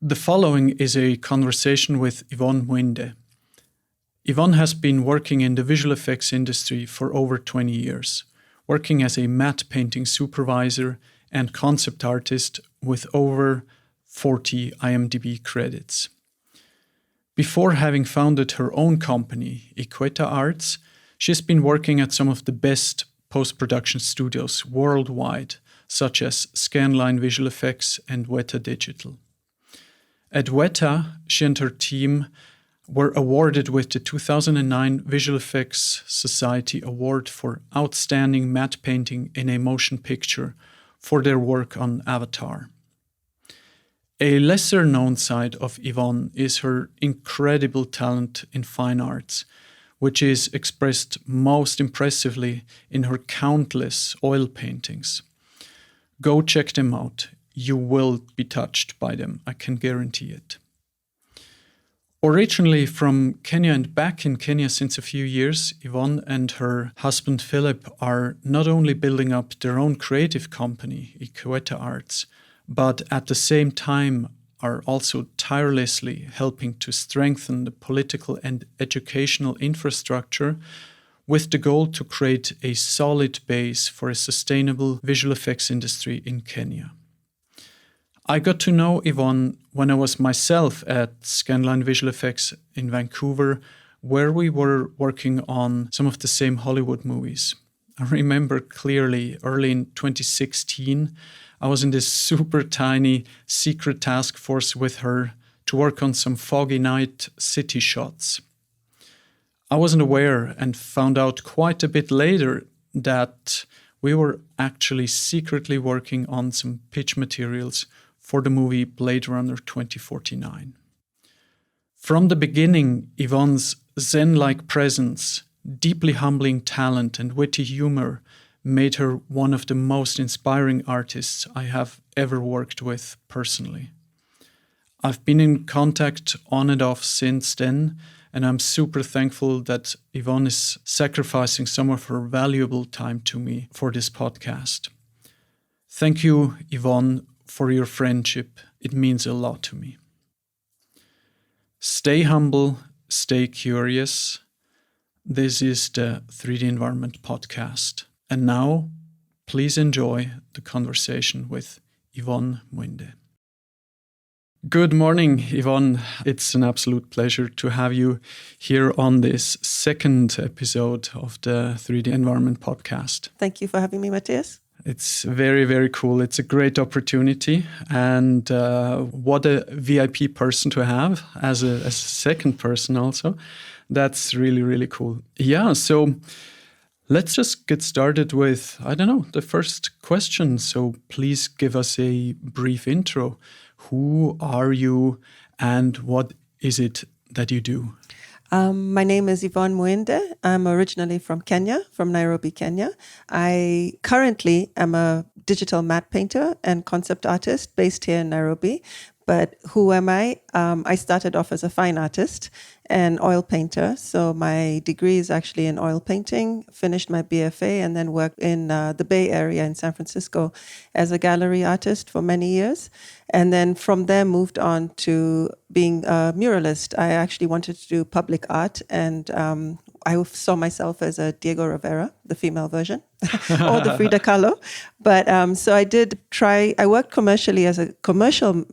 The following is a conversation with Yvonne Muinde. Yvonne has been working in the visual effects industry for over 20 years, working as a matte painting supervisor and concept artist with over 40 IMDb credits. Before having founded her own company, Cotta Arts, she has been working at some of the best post-production studios worldwide, such as Scanline Visual Effects and Weta Digital. At Weta, she and her team were awarded with the 2009 Visual Effects Society Award for Outstanding Matte Painting in a Motion Picture for their work on Avatar. A lesser-known side of Yvonne is her incredible talent in fine arts, which is expressed most impressively in her countless oil paintings. Go check them out. You will be touched by them, I can guarantee it. Originally from Kenya and back in Kenya since a few years, Yvonne and her husband Philip are not only building up their own creative company, Cotta Arts, but at the same time are also tirelessly helping to strengthen the political and educational infrastructure with the goal to create a solid base for a sustainable visual effects industry in Kenya. I got to know Yvonne when I was myself at Scanline Visual Effects in Vancouver, where we were working on some of the same Hollywood movies. I remember clearly early in 2016, I was in this super tiny secret task force with her to work on some foggy night city shots. I wasn't aware and found out quite a bit later that we were actually secretly working on some pitch materials for the movie Blade Runner 2049. From the beginning, Yvonne's zen-like presence, deeply humbling talent and witty humor made her one of the most inspiring artists I have ever worked with personally. I've been in contact on and off since then, and I'm super thankful that Yvonne is sacrificing some of her valuable time to me for this podcast. Thank you, Yvonne, for your friendship. It means a lot to me. Stay humble, stay curious. This is the 3D Environment Podcast. And now, please enjoy the conversation with Yvonne Muinde. Good morning, Yvonne. It's an absolute pleasure to have you here on this second episode of the 3D Environment Podcast. Thank you for having me, Matthias. It's very, very cool. It's a great opportunity, and what a VIP person to have as a second person also. That's really, really cool. Yeah, so let's just get started with, the first question. So please give us a brief intro. Who are you and what is it that you do? My name is Yvonne Muinde. I'm originally from Kenya, from Nairobi, Kenya. I currently am a digital matte painter and concept artist based here in Nairobi. But who am I? I started off as a fine artist and oil painter. So my degree is actually in oil painting, finished my BFA, and then worked in the Bay Area in San Francisco as a gallery artist for many years. And then from there moved on to being a muralist. I actually wanted to do public art, and I saw myself as a Diego Rivera, the female version, or the Frida Kahlo. But so I worked commercially as a commercial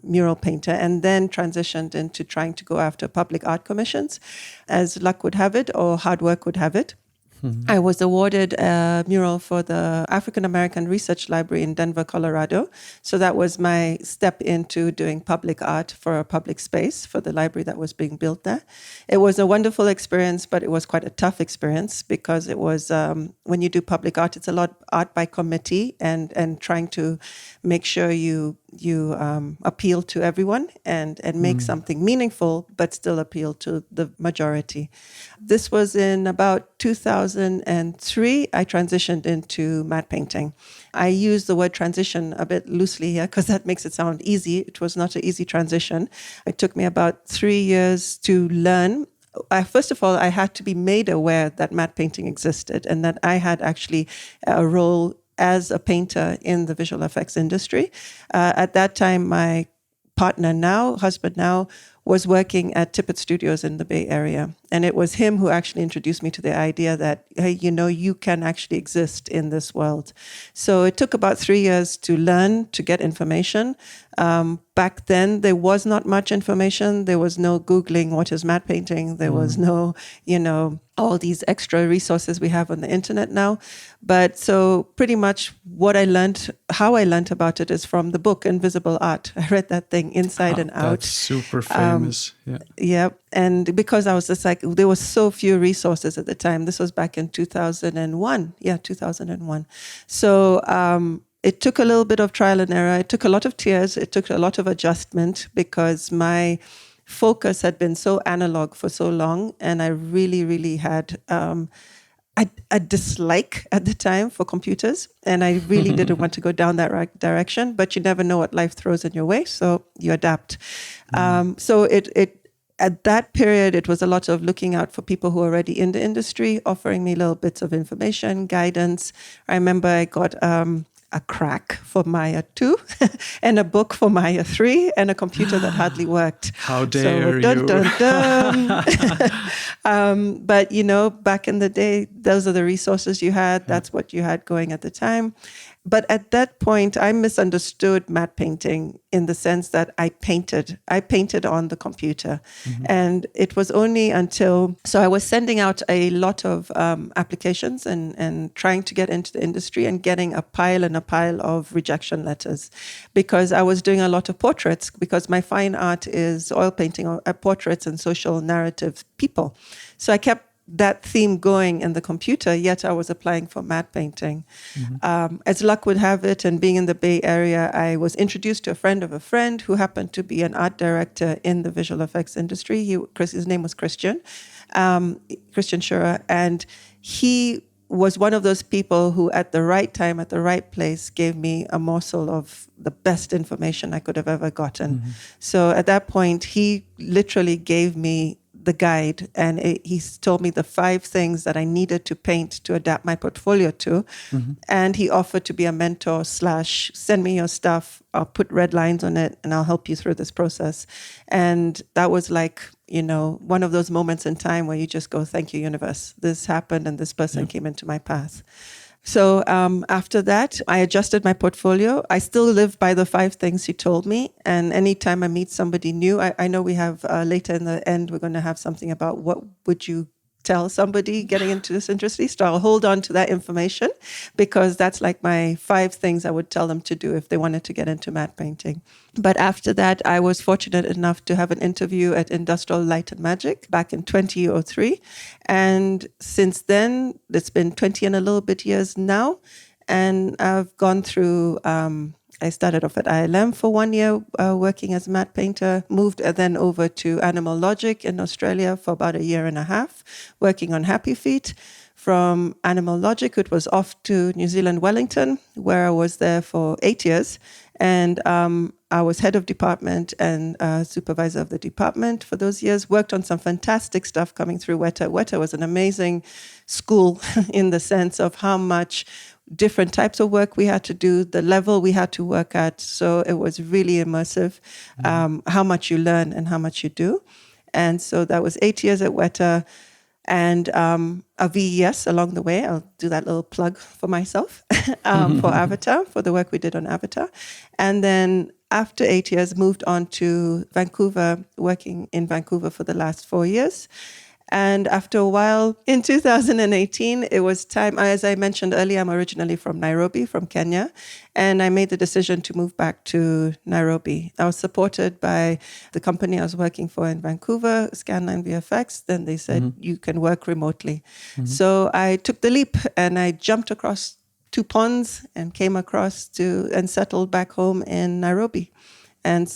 mural painter, and then transitioned into trying to go after public art commissions, as luck would have it, or hard work would have it. Mm-hmm. I was awarded a mural for the African American Research Library in Denver, Colorado. So that was my step into doing public art for a public space for the library that was being built there. It was a wonderful experience, but it was quite a tough experience because it was, when you do public art, it's a lot art by committee and trying to make sure you appeal to everyone and make something meaningful, but still appeal to the majority. This was in about 2003. I transitioned into matte painting. I use the word transition a bit loosely here because that makes it sound easy. It was not an easy transition. It took me about 3 years to learn. First of all, I had to be made aware that matte painting existed and that I had actually a role as a painter in the visual effects industry. At that time, my partner now, husband now, was working at Tippett Studios in the Bay Area. And it was him who actually introduced me to the idea that, hey, you can actually exist in this world. So it took about 3 years to learn, to get information. Back then, there was not much information. There was no Googling what is matte painting. There was no, all these extra resources we have on the internet now. But so pretty much how I learned about it is from the book Invisible Art. I read that thing inside and out. That's super famous. Yeah. And because I was just like, there were so few resources at the time. This was back in 2001. Yeah, 2001. So it took a little bit of trial and error. It took a lot of tears. It took a lot of adjustment because my focus had been so analog for so long. And I really, really had a dislike at the time for computers. And I really didn't want to go down that direction. But you never know what life throws in your way. So you adapt. So it at that period, it was a lot of looking out for people who are already in the industry, offering me little bits of information, guidance. I remember I got a crack for Maya 2 and a book for Maya 3 and a computer that hardly worked. How dare you? Dun, dun. But, back in the day, those are the resources you had. That's what you had going at the time. But at that point, I misunderstood matte painting in the sense that I painted on the computer. And it was only so I was sending out a lot of applications and trying to get into the industry and getting a pile of rejection letters because I was doing a lot of portraits because my fine art is oil painting, portraits and social narrative people. So I kept that theme going in the computer, yet I was applying for matte painting. As luck would have it, and being in the Bay Area, I was introduced to a friend of a friend who happened to be an art director in the visual effects industry. His name was Christian Schurer, and he was one of those people who at the right time, at the right place, gave me a morsel of the best information I could have ever gotten. So at that point, he literally gave me the guide, and he told me the 5 things that I needed to paint to adapt my portfolio to. And he offered to be a mentor / send me your stuff. I'll put red lines on it and I'll help you through this process. And that was like, one of those moments in time where you just go, thank you, universe. This happened and this person came into my path. So after that, I adjusted my portfolio. I still live by the 5 things he told me. And anytime I meet somebody new, I know we have later in the end, we're going to have something about what would you tell somebody getting into this industry. So I'll hold on to that information because that's like my 5 things I would tell them to do if they wanted to get into matte painting. But after that, I was fortunate enough to have an interview at Industrial Light and Magic back in 2003. And since then, it's been 20 and a little bit years now. And I've gone through... I started off at ILM for 1 year working as a matte painter, moved then over to Animal Logic in Australia for about 1.5 years, working on Happy Feet. From Animal Logic, it was off to New Zealand, Wellington, where I was there for 8 years. And I was head of department and supervisor of the department for those years, worked on some fantastic stuff coming through Weta. Weta was an amazing school in the sense of how much different types of work we had to do, the level we had to work at. So it was really immersive, how much you learn and how much you do. And so that was 8 years at Weta and a VES along the way. I'll do that little plug for myself for Avatar, for the work we did on Avatar. And then after 8 years, moved on to Vancouver, working in Vancouver for the last 4 years. And after a while, in 2018, it was time, as I mentioned earlier, I'm originally from Nairobi, from Kenya, and I made the decision to move back to Nairobi. I was supported by the company I was working for in Vancouver, Scanline VFX. Then they said, you can work remotely. So I took the leap and I jumped across 2 ponds and came across and settled back home in Nairobi. And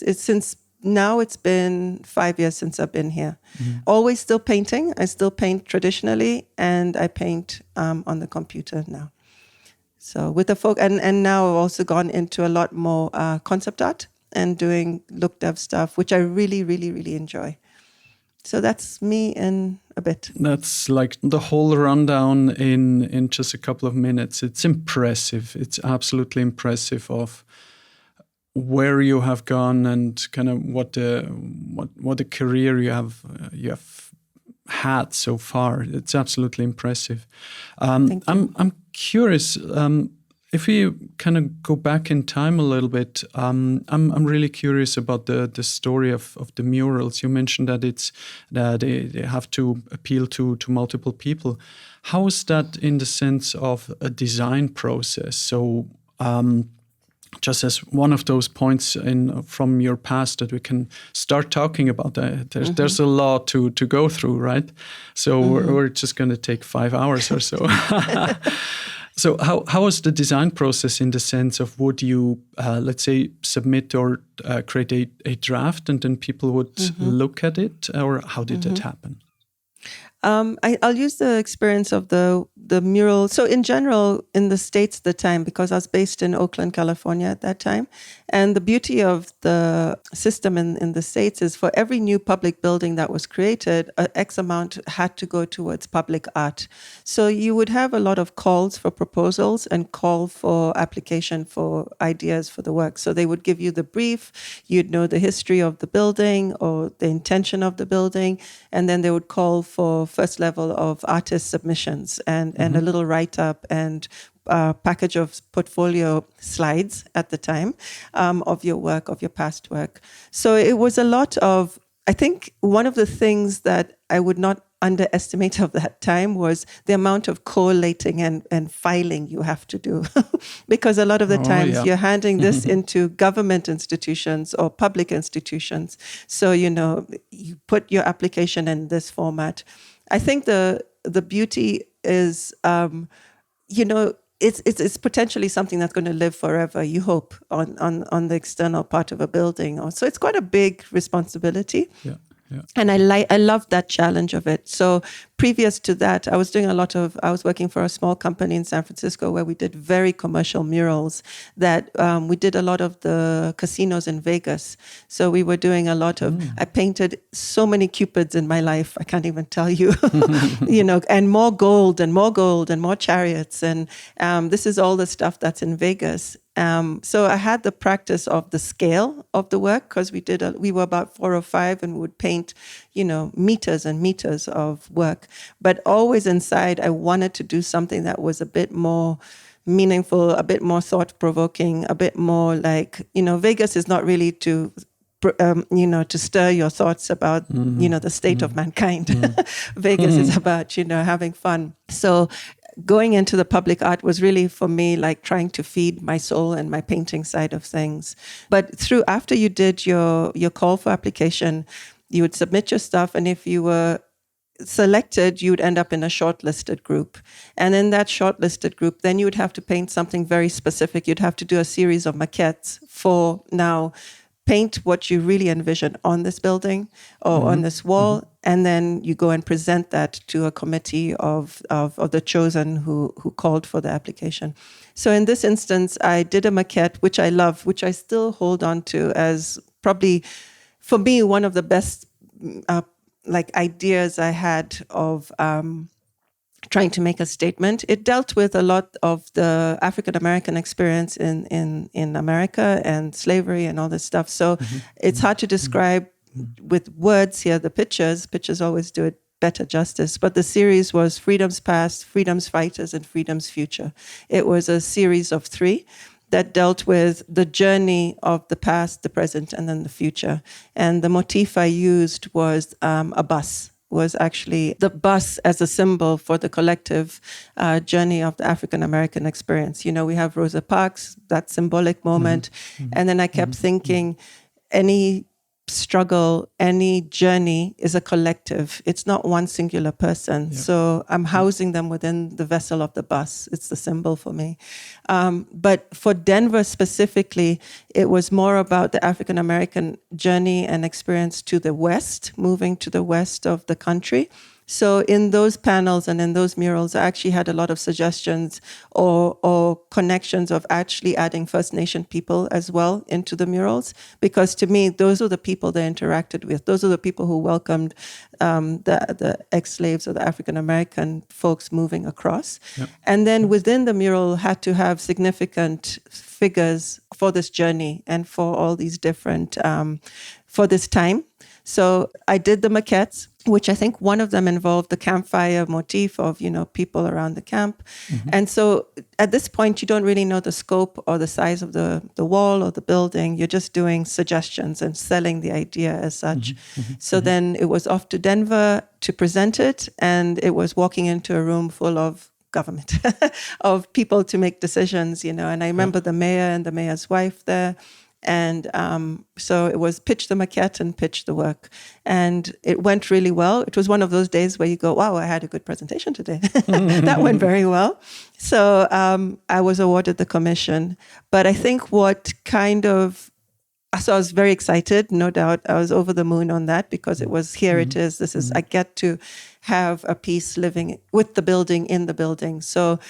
now it's been 5 years since I've been here. Always still painting. I still paint traditionally, and I paint on the computer now. So with the and now I've also gone into a lot more concept art and doing look dev stuff, which I really, really, really enjoy. So that's me in a bit. That's like the whole rundown in just a couple of minutes. It's impressive. It's absolutely impressive of where you have gone and kind of what the career you have had so far. It's absolutely impressive. Thank you. I'm curious. If we kind of go back in time a little bit, I'm really curious about the story of the murals. You mentioned that they have to appeal to multiple people. How is that in the sense of a design process? So just as one of those points from your past that we can start talking about, there's a lot to go through, right? So we're just going to take 5 hours or so. So how was the design process in the sense of, would you, let's say, submit or create a draft and then people would look at it, or how did that happen? I'll use the experience of the mural. So in general, in the States at the time, because I was based in Oakland, California at that time, and the beauty of the system in the States is for every new public building that was created, X amount had to go towards public art. So you would have a lot of calls for proposals and call for application for ideas for the work. So they would give you the brief, you'd know the history of the building or the intention of the building, and then they would call for first level of artist submissions and a little write-up and package of portfolio slides at the time of your work, of your past work. So it was a lot of, I think one of the things that I would not underestimate of that time was the amount of collating and filing you have to do. Because a lot of the times you're handing this into government institutions or public institutions. So, you put your application in this format. I think the beauty is, it's potentially something that's going to live forever, you hope, on the external part of a building. So it's quite a big responsibility. Yeah. And I love that challenge of it. So previous to that, I was working for a small company in San Francisco where we did very commercial murals that we did a lot of the casinos in Vegas. So we were doing a lot of, I painted so many cupids in my life, I can't even tell you, and more gold and more chariots. And this is all the stuff that's in Vegas. So I had the practice of the scale of the work because we were about 4 or 5 and we would paint, meters and meters of work. But always inside, I wanted to do something that was a bit more meaningful, a bit more thought-provoking, a bit more like, Vegas is not really to stir your thoughts about, the state of mankind. Vegas is about, having fun. So going into the public art was really for me like trying to feed my soul and my painting side of things. But after you did your call for application, you would submit your stuff, and if you were selected, you would end up in a shortlisted group. And in that shortlisted group, then you would have to paint something very specific. You'd have to do a series of maquettes for now paint what you really envision on this building or on this wall, and then you go and present that to a committee of the chosen who called for the application. So in this instance, I did a maquette, which I love, which I still hold on to as probably, for me, one of the best ideas I had of trying to make a statement. It dealt with a lot of the African American experience in America and slavery and all this stuff. So it's hard to describe with words here. The pictures always do it better justice. But the series was Freedom's Past, Freedom's Fighters, and Freedom's Future. It was a series of 3 that dealt with the journey of the past, the present, and then the future. And the motif I used was a bus. Was actually the bus as a symbol for the collective journey of the African-American experience. We have Rosa Parks, that symbolic moment. And then I kept thinking, any struggle, any journey is a collective. It's not one singular person. Yeah. So I'm housing them within the vessel of the bus. It's the symbol for me. But for Denver specifically, it was more about the African-American journey and experience to the west, moving to the west of the country. So in those panels and in those murals, I actually had a lot of suggestions or connections of actually adding First Nation people as well into the murals, because to me, those are the people they interacted with. Those are the people who welcomed the ex-slaves or the African-American folks moving across. Yep. And then within the mural had to have significant figures for this journey and for all these different, for this time. So I did the maquettes, which I think one of them involved the campfire motif of, people around the camp. Mm-hmm. And so at this point, you don't really know the scope or the size of the wall or the building. You're just doing suggestions and selling the idea as such. Mm-hmm. Mm-hmm. So then it was off to Denver to present it. And it was walking into a room full of government, of people to make decisions, And I remember the mayor and the mayor's wife there. And so it was pitch the maquette and pitch the work. And it went really well. It was one of those days where you go, wow, I had a good presentation today. That went very well. So I was awarded the commission. But I think so I was very excited, no doubt. I was over the moon on that because it was, here it is. This is, I get to have a piece living with the building, in the building. So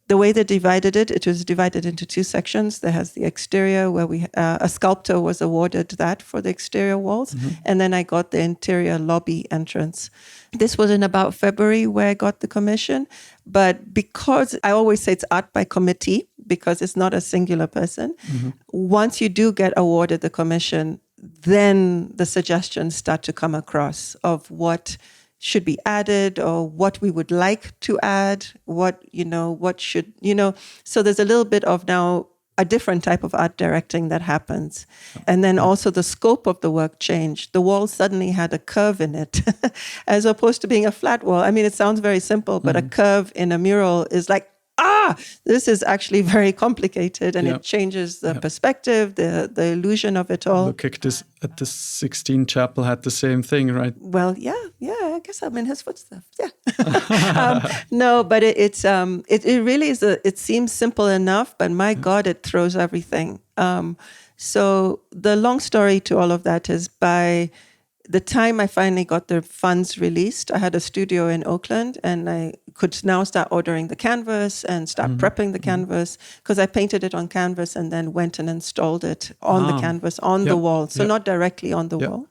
the way they divided it was divided into two sections. There has the exterior where a sculptor was awarded that for the exterior walls. Mm-hmm. And then I got the interior lobby entrance. This was in about February where I got the commission. But because I always say it's art by committee, because it's not a singular person, mm-hmm. Once you do get awarded the commission, then the suggestions start to come across of what should be added or what we would like to add, what should, so there's a little bit of now a different type of art directing that happens. And then also the scope of the work changed. The wall suddenly had a curve in it as opposed to being a flat wall. I mean, it sounds very simple, but a curve in a mural is like, this is actually very complicated, and it changes the perspective, the illusion of it all. Look at this, at the Sixtine Chapel had the same thing, right? Well, I guess I'm in his footsteps. Yeah. No, but it really is. It seems simple enough, but my God, it throws everything. So the long story to all of that is, by the time I finally got the funds released, I had a studio in Oakland, and I could now start ordering the canvas and start prepping the canvas, because I painted it on canvas and then went and installed it on the canvas, on the wall. So not directly on the wall.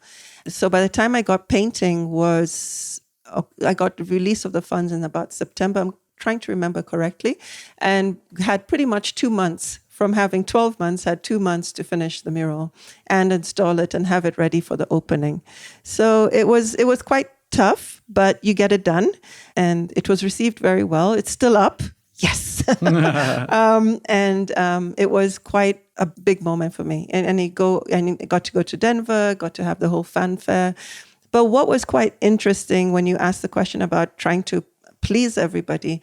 So by the time I got painting I got the release of the funds in about September, I'm trying to remember correctly, and had pretty much 2 months. From having 12 months, had 2 months to finish the mural and install it and have it ready for the opening. So it was quite tough, but you get it done. And it was received very well. It's still up. Yes. And it was quite a big moment for me. And I got to go to Denver, got to have the whole fanfare. But what was quite interesting when you asked the question about trying to please everybody,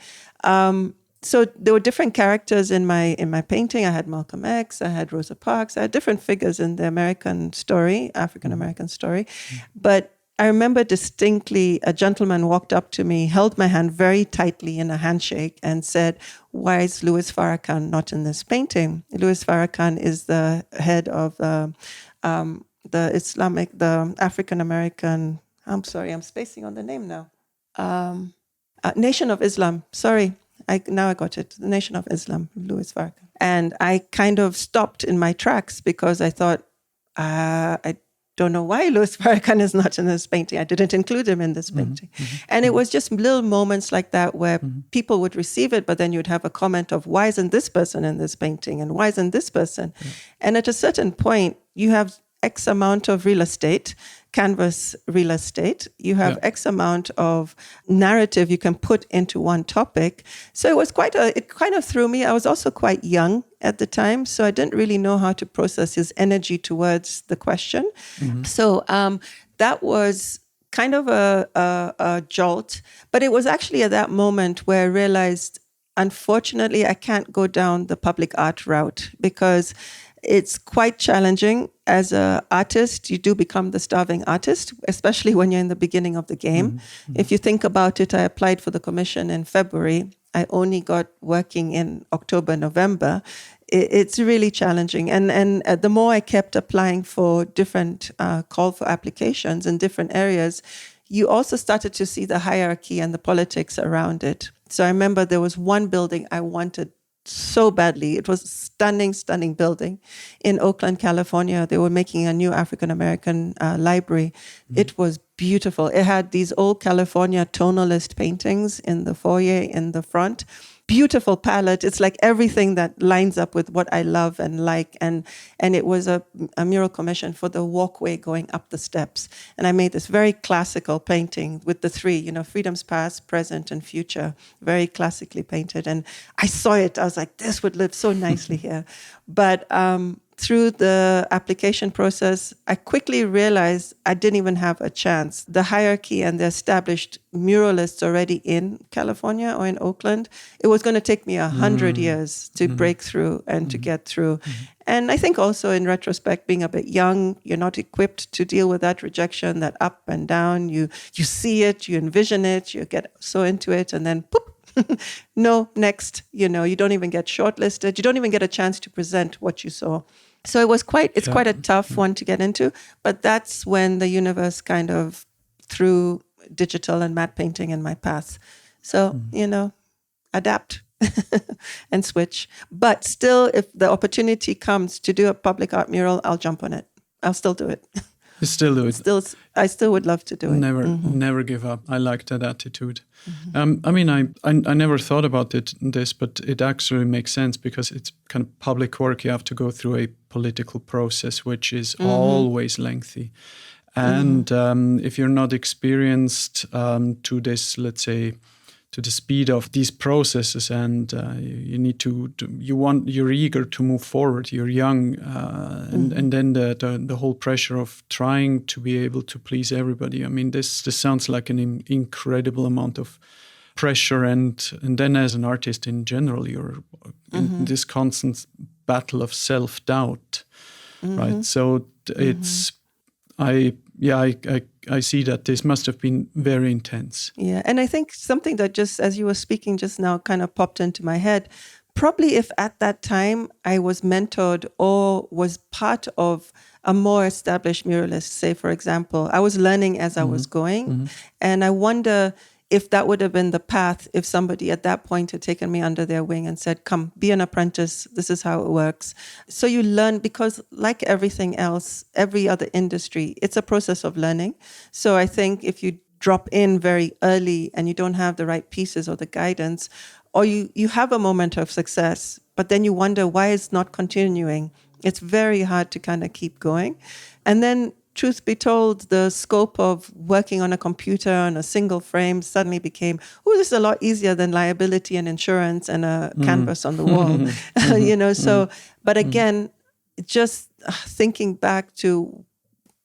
so there were different characters in my painting. I had Malcolm X, I had Rosa Parks, I had different figures in the American story, African-American story. But I remember distinctly a gentleman walked up to me, held my hand very tightly in a handshake and said, "Why is Louis Farrakhan not in this painting?" Louis Farrakhan is the head of the African-American, I'm sorry, I'm spacing on the name now. Nation of Islam, sorry. Now I got it. The Nation of Islam, Louis Farrakhan. And I kind of stopped in my tracks because I thought, I don't know why Louis Farrakhan is not in this painting. I didn't include him in this painting. And it was just little moments like that where people would receive it, but then you'd have a comment of, why isn't this person in this painting? And why isn't this person? And at a certain point, you have X amount of real estate, canvas real estate. You have X amount of narrative you can put into one topic. So it was it kind of threw me. I was also quite young at the time, so I didn't really know how to process his energy towards the question. So that was kind of a jolt. But it was actually at that moment where I realized, unfortunately, I can't go down the public art route, because it's quite challenging. As an artist, you do become the starving artist, especially when you're in the beginning of the game. If you think about it, I applied for the commission in February. I only got working in October, November. It's really challenging. And the more I kept applying for different call for applications in different areas, you also started to see the hierarchy and the politics around it. So I remember there was one building I wanted so badly. It was a stunning building in Oakland, California. They were making a new African-American library. It was beautiful. It had these old California tonalist paintings in the foyer in the front. Beautiful palette. It's like everything that lines up with what I love and like. And it was a mural commission for the walkway going up the steps. And I made this very classical painting with the three, freedom's past, present, and future, very classically painted. And I saw it. I was like, this would live so nicely here. But through the application process, I quickly realized I didn't even have a chance. The hierarchy and the established muralists already in California or in Oakland, it was going to take me 100 years to break through and to get through. And I think also in retrospect, being a bit young, you're not equipped to deal with that rejection, that up and down. You see it, you envision it, you get so into it, and then poop. No, next, you don't even get shortlisted. You don't even get a chance to present what you saw. So it's quite a tough one to get into, but that's when the universe kind of threw digital and matte painting in my path. So, adapt and switch. But still, if the opportunity comes to do a public art mural, I'll jump on it. I'll still do it. You still do it. I still would love to do it. Never give up. I like that attitude. I never thought about this, but it actually makes sense because it's kind of public work. You have to go through a political process, which is always lengthy. And if you're not experienced to this, let's say, to the speed of these processes, and you need you're eager to move forward. You're young, and then the whole pressure of trying to be able to please everybody. I mean, this sounds like an incredible amount of pressure, and then as an artist in general, you're in this constant battle of self-doubt, right? So it's I see that this must have been very intense. Yeah, and I think something that just, as you were speaking just now, kind of popped into my head. Probably if at that time I was mentored or was part of a more established muralist, say, for example, I was learning as I was going. And I wonder if that would have been the path if somebody at that point had taken me under their wing and said, come, be an apprentice. This is how it works. So you learn, because like everything else, every other industry, it's a process of learning. So I think if you drop in very early and you don't have the right pieces or the guidance, or you have a moment of success, but then you wonder why it's not continuing. It's very hard to kind of keep going. And then truth be told, the scope of working on a computer on a single frame suddenly became, this is a lot easier than liability and insurance and a canvas on the wall. But again, just thinking back to,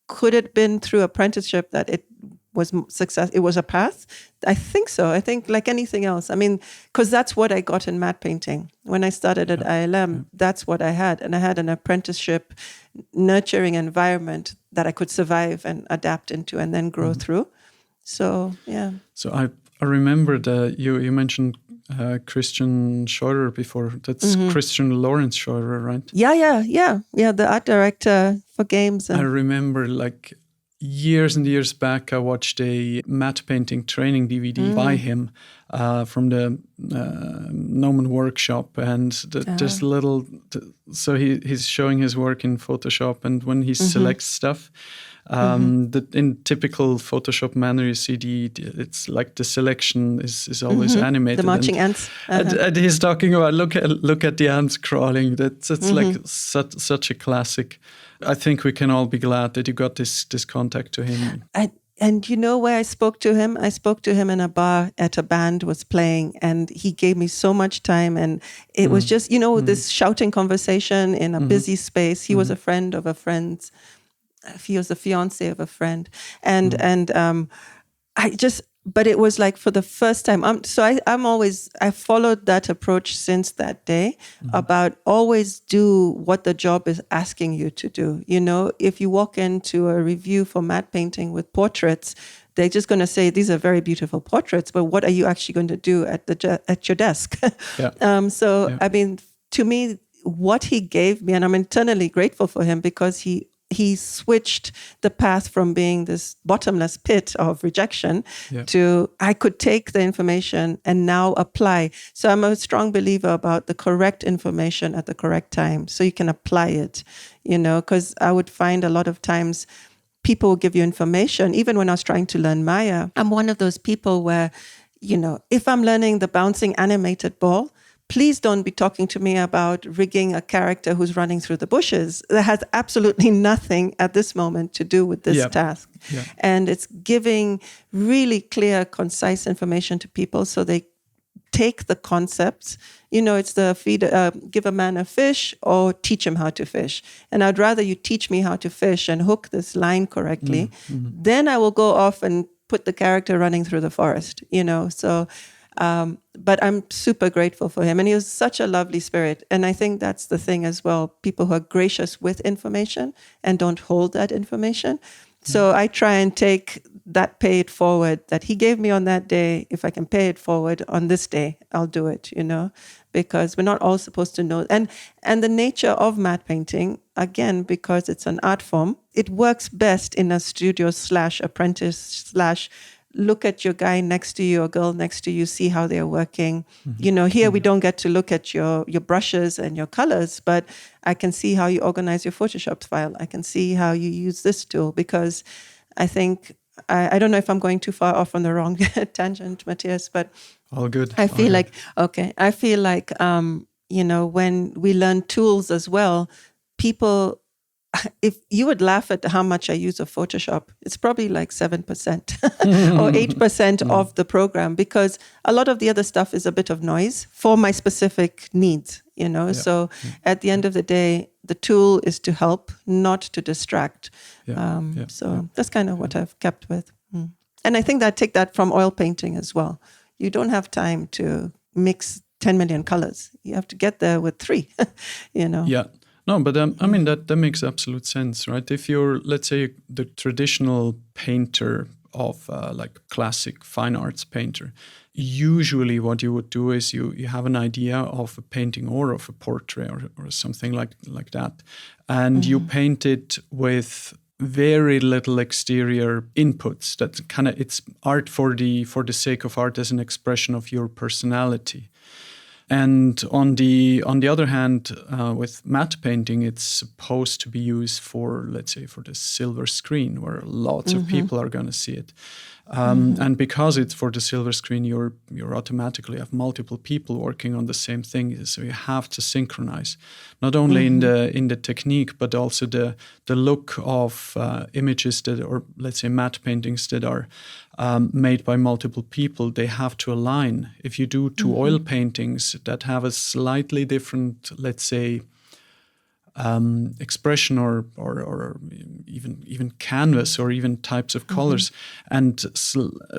could it have been through apprenticeship that it was success? It was a path? I think so. I think like anything else. I mean, because that's what I got in matte painting. When I started at ILM, that's what I had. And I had an apprenticeship nurturing environment that I could survive and adapt into and then grow through. So, yeah. So I remember you mentioned Christian Scheurer before. That's Christian Lawrence Scheurer, right? Yeah. The art director for games. I remember years and years back, I watched a matte painting training DVD by him from the Noman workshop, and there's so he's showing his work in Photoshop, and when he selects stuff, in typical Photoshop manner, you see it's like the selection is always animated. The marching ants. And he's talking about look at the ants crawling. That's like such a classic. I think we can all be glad that you got this contact to him. And you know where I spoke to him? I spoke to him in a bar at a band was playing, and he gave me so much time. And it was just, this shouting conversation in a busy space. He was a friend of a friend's. He was the fiance of a friend. But it was like for the first time. I followed that approach since that day about always do what the job is asking you to do. If you walk into a review for matte painting with portraits, they're just going to say, these are very beautiful portraits, but what are you actually going to do at your desk? I mean, to me, what he gave me, and I'm eternally grateful for him because he he switched the path from being this bottomless pit of rejection to I could take the information and now apply. So I'm a strong believer about the correct information at the correct time so you can apply it, because I would find a lot of times people will give you information. Even when I was trying to learn Maya, I'm one of those people where, if I'm learning the bouncing animated ball, please don't be talking to me about rigging a character who's running through the bushes. That has absolutely nothing at this moment to do with this task. Yeah. And it's giving really clear, concise information to people so they take the concepts. It's the give a man a fish or teach him how to fish. And I'd rather you teach me how to fish and hook this line correctly. Mm-hmm. Then I will go off and put the character running through the forest, so... but I'm super grateful for him. And he was such a lovely spirit. And I think that's the thing as well. People who are gracious with information and don't hold that information. So I try and take that, pay it forward that he gave me on that day. If I can pay it forward on this day, I'll do it, because we're not all supposed to know. And the nature of matte painting, again, because it's an art form, it works best in a studio / apprentice / look at your guy next to you or girl next to you, see how they're working. Mm-hmm. Here we don't get to look at your brushes and your colors, but I can see how you organize your Photoshop file. I can see how you use this tool, because I think, I don't know if I'm going too far off on the wrong tangent, Matthias, but all good. I feel like when we learn tools as well, people, if you would laugh at how much I use of Photoshop, it's probably like 7% or 8% of the program, because a lot of the other stuff is a bit of noise for my specific needs, So at the end of the day, the tool is to help, not to distract. That's kind of what I've kept with. And I think that I take that from oil painting as well. You don't have time to mix 10 million colors. You have to get there with 3, Yeah. No, but that makes absolute sense, right? If you're, let's say, the traditional painter of like classic fine arts painter, usually what you would do is you have an idea of a painting or of a portrait or something like that, and you paint it with very little exterior inputs. That kind of, it's art for the sake of art as an expression of your personality. And on the other hand, with matte painting, it's supposed to be used for, let's say, for the silver screen, where lots of people are going to see it. And because it's for the silver screen, you're automatically have multiple people working on the same thing. So you have to synchronize, not only in the technique, but also the look of images that, or let's say matte paintings that are made by multiple people. They have to align. If you do 2 oil paintings that have a slightly different, let's say, expression or even canvas or even types of colors, and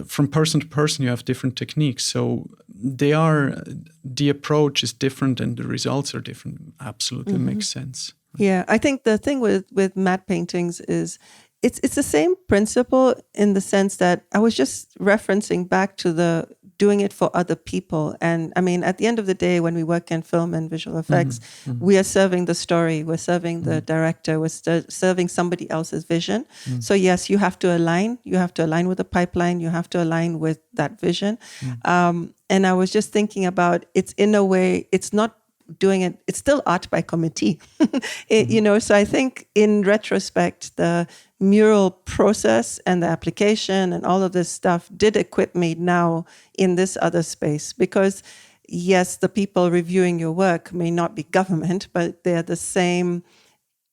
from person to person you have different techniques, so the approach is different and the results are different. Absolutely makes sense. Yeah, I think the thing with matte paintings is it's the same principle, in the sense that I was just referencing back to the doing it for other people. And I mean, at the end of the day, when we work in film and visual effects, we are serving the story, we're serving the director, we're serving somebody else's vision. So yes, you have to align with the pipeline, you have to align with that vision. And I was just thinking about, it's in a way, it's not doing it, it's still art by committee. So I think in retrospect, the mural process and the application and all of this stuff did equip me now in this other space, because yes, the people reviewing your work may not be government, but they're the same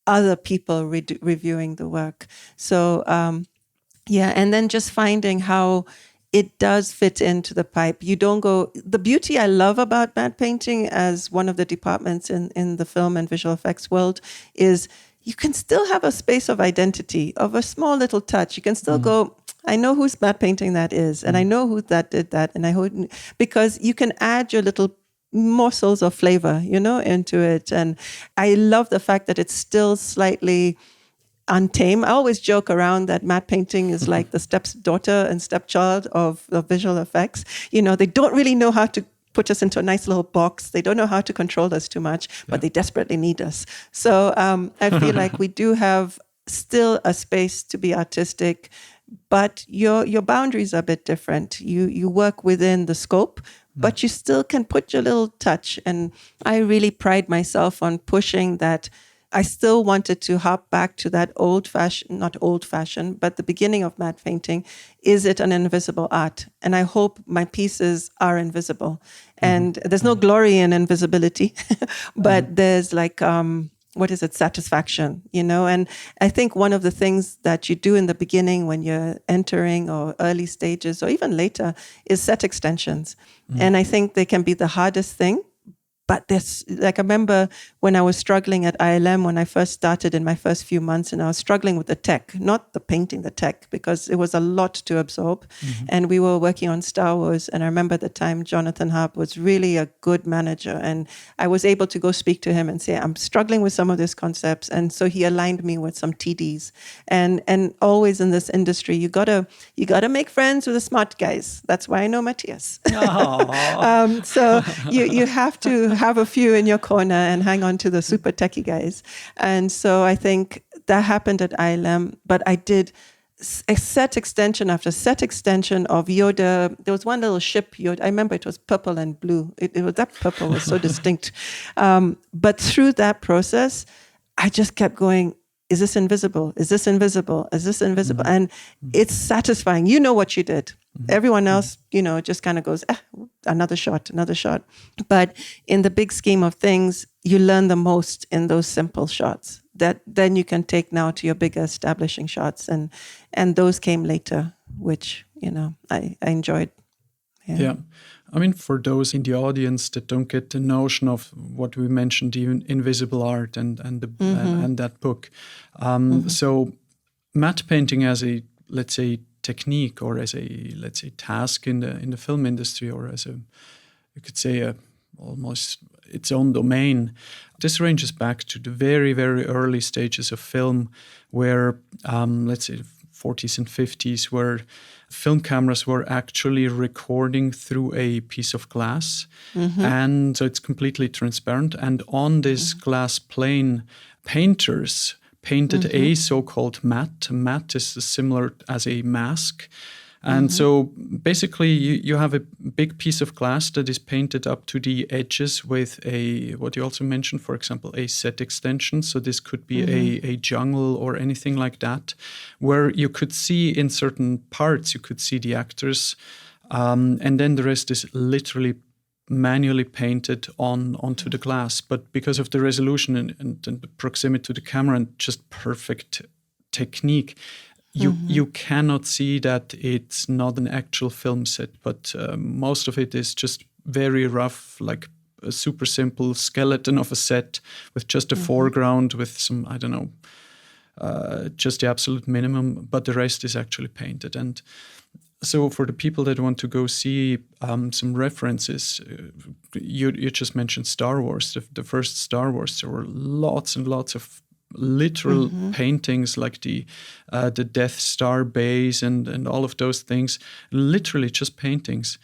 other people reviewing the work. So and then just finding how it does fit into the pipe. You don't go... The beauty I love about matte painting as one of the departments in the film and visual effects world is you can still have a space of identity, of a small little touch. You can still go, I know whose matte painting that is, and I know who that did that, and because you can add your little morsels of flavor, into it. And I love the fact that it's still slightly untamed. I always joke around that matte painting is like the stepdaughter and stepchild of visual effects. They don't really know how to put us into a nice little box. They don't know how to control us too much, but they desperately need us. So I feel like we do have still a space to be artistic, but your boundaries are a bit different. You work within the scope, but you still can put your little touch. And I really pride myself on pushing that. I still wanted to hop back to that not old fashioned, but the beginning of matte painting. Is it an invisible art? And I hope my pieces are invisible. And there's no glory in invisibility, but there's like, satisfaction, And I think one of the things that you do in the beginning when you're entering or early stages or even later is set extensions. And I think they can be the hardest thing. But there's, like, I remember when I was struggling at ILM, when I first started in my first few months, and I was struggling with the tech, not the painting, the tech, because it was a lot to absorb. And we were working on Star Wars. And I remember the time Jonathan Harp was really a good manager. And I was able to go speak to him and say, I'm struggling with some of these concepts. And so he aligned me with some TDs. And always in this industry, you gotta make friends with the smart guys. That's why I know Matthias. So you have to have a few in your corner and hang on to the super techie guys. And so I think that happened at ILM, but I did a set extension after set extension of Yoda. There was one little ship, Yoda. I remember it was purple and blue. It was, that purple was so distinct. But through that process, I just kept going, is this invisible? Is this invisible? Is this invisible? And it's satisfying. You know what you did. Everyone else, just kind of goes, another shot. But in the big scheme of things, you learn the most in those simple shots that then you can take now to your bigger establishing shots. And those came later, which, I enjoyed. Yeah. I mean, for those in the audience that don't get the notion of what we mentioned, even invisible art and that book. So matte painting as a, let's say, technique, or as a, let's say, task in the film industry, or as a, you could say, almost its own domain. This ranges back to the very, very early stages of film, where, let's say, 40s and 50s, where film cameras were actually recording through a piece of glass. And so it's completely transparent. And on this glass plane, painters painted a so-called matte. Matte is similar as a mask. And so basically you have a big piece of glass that is painted up to the edges with what you also mentioned, for example, a set extension. So this could be a jungle or anything like that, where you could see in certain parts, you could see the actors. And then the rest is literally manually painted onto the glass. But because of the resolution and the proximity to the camera and just perfect technique, you cannot see that it's not an actual film set, but most of it is just very rough, like a super simple skeleton of a set with just a foreground with some, I don't know, just the absolute minimum, but the rest is actually painted. And so for the people that want to go see some references, you just mentioned Star Wars, the first Star Wars. There were lots and lots of literal paintings, like the Death Star base and all of those things, literally just paintings.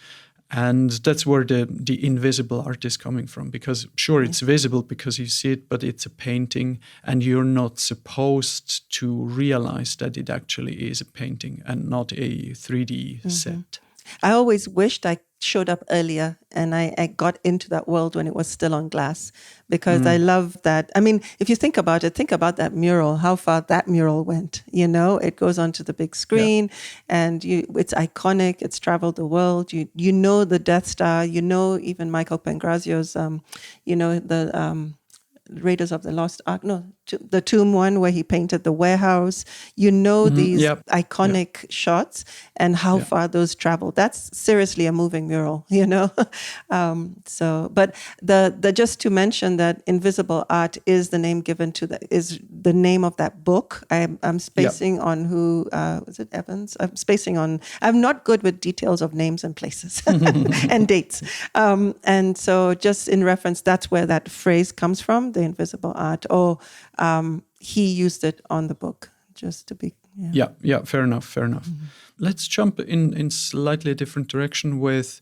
And that's where the invisible art is coming from, because sure, it's visible because you see it, but it's a painting and you're not supposed to realize that it actually is a painting and not a 3D set. I always wished I showed up earlier and I got into that world when it was still on glass, because I love that. I mean, if you think about it, think about that mural, how far that mural went. It goes onto the big screen and it's iconic. It's traveled the world. You know the Death Star, even Michael Pangrazio's, the Raiders of the Lost Ark, the Tomb one where he painted the warehouse. These iconic shots and how far those travel. That's seriously a moving mural, but the just to mention that invisible art is the name given to is the name of that book. I'm spacing on who was it Evans? I'm spacing on. I'm not good with details of names and places and dates. And so just in reference, that's where that phrase comes from, the invisible art, or he used it on the book, just to be... Yeah, fair enough. Let's jump in slightly different direction with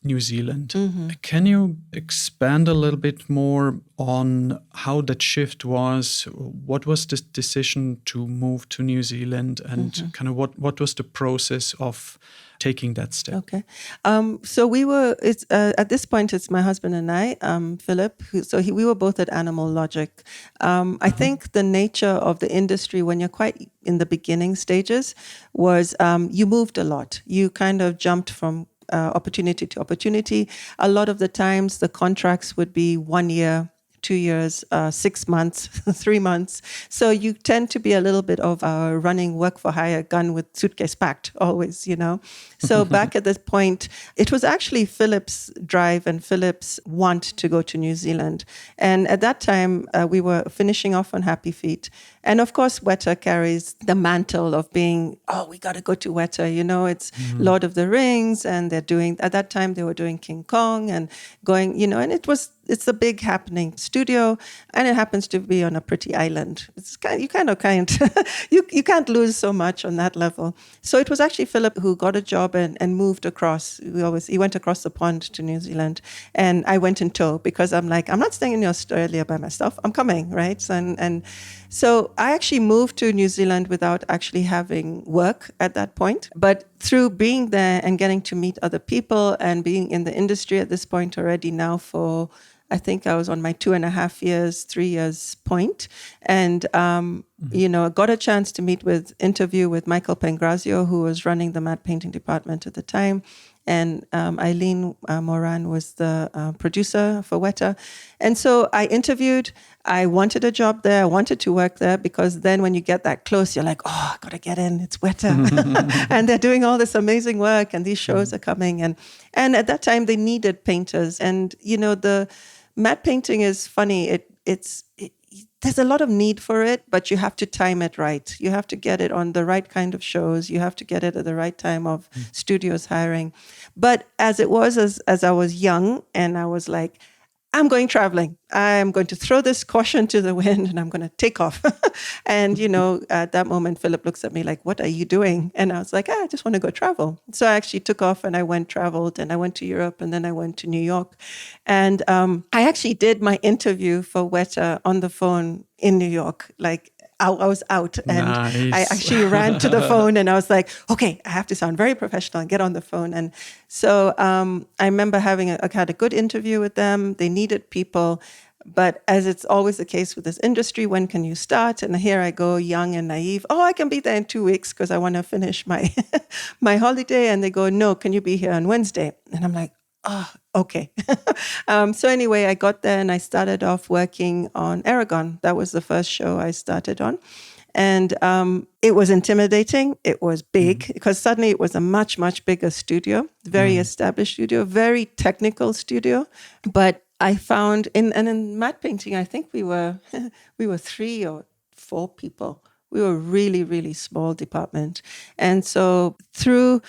New Zealand. Can you expand a little bit more on how that shift was? What was the decision to move to New Zealand, and kind of what was the process of taking that step? Okay. So we were, at this point, it's my husband and I, Philip, we were both at Animal Logic. I think the nature of the industry when you're quite in the beginning stages was you moved a lot. You kind of jumped from opportunity to opportunity. A lot of the times the contracts would be 1 year, 2 years, 6 months, 3 months. So you tend to be a little bit of a running work for hire gun with suitcase packed always, So back at this point, it was actually Philip's drive and Philip's want to go to New Zealand. And at that time, we were finishing off on Happy Feet. And of course, Weta carries the mantle of being, we got to go to Weta. It's Lord of the Rings, and at that time, they were doing King Kong and going, and it's a big happening studio, and it happens to be on a pretty island. It's you can't lose so much on that level. So it was actually Philip who got a job and moved across. He went across the pond to New Zealand, and I went in tow because I'm like, I'm not staying in Australia by myself. I'm coming, right? And so I actually moved to New Zealand without actually having work at that point. But through being there and getting to meet other people and being in the industry at this point already now for, I think I was on my 2.5 years, 3 years point. And, got a chance to interview with Michael Pengrazio, who was running the matte painting department at the time. And Eileen Moran was the producer for Weta. And so I interviewed. I wanted a job there. I wanted to work there because then when you get that close, you're like, I got to get in. It's Weta. And they're doing all this amazing work and these shows are coming. And at that time, they needed painters. And, the matte painting is funny. There's a lot of need for it, but you have to time it right. You have to get it on the right kind of shows. You have to get it at the right time of studios hiring. But as it was, as I was young and I was like, I'm going traveling. I'm going to throw this caution to the wind and I'm going to take off. And, at that moment, Philip looks at me like, what are you doing? And I was like, I just want to go travel. So I actually took off and I traveled and I went to Europe and then I went to New York. And I actually did my interview for Weta on the phone in New York, like I was out and nice. I actually ran to the phone and I was like, okay, I have to sound very professional and get on the phone. And so I remember I had a good interview with them. They needed people. But as it's always the case with this industry, when can you start? And here I go, young and naive. I can be there in 2 weeks because I want to finish my my holiday. And they go, no, can you be here on Wednesday? And I'm like, okay. So anyway, I got there and I started off working on Aragon. That was the first show I started on. And it was intimidating. It was big because suddenly it was a much, much bigger studio, very established studio, very technical studio. But I found in matte painting, I think we were 3 or 4 people. We were really, really small department. And so through,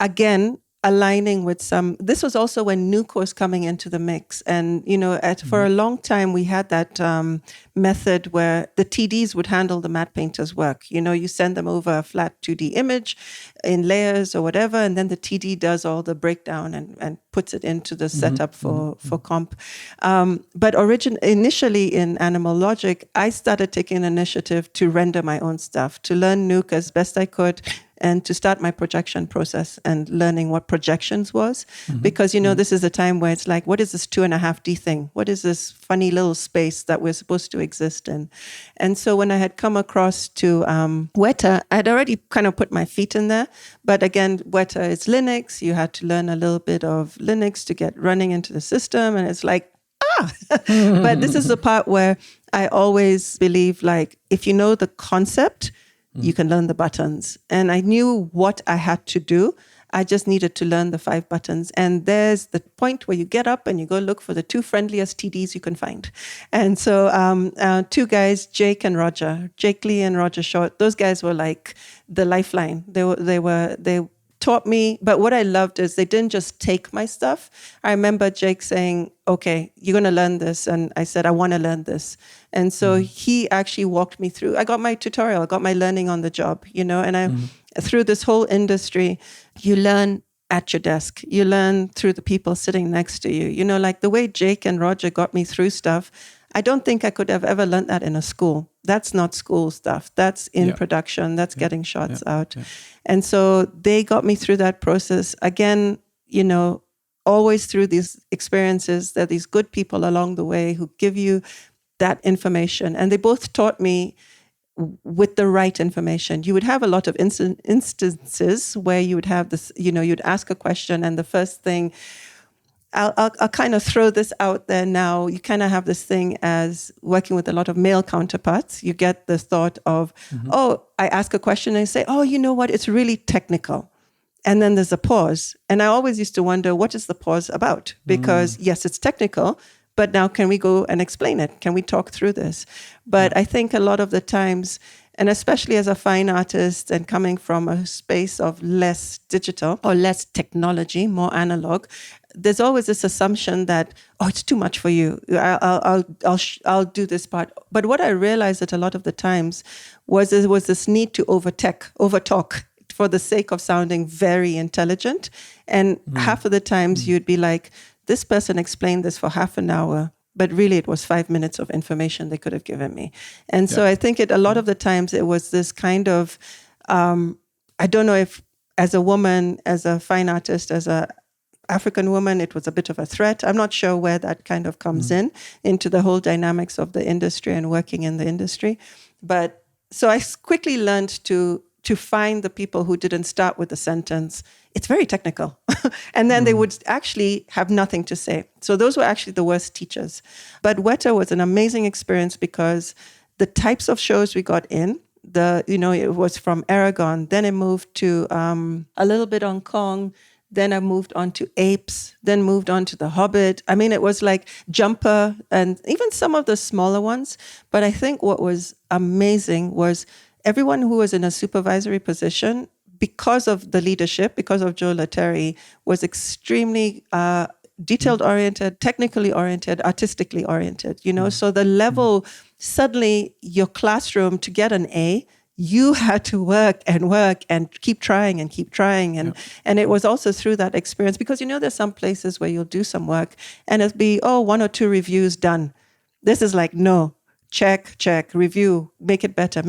again, aligning with this was also when Nuke was coming into the mix. And, for a long time, we had that method where the TDs would handle the matte painter's work. You send them over a flat 2D image in layers or whatever, and then the TD does all the breakdown and puts it into the setup for comp. But initially in Animal Logic, I started taking an initiative to render my own stuff, to learn Nuke as best I could, and to start my projection process and learning what projections was. Because, this is a time where it's like, what is this 2.5D thing? What is this funny little space that we're supposed to exist in? And so when I had come across to Weta, I'd already kind of put my feet in there. But again, Weta is Linux. You had to learn a little bit of Linux to get running into the system. And it's like, But this is the part where I always believe, like, if you know the concept, you can learn the buttons. And I knew what I had to do. I just needed to learn the 5 buttons. And there's the point where you get up and you go look for the 2 friendliest TDs you can find. And so 2 guys, Jake Lee and Roger Short, those guys were like the lifeline. They taught me, but what I loved is they didn't just take my stuff. I remember Jake saying, okay, you're going to learn this. And I said, I want to learn this. And so he actually walked me through. I got my tutorial, I got my learning on the job, and through this whole industry, you learn at your desk. You learn through the people sitting next to you. You know, like the way Jake and Roger got me through stuff, I don't think I could have ever learned that in a school. That's not school stuff. That's in production. That's getting shots out. Yeah. And so they got me through that process. Again, you know, always through these experiences, there are these good people along the way who give you that information. And they both taught me with the right information. You would have a lot of instances where you would have this, you know, you'd ask a question and the first thing, I'll kind of throw this out there now. You kind of have this thing as working with a lot of male counterparts. You get the thought of, oh, I ask a question and I say, oh, you know what? It's really technical. And then there's a pause. And I always used to wonder, what is the pause about? Because yes, it's technical, but now can we go and explain it? Can we talk through this? But I think a lot of the times, and especially as a fine artist and coming from a space of less digital or less technology, more analog, there's always this assumption that, oh, it's too much for you. I'll do this part. But what I realized that a lot of the times was this need to overtalk for the sake of sounding very intelligent. And half of the times you'd be like, this person explained this for half an hour, but really it was 5 minutes of information they could have given me. And so I think a lot of the times it was this kind of, I don't know if as a woman, as a fine artist, as a African woman, it was a bit of a threat. I'm not sure where that kind of comes into the whole dynamics of the industry and working in the industry. But so I quickly learned to find the people who didn't start with the sentence, it's very technical. And then they would actually have nothing to say. So those were actually the worst teachers. But Weta was an amazing experience because the types of shows we got in, it was from Aragon, then it moved to a little bit Hong Kong, then I moved on to Apes, then moved on to The Hobbit. I mean, it was like Jumper and even some of the smaller ones. But I think what was amazing was everyone who was in a supervisory position, because of the leadership, because of Joe Letteri, was extremely detailed-oriented, technically oriented, artistically oriented. You know, so the level, suddenly your classroom, to get an A, you had to work and keep trying. And it was also through that experience, because, you know, there's some places where you'll do some work and it'll be, 1 or 2 reviews done. This is like, no, check, review, make it better.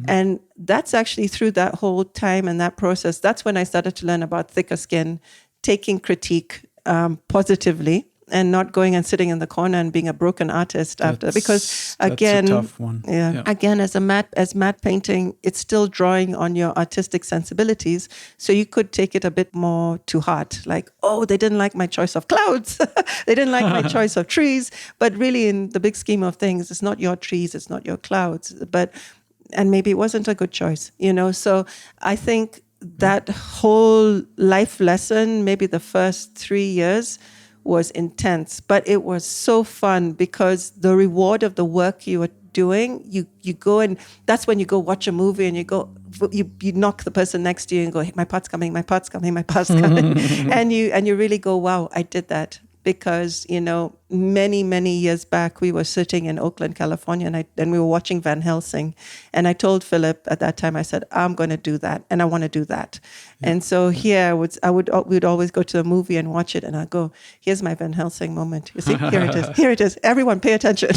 And that's actually through that whole time and that process, that's when I started to learn about thicker skin, taking critique positively, and not going and sitting in the corner and being a broken artist after. Because again, that's a tough one. Again, as matte painting, it's still drawing on your artistic sensibilities. So you could take it a bit more to heart. Like, oh, they didn't like my choice of clouds. They didn't like my choice of trees. But really, in the big scheme of things, it's not your trees, it's not your clouds. And maybe it wasn't a good choice, you know? So I think that whole life lesson, maybe the first 3 years, was intense, but it was so fun because the reward of the work you were doing, you go, and that's when you go watch a movie and you knock the person next to you and go, hey, my part's coming, and you really go, wow, I did that. Because, you know, many years back, we were sitting in Oakland, California, and we were watching Van Helsing. And I told Philip at that time, I said, I'm going to do that, and I want to do that. Yeah. And so here, we'd always go to a movie and watch it, and I'd go, here's my Van Helsing moment. You see, here it is. Everyone pay attention.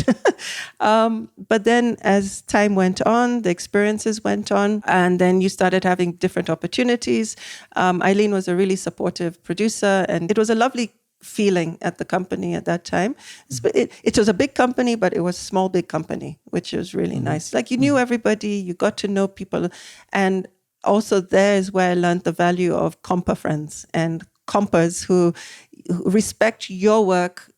But then as time went on, the experiences went on, and then you started having different opportunities. Eileen was a really supportive producer, and it was a lovely feeling at the company at that time. It was a big company, but it was a small, big company, which was really nice. Like, you knew everybody, you got to know people. And also there is where I learned the value of compa friends and compers who respect your work,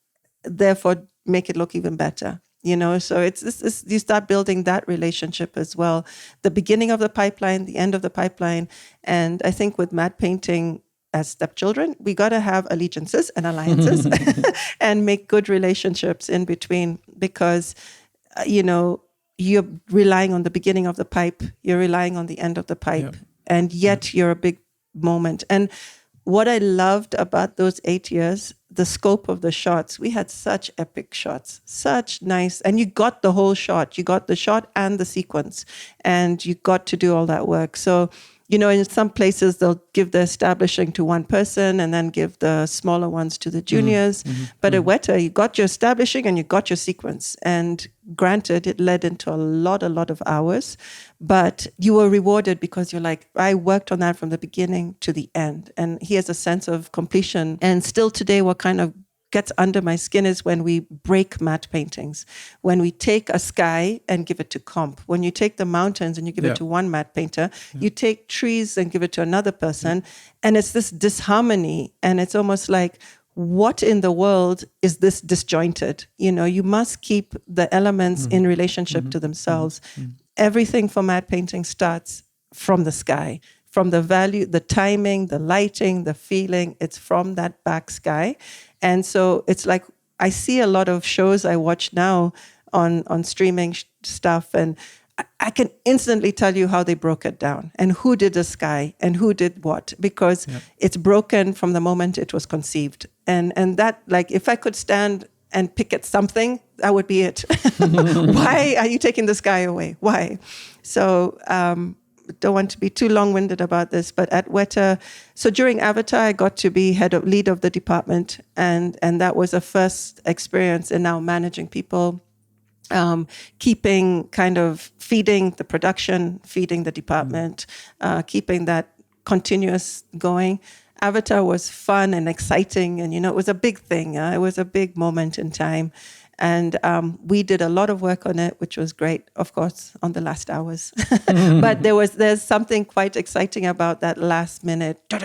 therefore make it look even better. You know, so it's you start building that relationship as well. The beginning of the pipeline, the end of the pipeline. And I think with matte painting, as stepchildren, we got to have allegiances and alliances and make good relationships in between, because, you know, you're relying on the beginning of the pipe, you're relying on the end of the pipe, and yet you're a big moment. And what I loved about those 8 years, the scope of the shots, we had such epic shots, such nice, and you got the whole shot. You got the shot and the sequence, and you got to do all that work. So in some places they'll give the establishing to one person and then give the smaller ones to the juniors. But at Weta, you got your establishing and you got your sequence. And granted, it led into a lot of hours, but you were rewarded because you're like, I worked on that from the beginning to the end. And here's a sense of completion. And still today, what kind of gets under my skin is when we break matte paintings, when we take a sky and give it to comp, when you take the mountains and you give it to one matte painter, you take trees and give it to another person, and it's this disharmony, and it's almost like, what in the world is this disjointed? You must keep the elements in relationship to themselves. Everything for matte painting starts from the sky, from the value, the timing, the lighting, the feeling. It's from that back sky. And so it's like, I see a lot of shows I watch now on streaming stuff, and I can instantly tell you how they broke it down and who did the sky and who did what, because it's broken from the moment it was conceived. And that, like, if I could stand and pick at something, that would be it. Why are you taking the sky away? Why? So, don't want to be too long-winded about this, but at Weta, so during Avatar, I got to be lead of the department, and that was a first experience in now managing people, keeping kind of feeding the production, feeding the department, keeping that continuous going. Avatar was fun and exciting, and it was a big thing. It was a big moment in time. And we did a lot of work on it, which was great, of course, on the last hours. But there's something quite exciting about that last minute, get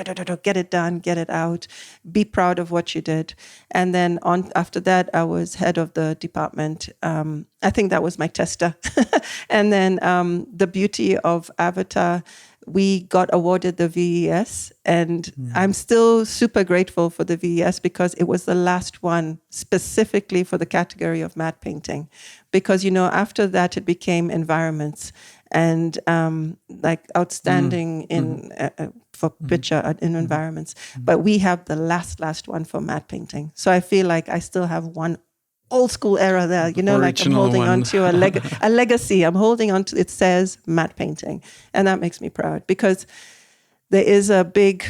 it done, get it out, be proud of what you did. And then after that, I was head of the department. I think that was my tester. And then the beauty of Avatar, we got awarded the VES, and I'm still super grateful for the VES because it was the last one specifically for the category of matte painting. Because, after that it became environments and like outstanding in for picture in environments. But we have the last one for matte painting. So I feel like I still have one old school era there, like I'm holding on to a legacy. I'm holding on to, it says matte painting. And that makes me proud because there is a big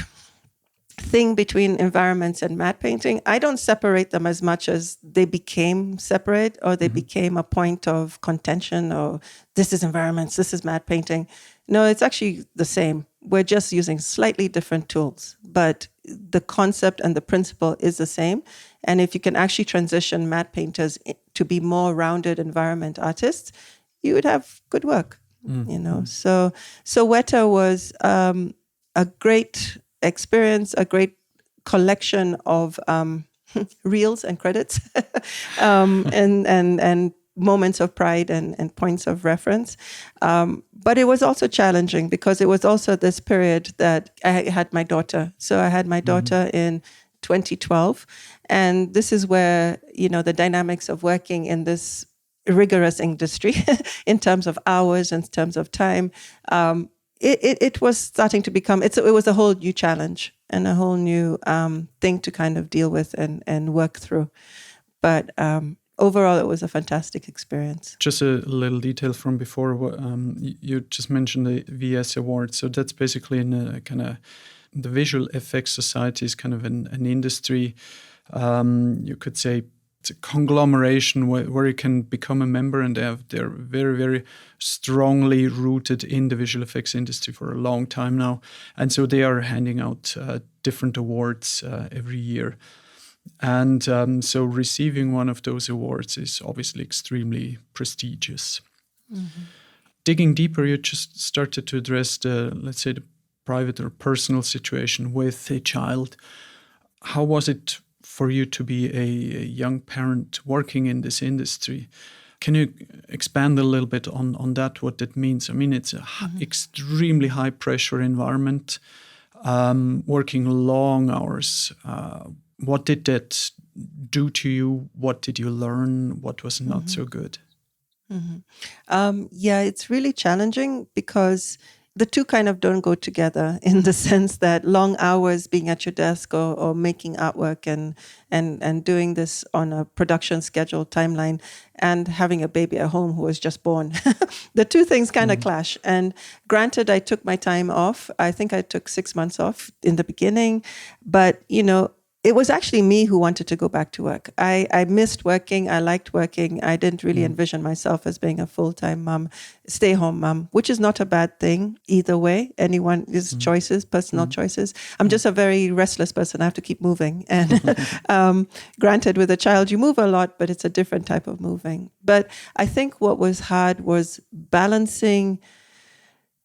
thing between environments and matte painting. I don't separate them as much as they became separate or they became a point of contention or this is environments, this is matte painting. No, it's actually the same. We're just using slightly different tools, but the concept and the principle is the same. And if you can actually transition matte painters to be more rounded environment artists, you would have good work, So Weta was a great experience, a great collection of reels and credits and moments of pride and points of reference. But it was also challenging because it was also this period that I had my daughter. So I had my daughter in 2012. And this is where, the dynamics of working in this rigorous industry in terms of hours, in terms of time, it was starting to become, it was a whole new challenge and a whole new thing to kind of deal with and work through. But overall, it was a fantastic experience. Just a little detail from before. You just mentioned the VS Award. So that's basically in a kind of, the Visual Effects Society is kind of an industry. You could say it's a conglomeration where you can become a member, and they're very, very strongly rooted in the visual effects industry for a long time now. And so they are handing out different awards every year. And so receiving one of those awards is obviously extremely prestigious. Digging deeper, you just started to address let's say, the private or personal situation with a child. How was it for you to be a young parent working in this industry? Can you expand a little bit on that, what that means? I mean, it's an extremely high pressure environment, working long hours. What did that do to you? What did you learn? What was not so good? Yeah, it's really challenging because the two kind of don't go together in the sense that long hours being at your desk or making artwork and doing this on a production schedule timeline and having a baby at home who was just born. The two things kind of clash. And granted, I took my time off. I think I took 6 months off in the beginning, but it was actually me who wanted to go back to work. I missed working. I liked working. I didn't really envision myself as being a full-time mom, stay-home mom, which is not a bad thing either way. Anyone's choices, personal choices. I'm just a very restless person. I have to keep moving. And granted, with a child, you move a lot, but it's a different type of moving. But I think what was hard was balancing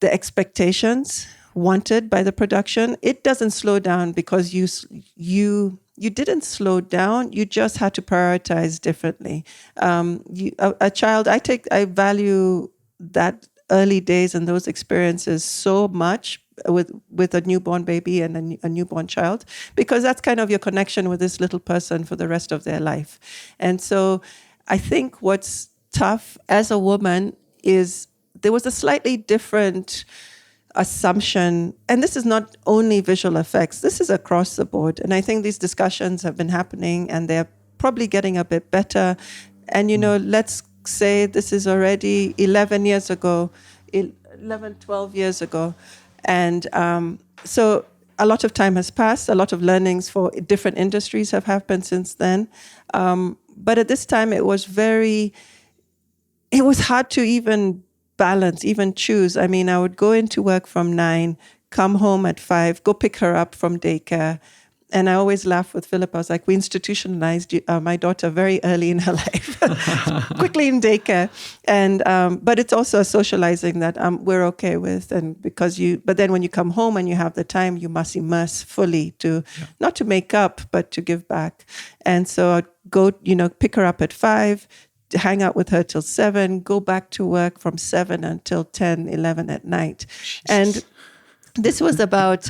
the expectations wanted by the production. It doesn't slow down because you didn't slow down. You just had to prioritize differently. A child, I value that early days and those experiences so much with a newborn baby and a newborn child, because that's kind of your connection with this little person for the rest of their life. And so I think what's tough as a woman is there was a slightly different assumption, and this is not only visual effects, this is across the board. And I think these discussions have been happening and they're probably getting a bit better. And, let's say this is already 11 years ago, 12 years ago. And so a lot of time has passed, a lot of learnings for different industries have happened since then. But at this time, it was hard to even balance, even choose. I mean, I would go into work from 9, come home at 5, go pick her up from daycare. And I always laugh with Philip. I was like, we institutionalized my daughter very early in her life, quickly in daycare. And but it's also a socializing that we're okay with. And but then when you come home and you have the time, you must immerse fully not to make up, but to give back. And so I'd go, pick her up at 5, hang out with her till 7, go back to work from 7 until 10, 11 at night. Jesus. And this was about,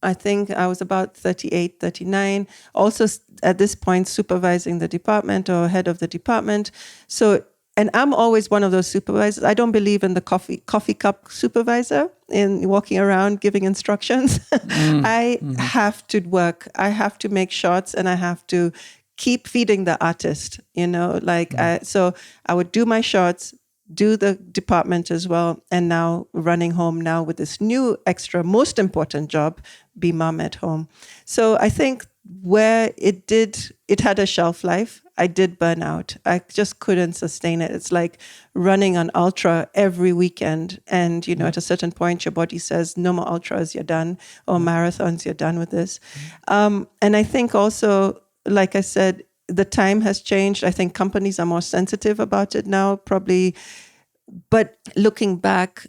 I think I was about 38, 39, also at this point supervising the department or head of the department. So, and I'm always one of those supervisors. I don't believe in the coffee cup supervisor in walking around giving instructions. I have to work. I have to make shots and I have to keep feeding the artist, so I would do my shots, do the department as well, and now running home now with this new extra, most important job, be mom at home. So I think where it had a shelf life, I did burn out. I just couldn't sustain it. It's like running on ultra every weekend. And, at a certain point, your body says, no more ultras, you're done, or marathons, you're done with this. And I think also, like I said, the time has changed. I think companies are more sensitive about it now, probably. But looking back,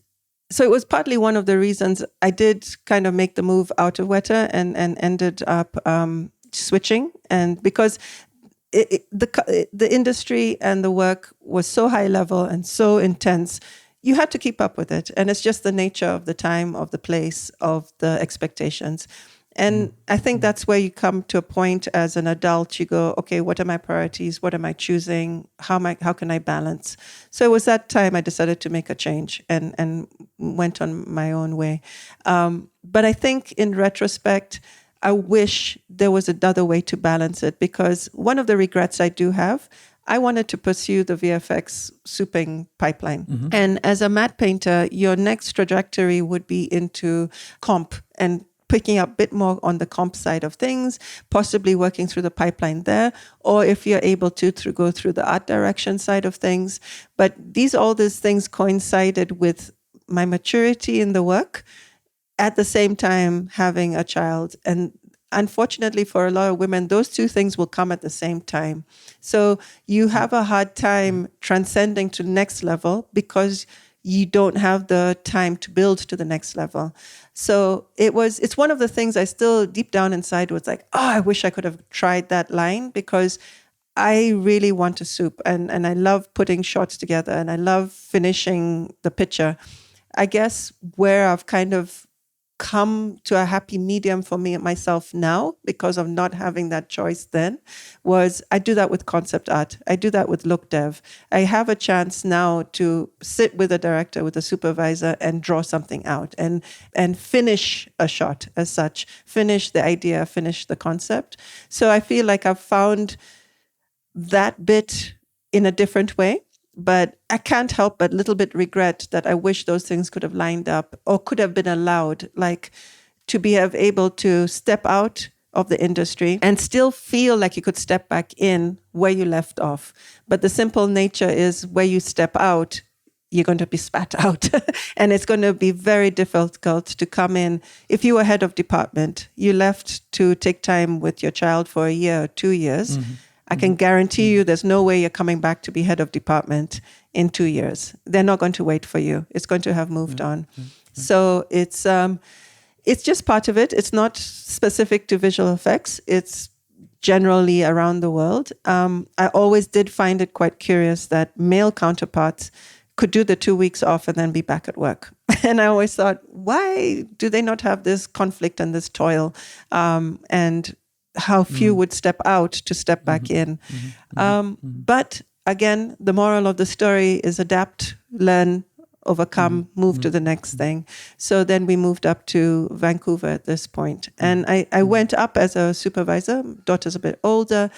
so it was partly one of the reasons I did kind of make the move out of Weta and ended up switching. And because the industry and the work was so high level and so intense, you had to keep up with it. And it's just the nature of the time, of the place, of the expectations. And I think that's where you come to a point as an adult, you go, okay, what are my priorities? What am I choosing? How can I balance? So it was that time I decided to make a change and went on my own way. But I think in retrospect, I wish there was another way to balance it, because one of the regrets I do have, I wanted to pursue the VFX souping pipeline. Mm-hmm. And as a matte painter, your next trajectory would be into comp and picking up a bit more on the comp side of things, possibly working through the pipeline there, or if you're able to go through the art direction side of things. But all these things coincided with my maturity in the work, at the same time having a child. And unfortunately for a lot of women, those two things will come at the same time. So you have a hard time transcending to the next level because you don't have the time to build to the next level. So it's one of the things I still deep down inside was like, I wish I could have tried that line, because I really want to soup and I love putting shots together and I love finishing the picture. I guess where I've kind of come to a happy medium for me and myself now, because of not having that choice then, was I do that with concept art. I do that with look dev. I have a chance now to sit with a director, with a supervisor, and draw something out and finish a shot as such, finish the idea, finish the concept. So I feel like I've found that bit in a different way. But I can't help but a little bit regret that I wish those things could have lined up or could have been allowed, like to be able to step out of the industry and still feel like you could step back in where you left off. But the simple nature is where you step out, you're going to be spat out. And it's going to be very difficult to come in. If you were head of department, you left to take time with your child for a year or 2 years, I can guarantee you there's no way you're coming back to be head of department in 2 years. They're not going to wait for you. It's going to have moved on. So it's just part of it. It's not specific to visual effects. It's generally around the world. I always did find it quite curious that male counterparts could do the 2 weeks off and then be back at work. And I always thought, why do they not have this conflict and this toil? And how few would step out to step back in. But again, the moral of the story is adapt, learn, overcome, move to the next thing. So then we moved up to Vancouver at this point. And I went up as a supervisor. Daughter's a bit older,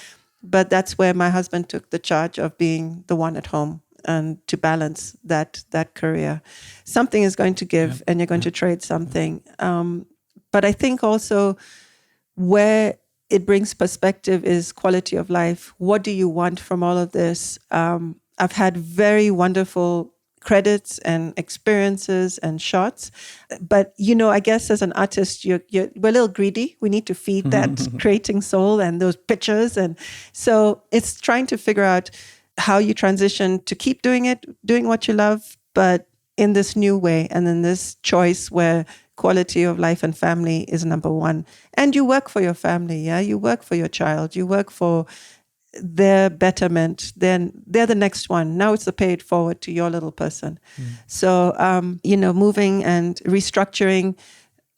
but that's where my husband took the charge of being the one at home and to balance that career. Something is going to give and you're going to trade something. But I think also where it brings perspective is quality of life. What do you want from all of this? I've had very wonderful credits and experiences and shots. But, I guess as an artist, we're a little greedy. We need to feed that creating soul and those pictures. And so it's trying to figure out how you transition to keep doing it, doing what you love, but in this new way and in this choice where quality of life and family is number one. And you work for your family, yeah? You work for your child. You work for their betterment. Then they're the next one. Now it's the pay it forward to your little person. So, moving and restructuring,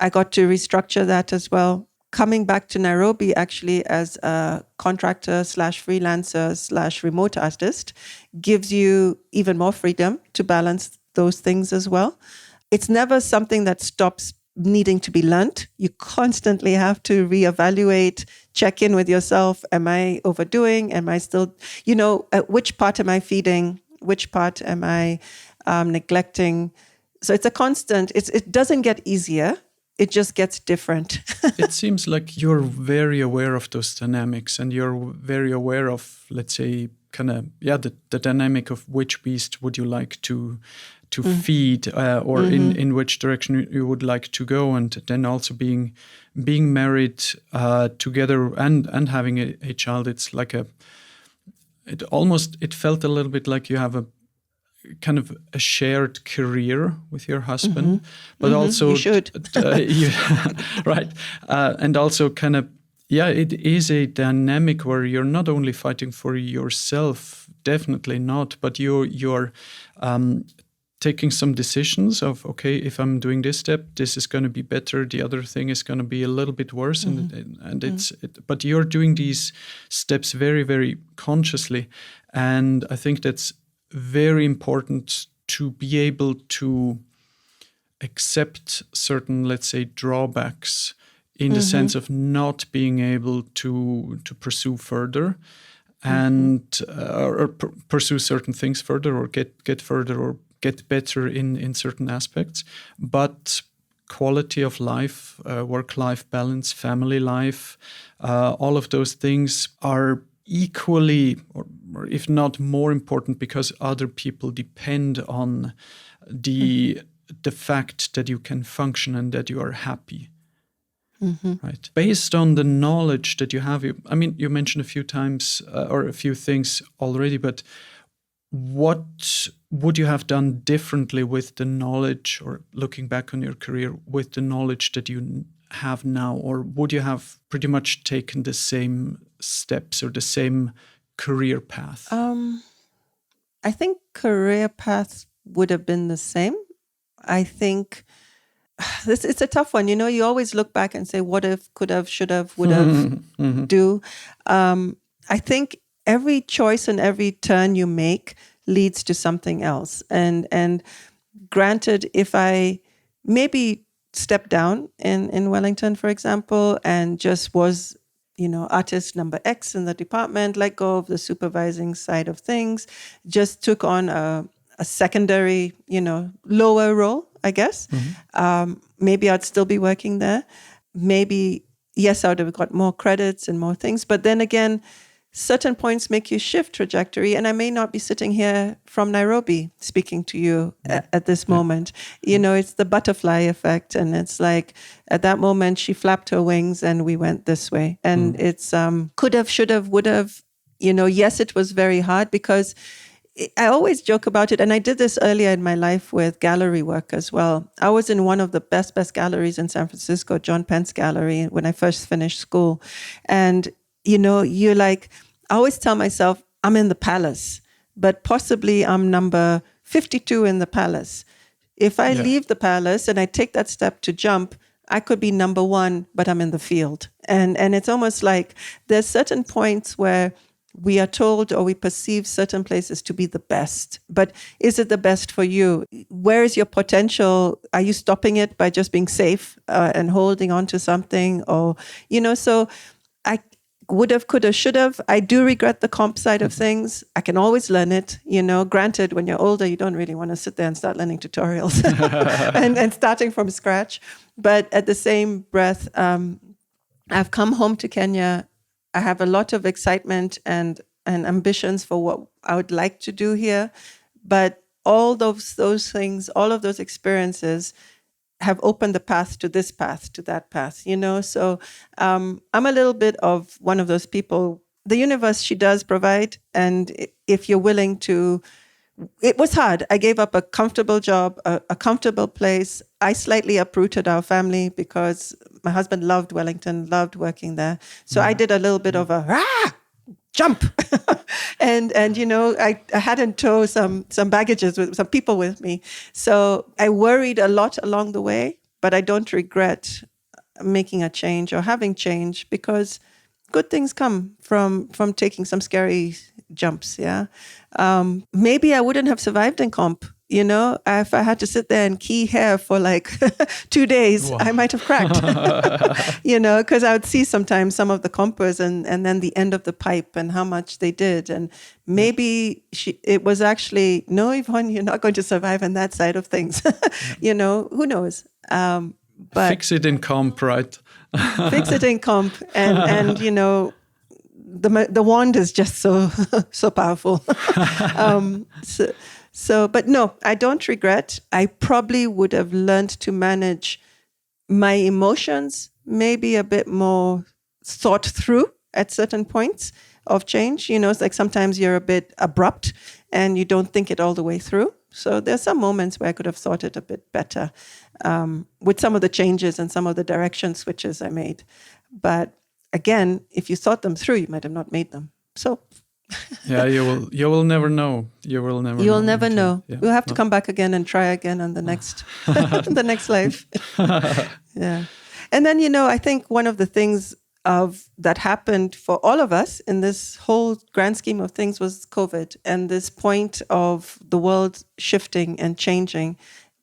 I got to restructure that as well. Coming back to Nairobi actually as a contractor / freelancer / remote artist gives you even more freedom to balance those things as well. It's never something that stops needing to be learned. You constantly have to reevaluate, check in with yourself. Am I overdoing? Am I still, which part am I feeding? Which part am I neglecting? So it's a constant, it doesn't get easier. It just gets different. It seems like you're very aware of those dynamics and you're very aware of, let's say, the dynamic of which beast would you like to feed or in which direction you would like to go. And then also being married together and having a child, it's like it felt a little bit like you have a kind of a shared career with your husband, but also you should. Right. And also it is a dynamic where you're not only fighting for yourself, definitely not, but you're taking some decisions of, okay, if I'm doing this step, this is going to be better. The other thing is going to be a little bit worse. But you're doing these steps very, very consciously. And I think that's very important to be able to accept certain, let's say, drawbacks in the sense of not being able to pursue further and or pursue certain things further or get further or get better in certain aspects. But quality of life, work-life balance, family life, all of those things are equally, or if not more important, because other people depend on the fact that you can function and that you are happy. Right. Based on the knowledge that you have, you mentioned a few times or a few things already, but what would you have done differently with the knowledge, or looking back on your career with the knowledge that you have now, or would you have pretty much taken the same steps or the same career path? I think career path would have been the same. I think it's a tough one. You always look back and say, what if, could have, should have, would have, do. I think every choice and every turn you make leads to something else. And granted, if I maybe stepped down in Wellington, for example, and just was artist number X in the department, let go of the supervising side of things, just took on a secondary, lower role, I guess. Maybe I'd still be working there. Maybe, yes, I would have got more credits and more things. But then again, certain points make you shift trajectory. And I may not be sitting here from Nairobi speaking to you at this moment. It's the butterfly effect. And it's like, at that moment, she flapped her wings and we went this way. And it's could have, should have, would have. Yes, it was very hard because I always joke about it. And I did this earlier in my life with gallery work as well. I was in one of the best galleries in San Francisco, John Pence Gallery, when I first finished school. And, you're like, I always tell myself, I'm in the palace, but possibly I'm number 52 in the palace. If I leave the palace and I take that step to jump, I could be number 1, but I'm in the field. And it's almost like there's certain points where we are told or we perceive certain places to be the best. But is it the best for you? Where is your potential? Are you stopping it by just being safe and holding on to something? Or, so I would have, could have, should have. I do regret the comp side of things. I can always learn it. Granted, when you're older, you don't really want to sit there and start learning tutorials and starting from scratch. But at the same breath, I've come home to Kenya. I have a lot of excitement and ambitions for what I would like to do here. But all those things, all of those experiences have opened the path to this path, to that path, So I'm a little bit of one of those people. The universe, she does provide. And if you're willing to, it was hard. I gave up a comfortable job, a comfortable place. I slightly uprooted our family because my husband loved Wellington, loved working there. So I did a little bit of a jump. and I had in tow some baggages with some people with me. So I worried a lot along the way, but I don't regret making a change or having change because good things come from taking some scary jumps. Yeah. Maybe I wouldn't have survived in comp. If I had to sit there and key hair for like 2 days, I might have cracked, because I would see sometimes some of the compers and then the end of the pipe and how much they did. And maybe it was actually, no, Yvonne, you're not going to survive on that side of things. Who knows? But fix it in comp, right? Fix it in comp. And the wand is just so powerful. But no, I don't regret. I probably would have learned to manage my emotions maybe a bit more thought through at certain points of change. It's like sometimes you're a bit abrupt and you don't think it all the way through. So there's some moments where I could have thought it a bit better with some of the changes and some of the direction switches I made. But again, if you thought them through, you might have not made them. So yeah, you will never know. You'll never know. Yeah. We'll have to come back again and try again on the next the next life. Yeah. And then, I think one of the things that happened for all of us in this whole grand scheme of things was COVID and this point of the world shifting and changing.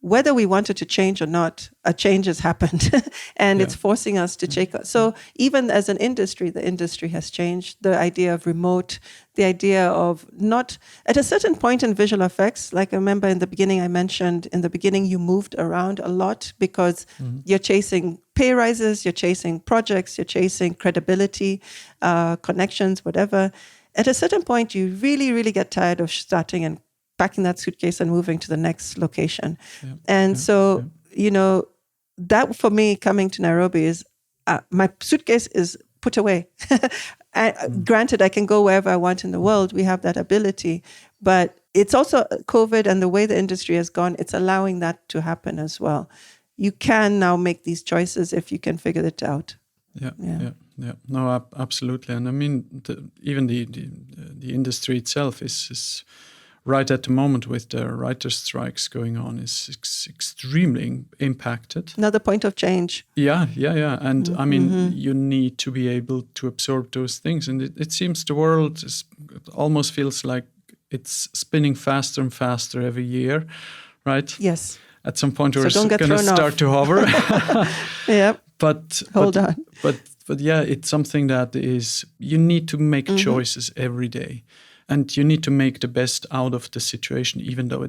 Whether we wanted to change or not, a change has happened and it's forcing us to change. So even as an industry, the industry has changed. The idea of remote, the idea of not, at a certain point in visual effects, like I remember in the beginning, I mentioned in the beginning, you moved around a lot because you're chasing pay rises, you're chasing projects, you're chasing credibility, connections, whatever. At a certain point, you really, really get tired of starting and packing that suitcase and moving to the next location. That for me coming to Nairobi is my suitcase is put away. Granted, I can go wherever I want in the world. We have that ability. But it's also COVID and the way the industry has gone, it's allowing that to happen as well. You can now make these choices if you can figure it out. Yeah. No, absolutely. And I mean, even the industry itself is right at the moment with the writers' strikes going on is extremely impacted. Another point of change. Yeah. And I mean, you need to be able to absorb those things. And it seems the world it almost feels like it's spinning faster and faster every year, right? Yes. At some point, we're going to start to hover. Yeah. But hold on. But But yeah, it's something that is, you need to make choices every day. And you need to make the best out of the situation, even though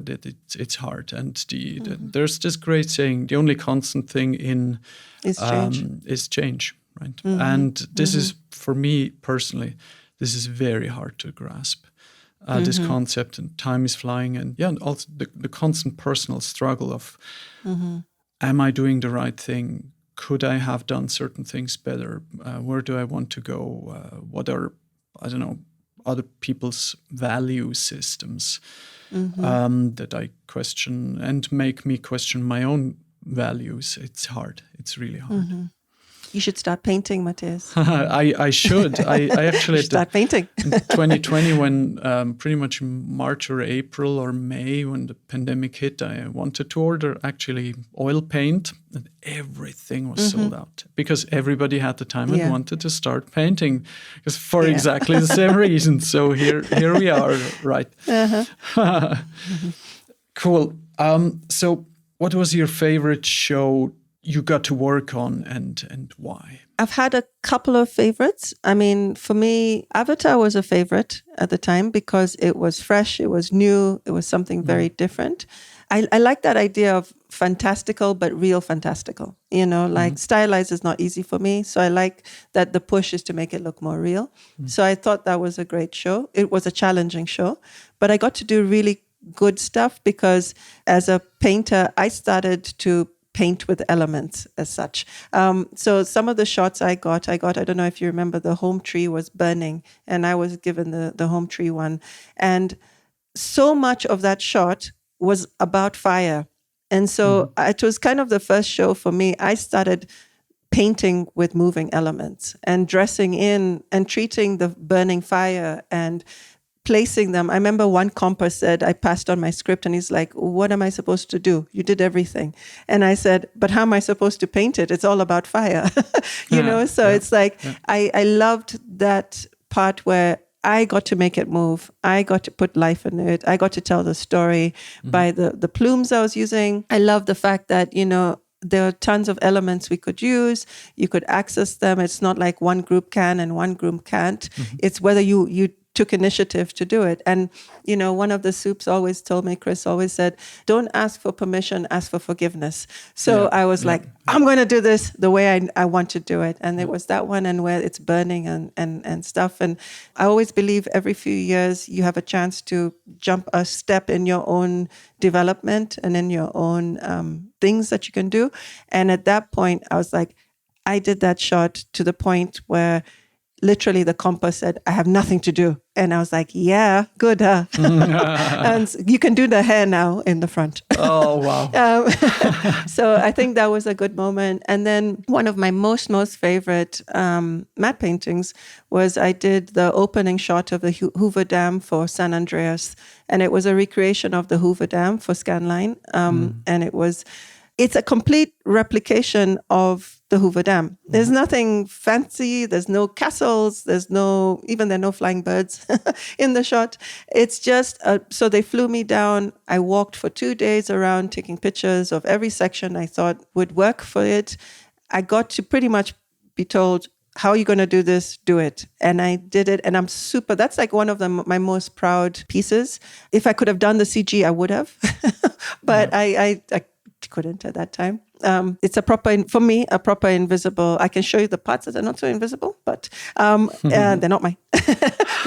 it's hard. And there's this great saying, the only constant thing is change, right? And this is, for me personally, this is very hard to grasp, this concept, and time is flying. And yeah, and also the constant personal struggle of, am I doing the right thing? Could I have done certain things better? Where do I want to go? What are, I don't know, other people's value systems that I question and make me question my own values. It's hard. It's really hard. You should start painting, Matthias. I should. I actually start painting. In 2020, when pretty much in March or April or May, when the pandemic hit, I wanted to order actually oil paint, and everything was sold out because everybody had the time and wanted to start painting, because for exactly the same reason. So here we are, right? Cool. So, what was your favorite show you got to work on, and why? I've had a couple of favorites. I mean, for me, Avatar was a favorite at the time because it was fresh, it was new, it was something very different. I like that idea of fantastical, but real fantastical. Like stylized is not easy for me. So I like that the push is to make it look more real. So I thought that was a great show. It was a challenging show, but I got to do really good stuff because as a painter, I started to paint with elements as such. So some of the shots I got, I don't know if you remember, the home tree was burning and I was given the home tree one. And so much of that shot was about fire. And so it was kind of the first show for me. I started painting with moving elements and dressing in and treating the burning fire and placing them. I remember one compa said, I passed on my script and he's like, what am I supposed to do? You did everything. And I said, but how am I supposed to paint it? It's all about fire. It's like, I loved that part where I got to make it move. I got to put life in it. I got to tell the story by the plumes I was using. I love the fact that, there are tons of elements we could use. You could access them. It's not like one group can and one group can't. It's whether you took initiative to do it. And, one of the soups always told me, Chris always said, don't ask for permission, ask for forgiveness. So I was like, I'm going to do this the way I want to do it. And it was that one, and where it's burning and stuff. And I always believe every few years you have a chance to jump a step in your own development and in your own things that you can do. And at that point, I was like, I did that shot to the point where literally the compa said, I have nothing to do. And I was like, yeah, good, huh? And you can do the hair now in the front. Oh, wow. So I think that was a good moment. And then one of my most favorite matte paintings was I did the opening shot of the Hoover Dam for San Andreas. And it was a recreation of the Hoover Dam for Scanline. And it's a complete replication of the Hoover Dam. There's nothing fancy. There's no castles. There are no flying birds in the shot. It's just, so they flew me down. I walked for 2 days around taking pictures of every section I thought would work for it. I got to pretty much be told, how are you going to do this? Do it. And I did it. And I'm that's like one of my most proud pieces. If I could have done the CG, I would have. But I couldn't at that time. It's a proper invisible. I can show you the parts that are not so invisible, but they're not mine.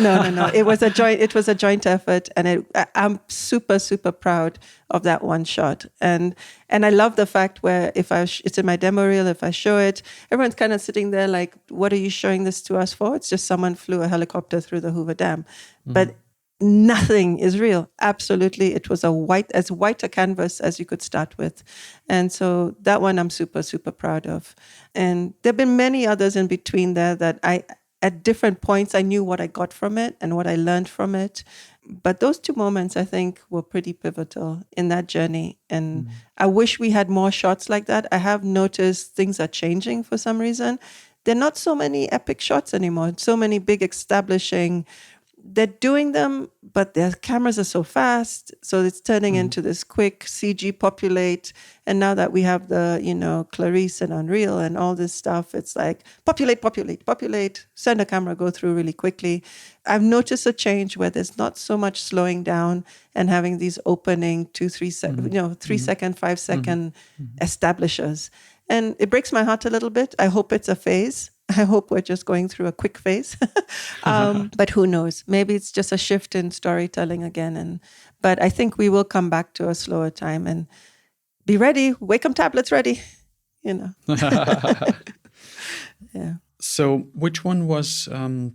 No. It was a joint effort, and I'm super proud of that one shot. And I love the fact where it's in my demo reel. If I show it, everyone's kind of sitting there like, "What are you showing this to us for?" It's just someone flew a helicopter through the Hoover Dam, but nothing is real. Absolutely. It was as white a canvas as you could start with. And so that one I'm super proud of. And there have been many others in between there that at different points, I knew what I got from it and what I learned from it. But those two moments, I think, were pretty pivotal in that journey. And I wish we had more shots like that. I have noticed things are changing for some reason. There are not so many epic shots anymore. So many big establishing they're doing them, but their cameras are so fast. So it's turning into this quick CG populate. And now that we have the, Clarice and Unreal and all this stuff, it's like populate, send a camera, go through really quickly. I've noticed a change where there's not so much slowing down and having these opening 2-3 second, 3 second, 5 second establishers. And it breaks my heart a little bit. I hope it's a phase. I hope we're just going through a quick phase. But who knows? Maybe it's just a shift in storytelling again. But I think we will come back to a slower time and be ready. Wacom tablets ready, Yeah. So which one was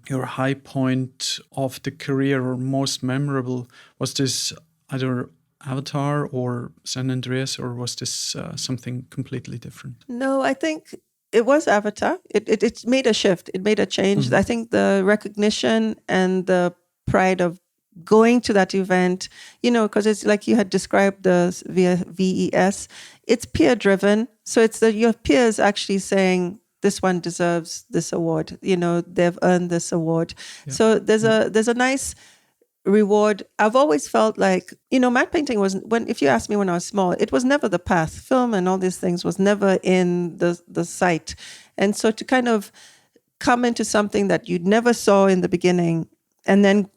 your high point of the career or most memorable? Was this either Avatar or San Andreas, or was this something completely different? No, I think it was Avatar. It made a shift. It made a change. I think the recognition and the pride of going to that event, because it's like you had described the via VES, it's peer driven. So it's your peers actually saying, this one deserves this award. They've earned this award. Yeah. So there's a nice reward. I've always felt like, matte painting if you ask me when I was small, it was never the path. Film and all these things was never in the sight. And so to kind of come into something that you never saw in the beginning and then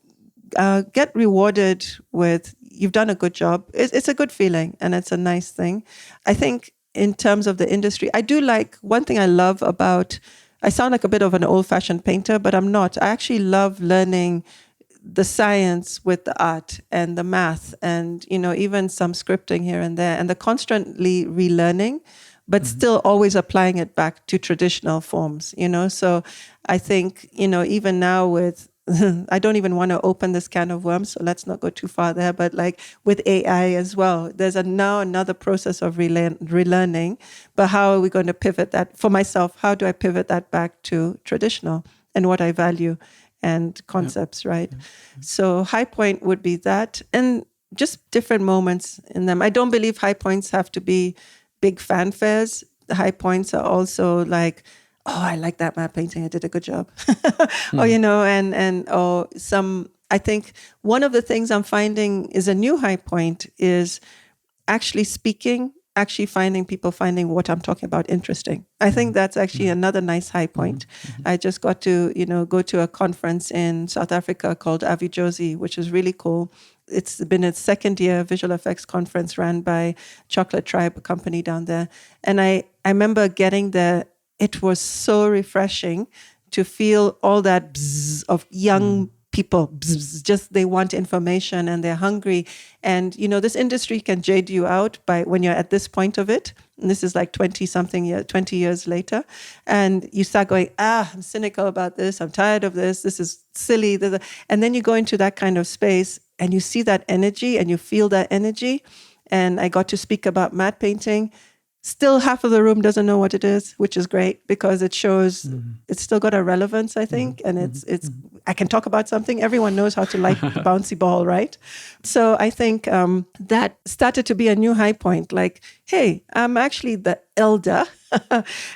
get rewarded with, you've done a good job, it's a good feeling and it's a nice thing. I think in terms of the industry, I do like, one thing I love about, I sound like a bit of an old-fashioned painter, but I'm not. I actually love learning the science with the art and the math and, even some scripting here and there, and the constantly relearning, but still always applying it back to traditional forms, So I think, even now with, I don't even want to open this can of worms, so let's not go too far there, but like with AI as well, there's now another process of relearning, but how are we going to pivot that? For myself, how do I pivot that back to traditional and what I value? And concepts, right? Yeah. So high point would be that, and just different moments in them. I don't believe high points have to be big fanfares. The high points are also like, oh, I like that matte painting, I did a good job. Or I think one of the things I'm finding is a new high point is actually finding people finding what I'm talking about interesting. I think that's actually another nice high point. I just got to, go to a conference in South Africa called Avijosi, which is really cool. It's been its second year visual effects conference ran by Chocolate Tribe, a company down there. And I remember getting there. It was so refreshing to feel all that buzz of young people, just they want information and they're hungry. And, this industry can jade you out by when you're at this point of it. And this is like 20 years later. And you start going, I'm cynical about this. I'm tired of this. This is silly. And then you go into that kind of space and you see that energy and you feel that energy. And I got to speak about matte painting. Still, half of the room doesn't know what it is, which is great because it shows it's still got a relevance, I think. And it's I can talk about something. Everyone knows how to like the bouncy ball, right? So I think that started to be a new high point. Like, hey, I'm actually the elder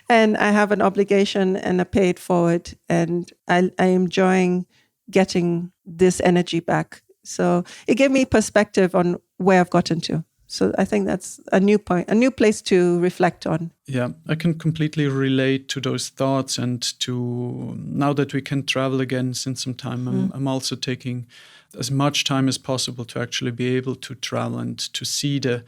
and I have an obligation and a pay it forward. And I am enjoying getting this energy back. So it gave me perspective on where I've gotten to. So I think that's a new point, a new place to reflect on. Yeah, I can completely relate to those thoughts. And to now that we can travel again since some time, I'm also taking as much time as possible to actually be able to travel and to see the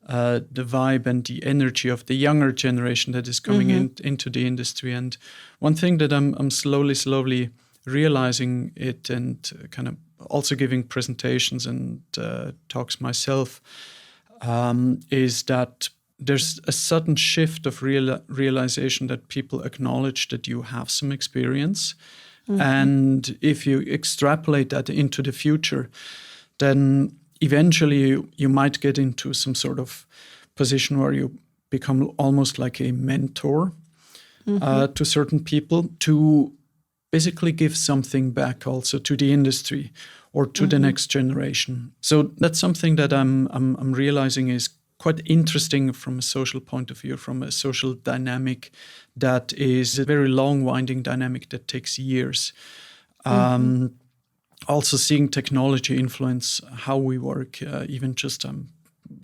vibe and the energy of the younger generation that is coming into the industry. And one thing that I'm slowly realizing it, and kind of also giving presentations and talks myself, is that there's a sudden shift of realization that people acknowledge that you have some experience. And if you extrapolate that into the future, then eventually you might get into some sort of position where you become almost like a mentor to certain people, to basically give something back also to the industry or to the next generation. So that's something that I'm realizing is quite interesting from a social point of view, from a social dynamic that is a very long, winding dynamic that takes years. also seeing technology influence how we work, even just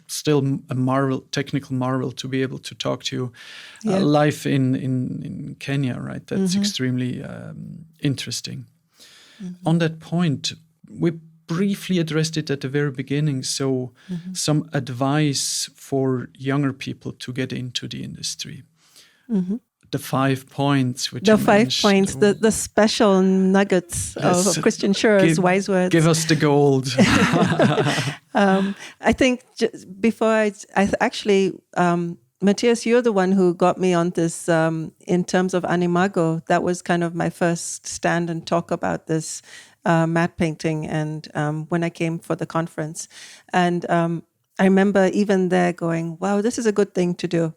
still a technical marvel to be able to talk to you live in Kenya, right? That's extremely interesting. On that point, we briefly addressed it at the very beginning. So some advice for younger people to get into the industry. The 5 points, which the 5 points, the special nuggets of Christian Schur's wise words. Give us the gold. I think before I actually, Matthias, you're the one who got me on this in terms of Animago. That was kind of my first stand and talk about this matte painting, and when I came for the conference. And I remember even there going, wow, this is a good thing to do.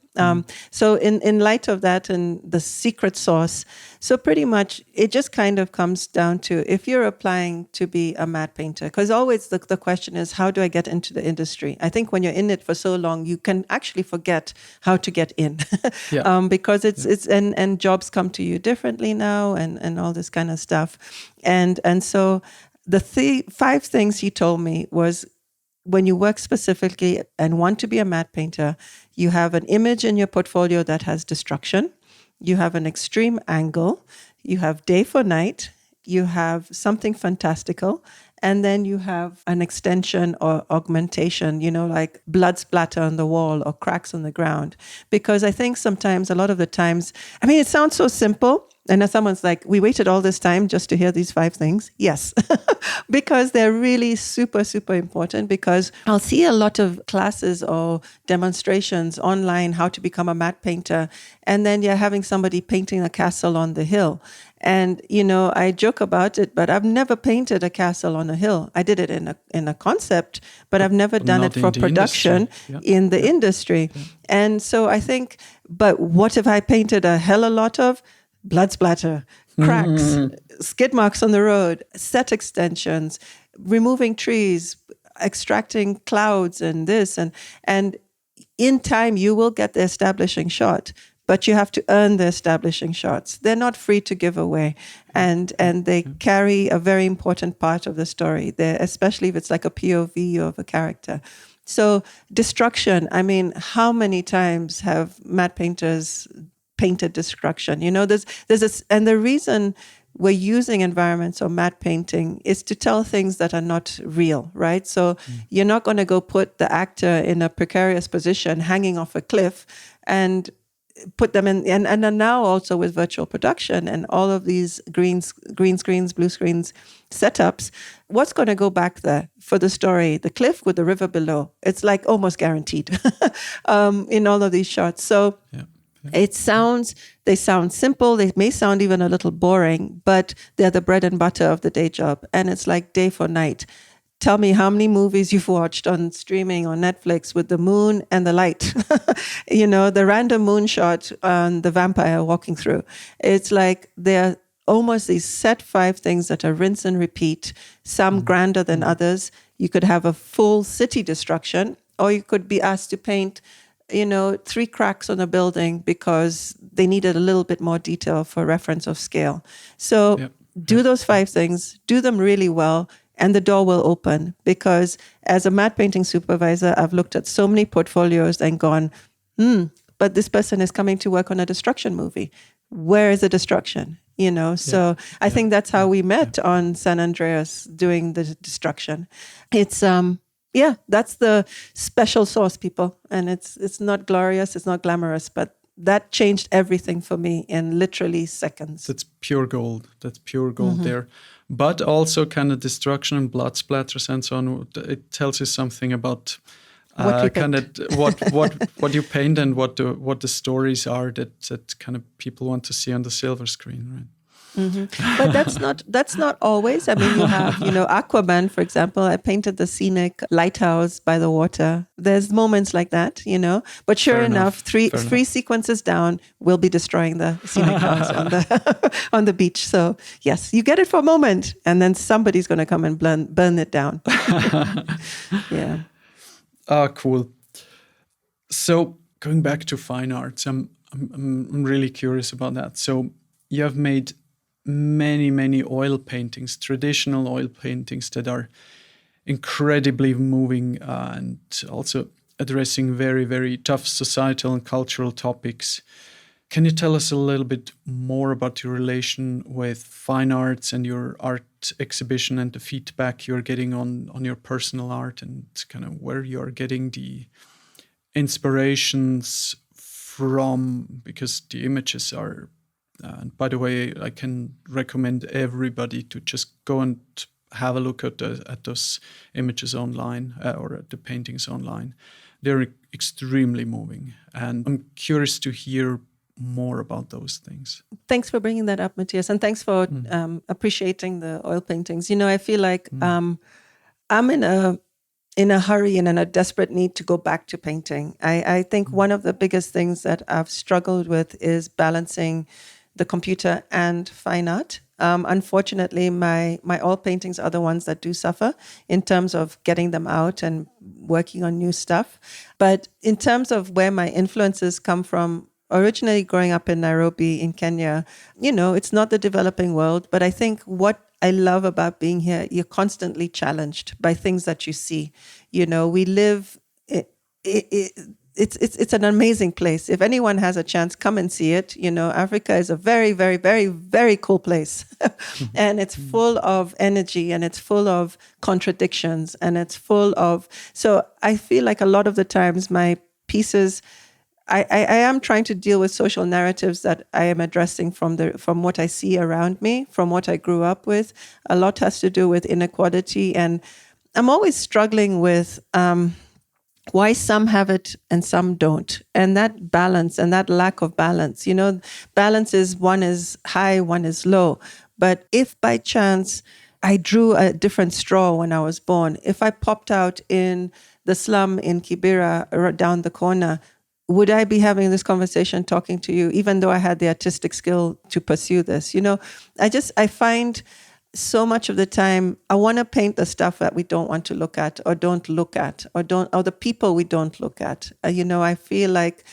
So in light of that and the secret sauce, so pretty much it just kind of comes down to, if you're applying to be a matte painter, because always the question is, how do I get into the industry? I think when you're in it for so long, you can actually forget how to get in because it's and jobs come to you differently now and all this kind of stuff. And so the 5 things he told me was, when you work specifically and want to be a matte painter, you have an image in your portfolio that has destruction, you have an extreme angle, you have day for night, you have something fantastical, and then you have an extension or augmentation, like blood splatter on the wall or cracks on the ground. Because I think sometimes, a lot of the times, it sounds so simple. And if someone's like, we waited all this time just to hear these 5 things. Yes, because they're really super, super important, because I'll see a lot of classes or demonstrations online, how to become a matte painter. And then you're having somebody painting a castle on the hill. And, I joke about it, but I've never painted a castle on a hill. I did it in a concept, but I've never done it for production in the industry. Yeah. And so I think, but what if I painted a hell a lot of blood splatter, cracks, skid marks on the road, set extensions, removing trees, extracting clouds and this. And in time, you will get the establishing shot, but you have to earn the establishing shots. They're not free to give away. And they carry a very important part of the story, especially if it's like a POV of a character. So destruction, how many times have matte painters painted destruction? There's this, and the reason we're using environments or matte painting is to tell things that are not real, right? So you're not going to go put the actor in a precarious position hanging off a cliff and put them in, and now also with virtual production and all of these green screens, blue screens setups, what's going to go back there for the story? The cliff with the river below. It's like almost guaranteed in all of these shots. So they sound simple. They may sound even a little boring, but they're the bread and butter of the day job. And it's like day for night. Tell me how many movies you've watched on streaming on Netflix with the moon and the light. The random moon shot on the vampire walking through. It's like they're almost these set 5 things that are rinse and repeat, some grander than others. You could have a full city destruction, or you could be asked to paint 3 cracks on a building because they needed a little bit more detail for reference of scale. So do those 5 things, do them really well, and the door will open. Because as a matte painting supervisor, I've looked at so many portfolios and gone, but this person is coming to work on a destruction movie. Where is the destruction? So I think that's how we met on San Andreas doing the destruction. It's that's the special sauce, people. And it's not glorious, it's not glamorous, but that changed everything for me in literally seconds. That's pure gold. There. But also kind of destruction and blood splatters and so on. It tells you something about what you paint and what the stories are that kind of people want to see on the silver screen, right? But that's not always. You have, Aquaman, for example. I painted the scenic lighthouse by the water. There's moments like that, But sure enough, three sequences down, we'll be destroying the scenic house on the beach. So yes, you get it for a moment, and then somebody's going to come and burn it down. Yeah. Cool. So going back to fine arts, I'm really curious about that. So you have made many oil paintings, traditional oil paintings that are incredibly moving and also addressing very tough societal and cultural topics. Can you tell us a little bit more about your relation with fine arts and your art exhibition and the feedback you're getting on your personal art, and kind of where you're getting the inspirations from? Because the images are, and by the way, I can recommend everybody to just go and have a look at those images online or at the paintings online. They're extremely moving, and I'm curious to hear more about those things. Thanks for bringing that up, Matthias, and thanks for appreciating the oil paintings. I feel like I'm in a hurry and in a desperate need to go back to painting. I think one of the biggest things that I've struggled with is balancing the computer and fine art. Unfortunately, my oil paintings are the ones that do suffer in terms of getting them out and working on new stuff. But in terms of where my influences come from, originally growing up in Nairobi in Kenya, it's not the developing world, but I think what I love about being here, you're constantly challenged by things that you see. We live, it's an amazing place. If anyone has a chance, come and see it. Africa is a very, very, very, very cool place. And it's full of energy, and it's full of contradictions, and it's full of, so I feel like a lot of the times my pieces, I am trying to deal with social narratives that I am addressing from what I see around me, from what I grew up with. A lot has to do with inequality, and I'm always struggling with why some have it and some don't, and that balance and that lack of balance. Balance is one is high, one is low. But if by chance I drew a different straw when I was born, if I popped out in the slum in Kibera down the corner, would I be having this conversation talking to you, even though I had the artistic skill to pursue this? I find so much of the time I want to paint the stuff that we don't want to look at, or don't look at, or the people we don't look at. I feel like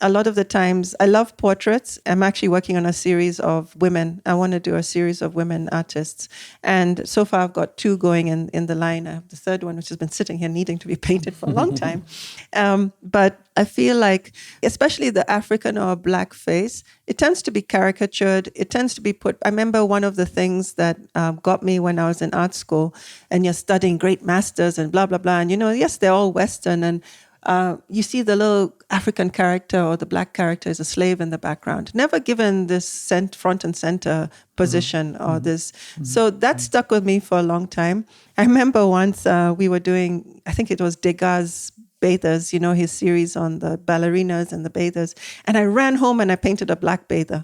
a lot of the times I love portraits. I'm actually working on a series of women. I want to do a series of women artists. And so far I've got 2 going in the line. I have the 3rd one, which has been sitting here needing to be painted for a long time. But I feel like, especially the African or Black face, it tends to be caricatured. It tends to be put. I remember one of the things that got me when I was in art school, and you're studying great masters and blah, blah, blah. And, yes, they're all Western, and you see the little African character or the Black character is a slave in the background, never given this front and center position or this. So that stuck with me for a long time. I remember once we were doing, I think it was Degas' Bathers, his series on the ballerinas and the bathers. And I ran home and I painted a Black bather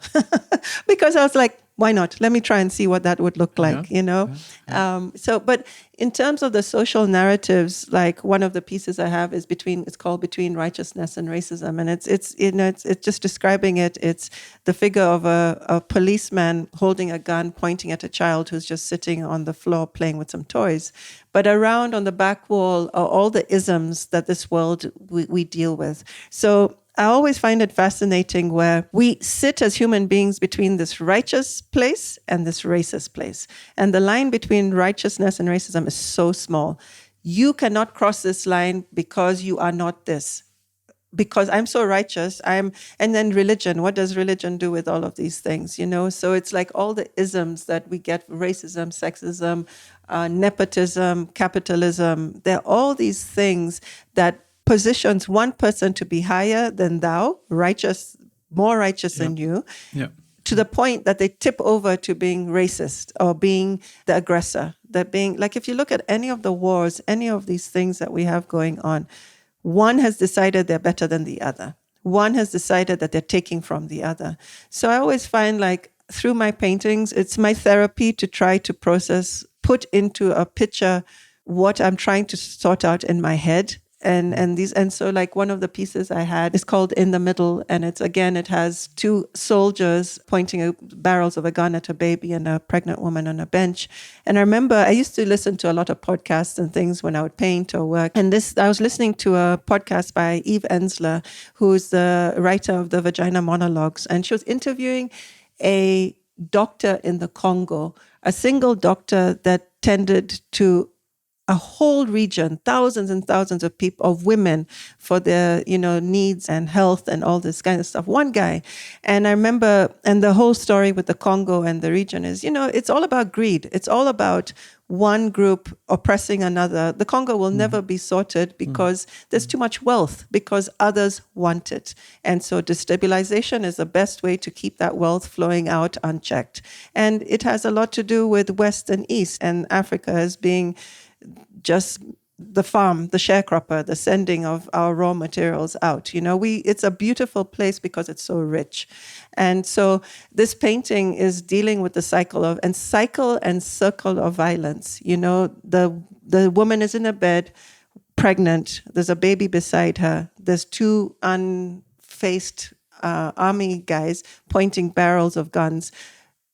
because I was like, why not? Let me try and see what that would look like, But in terms of the social narratives, like one of the pieces I have is it's called Between Righteousness and Racism. And it's just describing it. It's the figure of a policeman holding a gun, pointing at a child who's just sitting on the floor playing with some toys. But around on the back wall are all the isms that this world we deal with. So I always find it fascinating where we sit as human beings between this righteous place and this racist place. And the line between righteousness and racism is so small. You cannot cross this line because you are not this. Because I'm so righteous, and then religion. What does religion do with all of these things? So it's like all the isms that we get: racism, sexism, nepotism, capitalism. There are all these things that positions one person to be higher than thou, righteous, more righteous than you, to the point that they tip over to being racist or being the aggressor. That being, like, if you look at any of the wars, any of these things that we have going on, one has decided they're better than the other. One has decided that they're taking from the other. So I always find, like, through my paintings, it's my therapy to try to process, put into a picture what I'm trying to sort out in my head. And so, like, one of the pieces I had is called In the Middle, and it has 2 soldiers pointing barrels of a gun at a baby and a pregnant woman on a bench. And I remember I used to listen to a lot of podcasts and things when I would paint or work. And I was listening to a podcast by Eve Ensler, who's the writer of the Vagina Monologues, and she was interviewing a doctor in the Congo, a single doctor that tended to a whole region, thousands and thousands of people, of women, for their, needs and health and all this kind of stuff. One guy. And I remember, and the whole story with the Congo and the region is, it's all about greed. It's all about one group oppressing another. The Congo will never be sorted because there's too much wealth, because others want it. And so destabilization is the best way to keep that wealth flowing out unchecked. And it has a lot to do with West and East, and Africa as being just the farm, the sharecropper, the sending of our raw materials out. It's a beautiful place because it's so rich. And so this painting is dealing with the cycle and circle of violence. The woman is in a bed, pregnant. There's a baby beside her. There's two unfaced army guys pointing barrels of guns.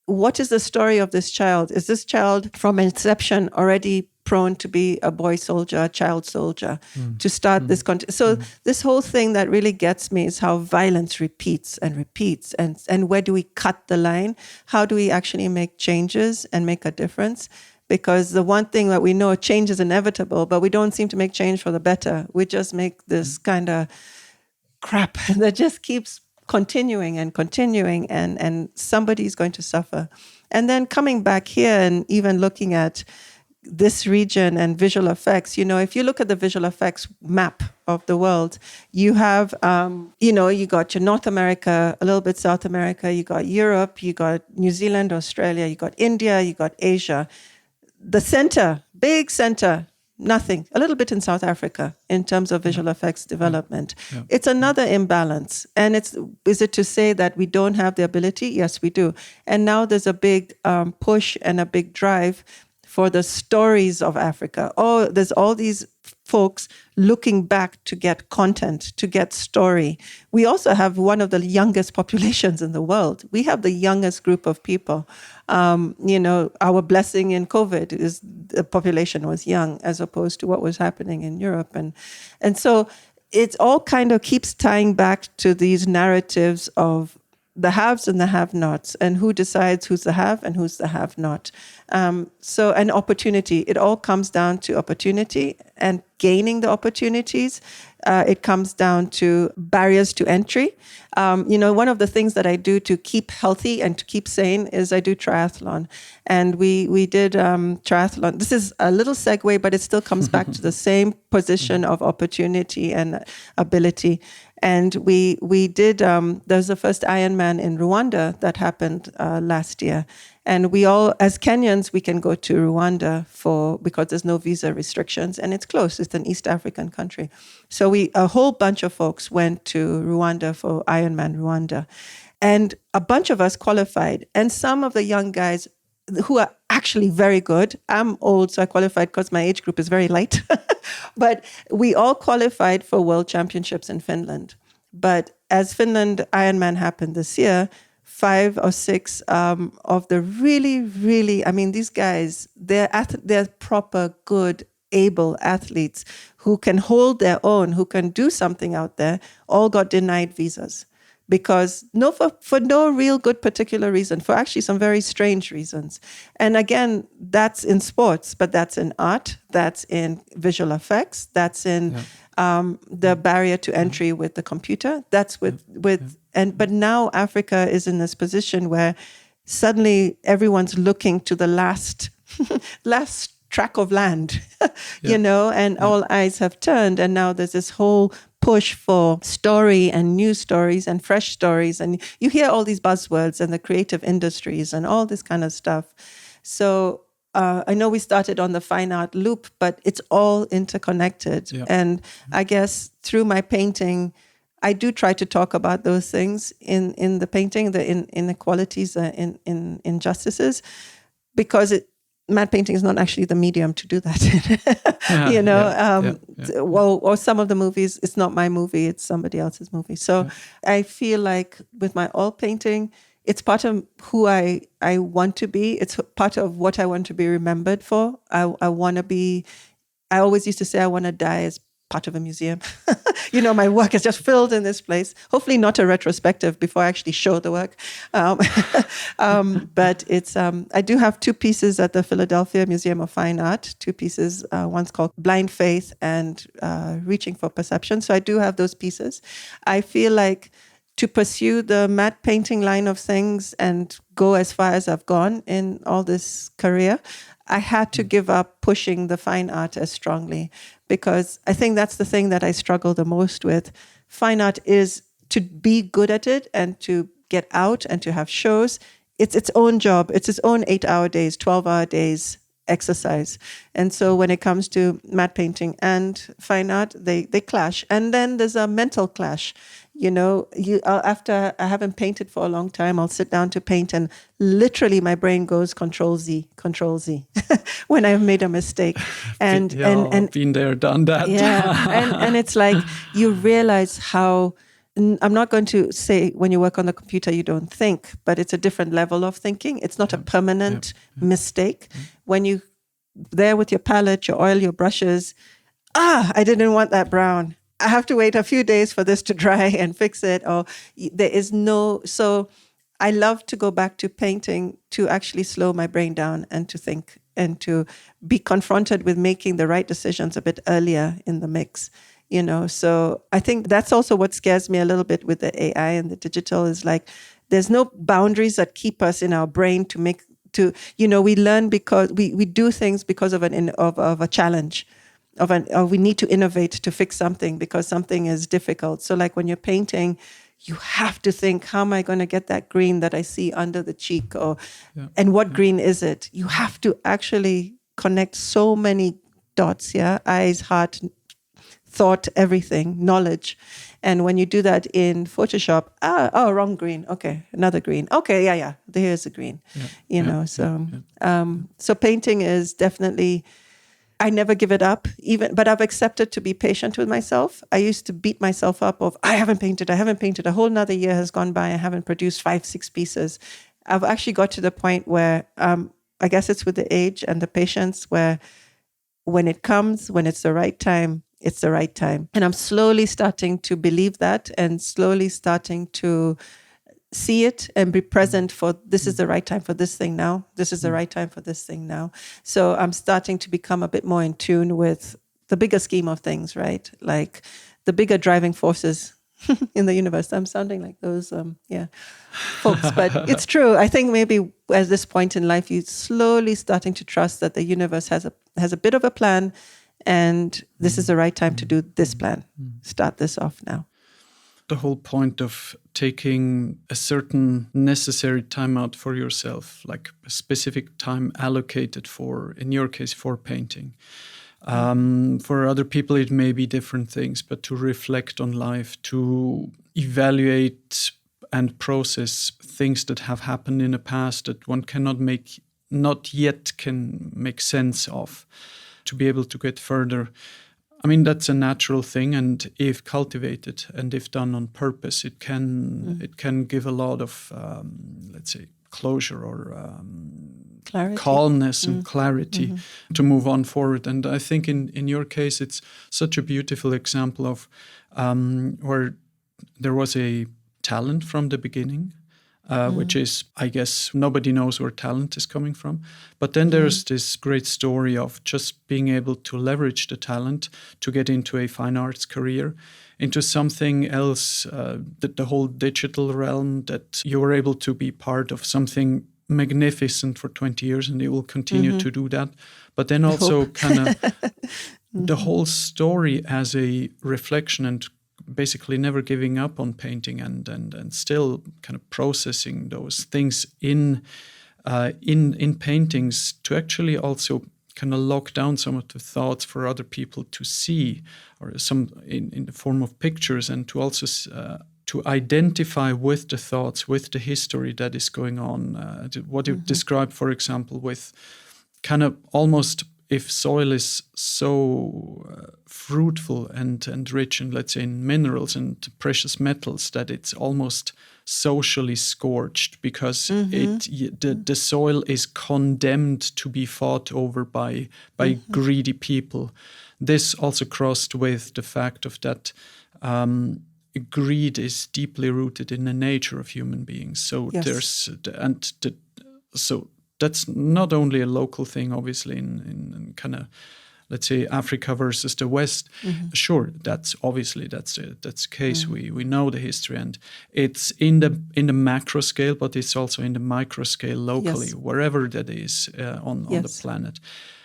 What is the story of this child? Is this child from inception already prone to be a boy soldier, a child soldier, to start this this whole thing that really gets me is how violence repeats and repeats, and where do we cut the line? How do we actually make changes and make a difference? Because the one thing that we know, change is inevitable, but we don't seem to make change for the better. We just make this kind of crap that just keeps continuing, and somebody's going to suffer. And then coming back here and even looking at this region and visual effects, if you look at the visual effects map of the world, you have, you got your North America, a little bit South America, you got Europe, you got New Zealand, Australia, you got India, you got Asia. The center, big center, nothing. A little bit in South Africa in terms of visual effects development. Yeah. It's another imbalance. And is it to say that we don't have the ability? Yes, we do. And now there's a big push and a big drive for the stories of Africa. There's all these folks looking back to get content, to get story. We also have one of the youngest populations in the world. We have the youngest group of people. Our blessing in COVID is the population was young as opposed to what was happening in Europe. And so it all kind of keeps tying back to these narratives of the haves and the have-nots, and who decides who's the have and who's the have-not. So an opportunity, it all comes down to opportunity and gaining the opportunities. It comes down to barriers to entry. One of the things that I do to keep healthy and to keep sane is I do triathlon. And we did triathlon. This is a little segue, but it still comes back to the same position of opportunity and ability. And we did, there was the first Ironman in Rwanda that happened last year. And we all, as Kenyans, we can go to Rwanda because there's no visa restrictions, and it's close. It's an East African country. So a whole bunch of folks went to Rwanda for Ironman Rwanda. And a bunch of us qualified. And some of the young guys who are actually very good. I'm old, so I qualified because my age group is very light. But we all qualified for World Championships in Finland. But as Finland Ironman happened this year, 5 or 6 of the really, really, these guys, they're proper, good, able athletes who can hold their own, who can do something out there, all got denied visas. Because for no real good particular reason, for actually some very strange reasons. And again, that's in sports, but that's in art, that's in visual effects, that's in the barrier to entry with the computer. That's but now Africa is in this position where suddenly everyone's looking to the last track of land, and all eyes have turned, and now there's this whole push for story and new stories and fresh stories. And you hear all these buzzwords and the creative industries and all this kind of stuff. So I know we started on the fine art loop, but it's all interconnected. Yeah. And I guess through my painting, I do try to talk about those things in the painting, the inequalities, injustices, because matte painting is not actually the medium to do that. Well, or some of the movies, it's not my movie, it's somebody else's movie. So I feel like with my oil painting, it's part of who I want to be. It's part of what I want to be remembered for. I want to be, I always used to say I want to die as part of a museum. My work is just filled in this place. Hopefully not a retrospective before I actually show the work. But it's I do have 2 pieces at the Philadelphia Museum of Fine Art, 2 pieces. One's called Blind Faith and Reaching for Perception. So I do have those pieces. I feel like to pursue the matte painting line of things and go as far as I've gone in all this career, I had to give up pushing the fine art as strongly, because I think that's the thing that I struggle the most with. Fine art is to be good at it and to get out and to have shows. It's its own job. It's its own 8-hour days, 12-hour days exercise. And so when it comes to matte painting and fine art, they clash. And then there's a mental clash. After I haven't painted for a long time, I'll sit down to paint and literally my brain goes Control Z when I've made a mistake. And been there, done that. Yeah, and it's like you realize how. I'm not going to say when you work on the computer you don't think, but it's a different level of thinking. It's not a permanent mistake. When you there with your palette, your oil, your brushes, I didn't want that brown. I have to wait a few days for this to dry and fix it. Or there is no. So I love to go back to painting to actually slow my brain down and to think and to be confronted with making the right decisions a bit earlier in the mix. So I think that's also what scares me a little bit with the AI and the digital is like, there's no boundaries that keep us in our brain we learn because we do things because of a challenge, or we need to innovate to fix something because something is difficult. So like when you're painting, you have to think, how am I going to get that green that I see under the cheek? And what green is it? You have to actually connect so many dots, eyes, heart, thought, everything, knowledge. And when you do that in Photoshop, wrong green. Okay, another green. Okay, here's a green. So painting is definitely, I never give it up, but I've accepted to be patient with myself. I used to beat myself up of, I haven't painted. A whole nother year has gone by. I haven't produced 5-6 pieces. I've actually got to the point where, I guess it's with the age and the patience, where when it comes, when it's the right time, it's the right time. And I'm slowly starting to believe that and slowly starting to see it and be present for this is the right time for this thing now. This is the right time for this thing now. So I'm starting to become a bit more in tune with the bigger scheme of things, right? Like the bigger driving forces in the universe. I'm sounding like those, folks, but it's true. I think maybe at this point in life, you're slowly starting to trust that the universe has a bit of a plan. And this is the right time to do this plan. Start this off now. The whole point of taking a certain necessary time out for yourself, like a specific time allocated for, in your case, for painting. For other people, it may be different things, but to reflect on life, to evaluate and process things that have happened in the past that one not yet can make sense of. To be able to get further. I mean, that's a natural thing, and if cultivated and if done on purpose, it can give a lot of, let's say, closure or calmness and clarity to move on forward. And I think in your case, it's such a beautiful example of where there was a talent from the beginning. Which is, I guess, nobody knows where talent is coming from. But then there's this great story of just being able to leverage the talent to get into a fine arts career, into something else, the whole digital realm, that you were able to be part of something magnificent for 20 years and you will continue to do that. But then also kind of the whole story as a reflection and basically never giving up on painting and still kind of processing those things in paintings to actually also kind of lock down some of the thoughts for other people to see, or some in the form of pictures, and to also to identify with the thoughts, with the history that is going on. What you described, for example, with kind of almost, if soil is so fruitful and rich in, let's say, in minerals and precious metals, that it's almost socially scorched because the soil is condemned to be fought over by greedy people. This also crossed with the fact of that greed is deeply rooted in the nature of human beings. So so that's not only a local thing, obviously, in kind of, let's say, Africa versus the West. Sure, that's the case. We know the history, and it's in the macro scale, but it's also in the micro scale locally, wherever that is on the planet,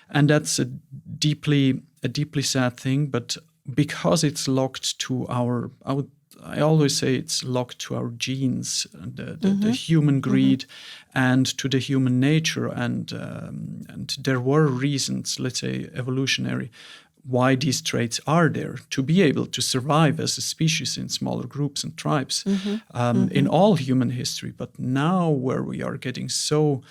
and that's a deeply sad thing. But because it's locked to I always say it's locked to our genes, the human greed, and to the human nature, and there were reasons, let's say evolutionary, why these traits are there, to be able to survive as a species in smaller groups and tribes in all human history. But now, where we are getting so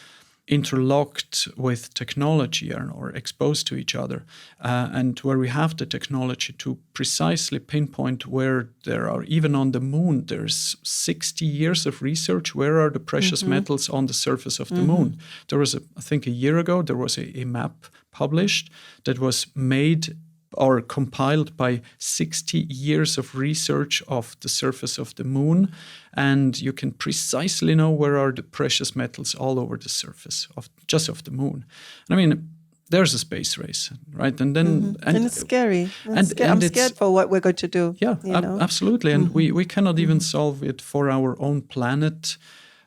interlocked with technology or exposed to each other, and where we have the technology to precisely pinpoint where there are, even on the moon, there's 60 years of research, where are the precious metals on the surface of the moon. There was, I think a year ago, there was a map published that was made or compiled by 60 years of research of the surface of the moon, and you can precisely know where are the precious metals all over the surface of the moon. I mean, there's a space race, right? And then and it's scary. I'm scared for what we're going to do. Yeah, absolutely. And we cannot even solve it for our own planet.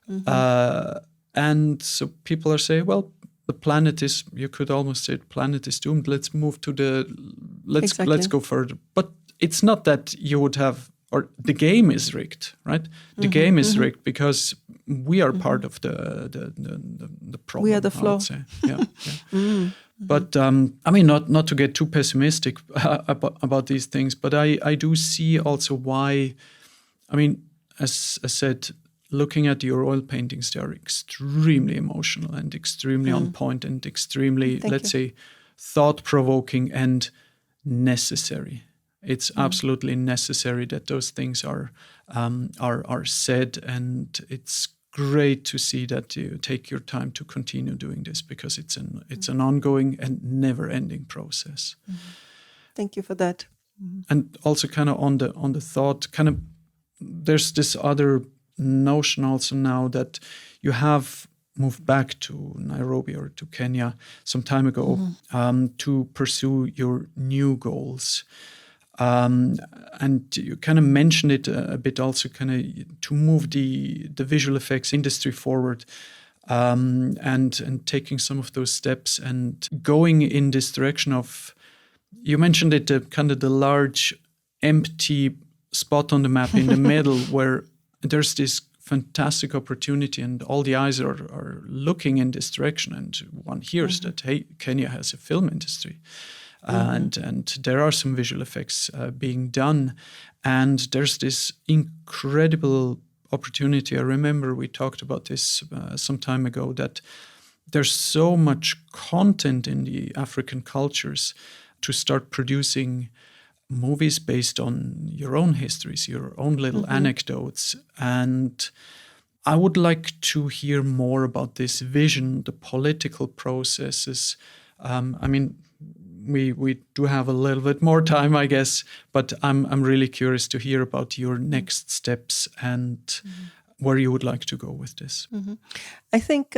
And so people are saying, well, the planet is, you could almost say the planet is doomed. Let's move to let's go further. But it's not that you would have, or the game is rigged, right? The game is rigged because we are part of the problem. We are the flaw. I would say. Yeah. But I mean, not to get too pessimistic about these things, but I do see also why. I mean, as I said, looking at your oil paintings, they are extremely emotional and extremely on point and extremely, let's say, thought-provoking and necessary. It's absolutely necessary that those things are said, and it's great to see that you take your time to continue doing this, because it's an ongoing and never-ending process. Thank you for that. And also, kind of on the thought, kind of, there's this other notion also now that you have moved back to Nairobi or to Kenya some time ago to pursue your new goals. And you kind of mentioned it a bit also, kind of to move the visual effects industry forward, and taking some of those steps and going in this direction of, you mentioned it, kind of the large empty spot on the map in the middle where there's this fantastic opportunity and all the eyes are looking in this direction, and one hears that, hey, Kenya has a film industry. And there are some visual effects being done, and there's this incredible opportunity. I remember we talked about this some time ago, that there's so much content in the African cultures to start producing movies based on your own histories, your own little anecdotes. And I would like to hear more about this vision, the political processes. I mean, we do have a little bit more time, I guess, but I'm really curious to hear about your next steps and where you would like to go with this. I think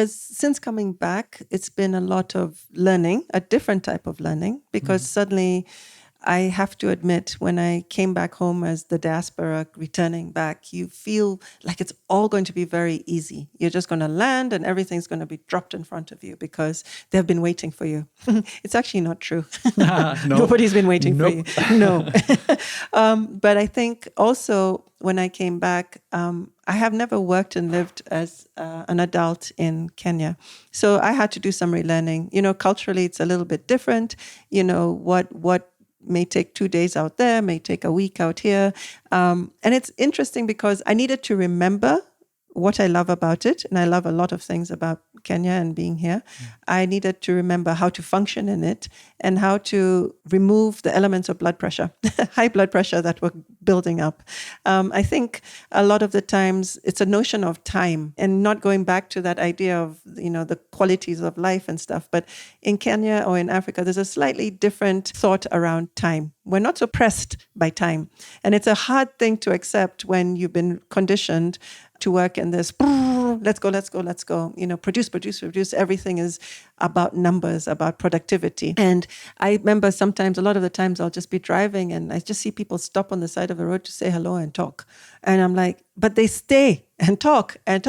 since coming back, it's been a lot of learning, a different type of learning, because suddenly I have to admit, when I came back home as the diaspora returning back, you feel like it's all going to be very easy. You're just going to land and everything's going to be dropped in front of you because they've been waiting for you. It's actually not true. No. Nobody's been waiting for you. No. But I think also when I came back, I have never worked and lived as an adult in Kenya. So I had to do some relearning. You know, culturally, it's a little bit different. You know, what may take 2 days out there, may take a week out here. And it's interesting because I needed to remember what I love about it. And I love a lot of things about Kenya and being here. I needed to remember how to function in it and how to remove the elements of blood pressure, high blood pressure that were building up. I think a lot of the times it's a notion of time, and not going back to that idea of, the qualities of life and stuff. But in Kenya or in Africa, there's a slightly different thought around time. We're not so pressed by time. And it's a hard thing to accept when you've been conditioned to work in this, let's go, produce. Everything is about numbers, about productivity. And I remember sometimes, a lot of the times I'll just be driving and I just see people stop on the side of the road to say hello and talk. And I'm like, but they stay and talk. And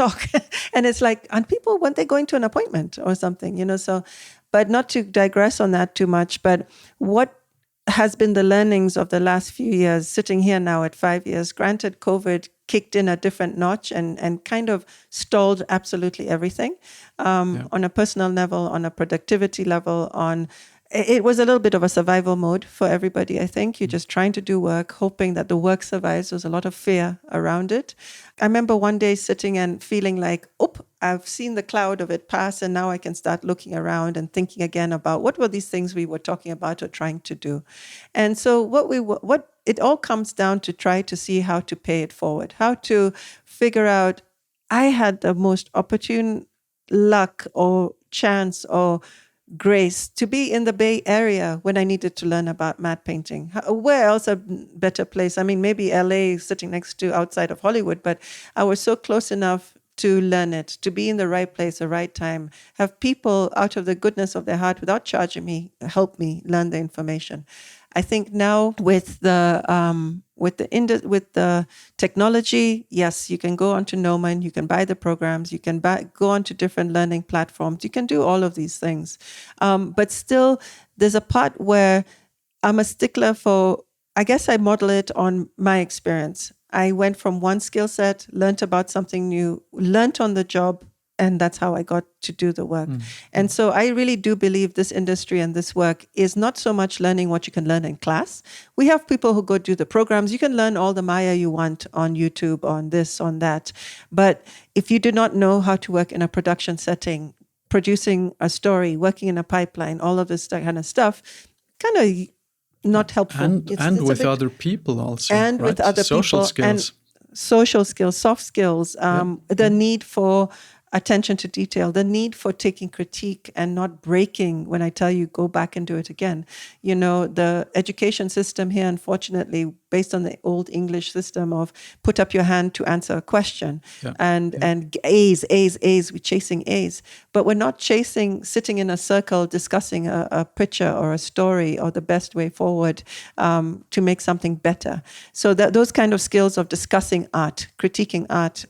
it's like, aren't people, weren't they going to an appointment or something, so, but not to digress on that too much, but what has been the learnings of the last few years, sitting here now at 5 years. Granted, COVID kicked in a different notch and kind of stalled absolutely everything on a personal level, on a productivity level, it was a little bit of a survival mode for everybody, I think. You're just trying to do work, hoping that the work survives. There's a lot of fear around it. I remember one day sitting and feeling like, I've seen the cloud of it pass, and now I can start looking around and thinking again about what were these things we were talking about or trying to do. And so what it all comes down to try to see how to pay it forward, how to figure out, I had the most opportune luck or chance or grace to be in the Bay Area when I needed to learn about matte painting. Where else a better place? I mean, maybe LA sitting next to outside of Hollywood, but I was so close enough to learn it, to be in the right place, the right time, have people out of the goodness of their heart without charging me, help me learn the information. I think now with the technology, yes, you can go onto Noman, you can buy the programs, you can go onto different learning platforms, you can do all of these things. But still, there's a part where I'm a stickler for, I guess I model it on my experience. I went from one skill set, learned about something new, learned on the job, and that's how I got to do the work. And so I really do believe this industry and this work is not so much learning what you can learn in class. We have people who go do the programs. You can learn all the Maya you want on YouTube, on this, on that. But if you do not know how to work in a production setting, producing a story, working in a pipeline, all of this kind of stuff, kind of not helpful. And with other people also. And right? with other social people. Skills. And social skills, soft skills, the need for attention to detail, the need for taking critique and not breaking when I tell you, go back and do it again. The education system here, unfortunately, based on the old English system of put up your hand to answer a question and A's, we're chasing A's. But we're not sitting in a circle discussing a picture or a story or the best way forward to make something better. So those kind of skills of discussing art, critiquing art,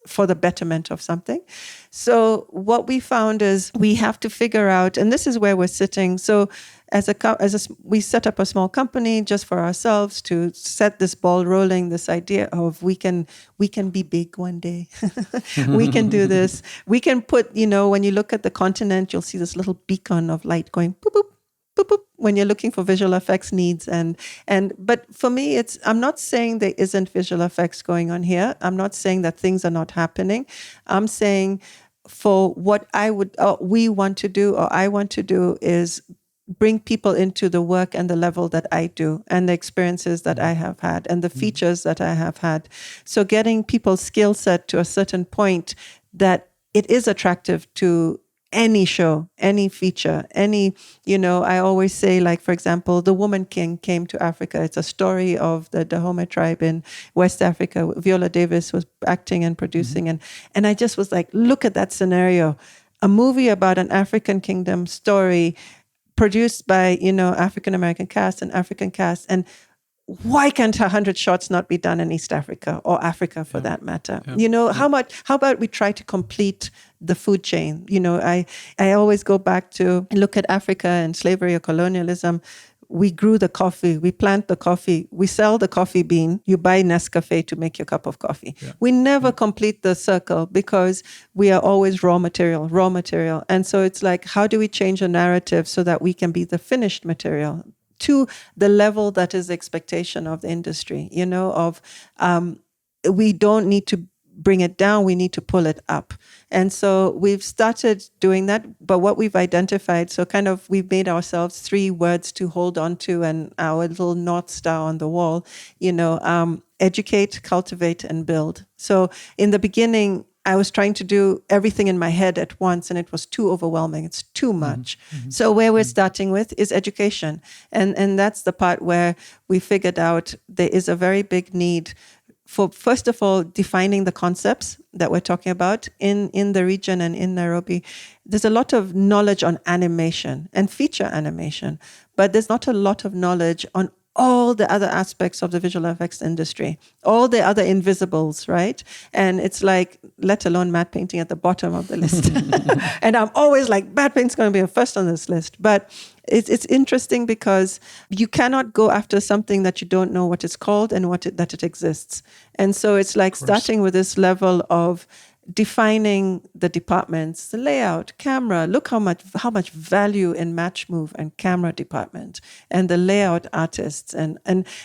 for the betterment of something. So what we found is we have to figure out, and this is where we're sitting. So we set up a small company just for ourselves to set this ball rolling, this idea of we can be big one day. We can do this. We can put, when you look at the continent, you'll see this little beacon of light going boop, boop, boop, boop, when you're looking for visual effects needs. But for me, I'm not saying there isn't visual effects going on here. I'm not saying that things are not happening. I'm saying for what we want to do, or I want to do, is bring people into the work and the level that I do and the experiences that I have had and the features that I have had. So getting people's skill set to a certain point that it is attractive to any show, any feature, I always say, like, for example, The Woman King came to Africa. It's a story of the Dahomey tribe in West Africa. Viola Davis was acting and producing. And I just was like, look at that scenario. A movie about an African kingdom story produced by, African-American cast and African cast. And why can't 100 shots not be done in East Africa or Africa for that matter? Yeah. How about we try to complete the food chain? I always go back to look at Africa and slavery or colonialism. We grew the coffee, we plant the coffee, we sell the coffee bean, you buy Nescafe to make your cup of coffee. Yeah. We never complete the circle because we are always raw material. And so it's like, how do we change the narrative so that we can be the finished material to the level that is the expectation of the industry, we don't need to bring it down, we need to pull it up. And so we've started doing that. But what we've identified, so kind of we've made ourselves 3 words to hold on to and our little North Star on the wall, educate, cultivate, and build. So in the beginning, I was trying to do everything in my head at once, and it was too overwhelming. It's too much. So where we're starting with is education. And that's the part where we figured out there is a very big need for, first of all, defining the concepts that we're talking about in the region and in Nairobi. There's a lot of knowledge on animation and feature animation, but there's not a lot of knowledge on all the other aspects of the visual effects industry, all the other invisibles, right? And it's like, let alone matte painting at the bottom of the list. And I'm always like, matte painting's going to be first on this list. But it's interesting because you cannot go after something that you don't know what it's called and that it exists. And so it's like starting with this level of defining the departments, the layout, camera. Look how much value in match move and camera department and the layout artists and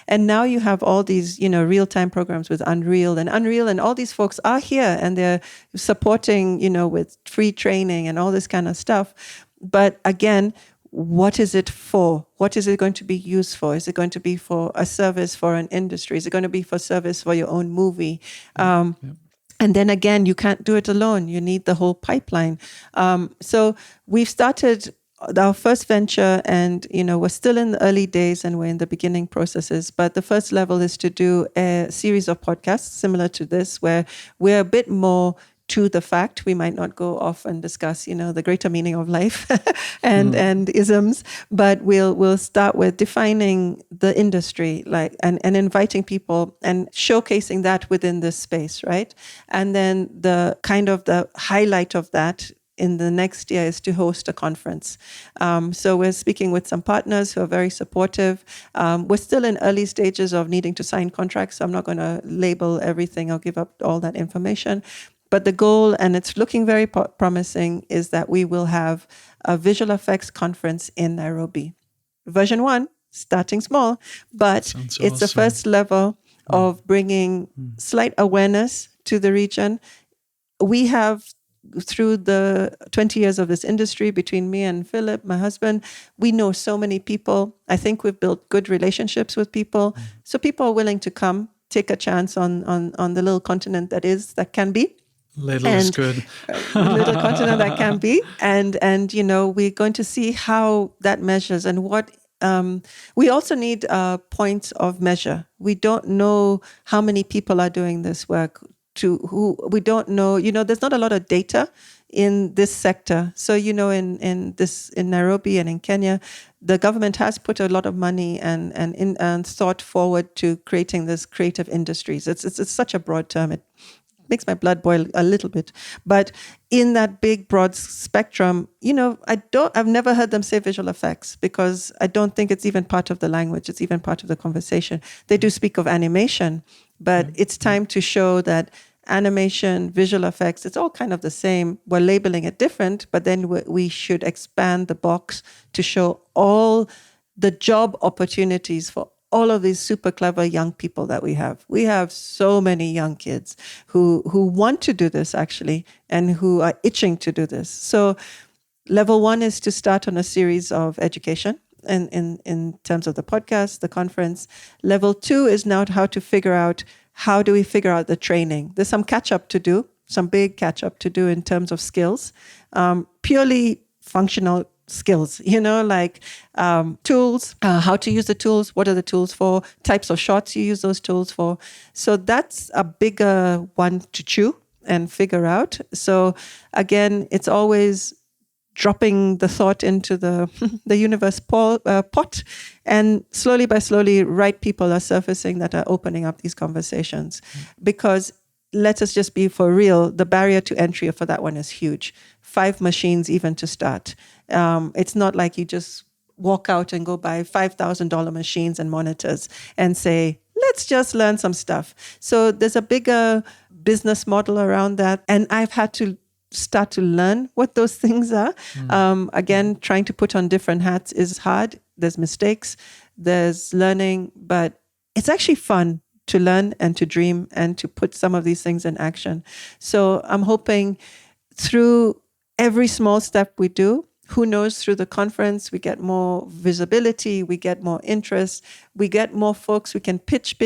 now you have all these real-time programs with Unreal and all these folks are here and they're supporting with free training and all this kind of stuff. But again, what is it for? What is it going to be used for? Is it going to be for a service for an industry? Is it going to be for service for your own movie? And then again, you can't do it alone. You need the whole pipeline. So we've started our first venture and, we're still in the early days and we're in the beginning processes. But the first level is to do a series of podcasts similar to this, where we're a bit more to the fact. We might not go off and discuss, the greater meaning of life and isms, but we'll start with defining the industry, and inviting people and showcasing that within this space, right? And then the kind of the highlight of that in the next year is to host a conference. So we're speaking with some partners who are very supportive. We're still in early stages of needing to sign contracts, so I'm not going to label everything or give up all that information. But the goal, and it's looking very promising, is that we will have a visual effects conference in Nairobi. Version 1, starting small, but it's awesome. The first level of bringing slight awareness to the region. We have, through the 20 years of this industry, between me and Philip, my husband, we know so many people. I think we've built good relationships with people. So people are willing to come, take a chance on the little continent that can be. Little is good. Little continent that can be. And we're going to see how that measures and what we also need points of measure. We don't know how many people are doing this work. We don't know, there's not a lot of data in this sector. So, in Nairobi and in Kenya, the government has put a lot of money and thought forward to creating this creative industries. It's such a broad term. It makes my blood boil a little bit. But in that big, broad spectrum, I've never heard them say visual effects because I don't think it's even part of the language. It's even part of the conversation. They do speak of animation, but it's time to show that animation, visual effects, it's all kind of the same. We're labeling it different, but then we should expand the box to show all the job opportunities for all of these super clever young people that we have. We have so many young kids who want to do this actually, and who are itching to do this. So level 1 is to start on a series of education in terms of the podcast, the conference. Level 2 is now how to figure out, how do we figure out the training? There's some catch-up to do, some big catch-up to do in terms of skills, purely functional skills, like tools, how to use the tools, what are the tools for, types of shots you use those tools for. So that's a bigger one to chew and figure out. So again, it's always dropping the thought into the universe pot, and slowly by slowly, right people are surfacing that are opening up these conversations. Because let us just be for real, the barrier to entry for that one is huge. 5 machines even to start. It's not like you just walk out and go buy $5,000 machines and monitors and say, let's just learn some stuff. So there's a bigger business model around that. And I've had to start to learn what those things are. Again, trying to put on different hats is hard. There's mistakes, there's learning, but it's actually fun. to learn and to dream and to put some of these things in action. So I'm hoping through every small step we do, who knows, through the conference, we get more visibility, we get more interest, we get more folks we can pitch,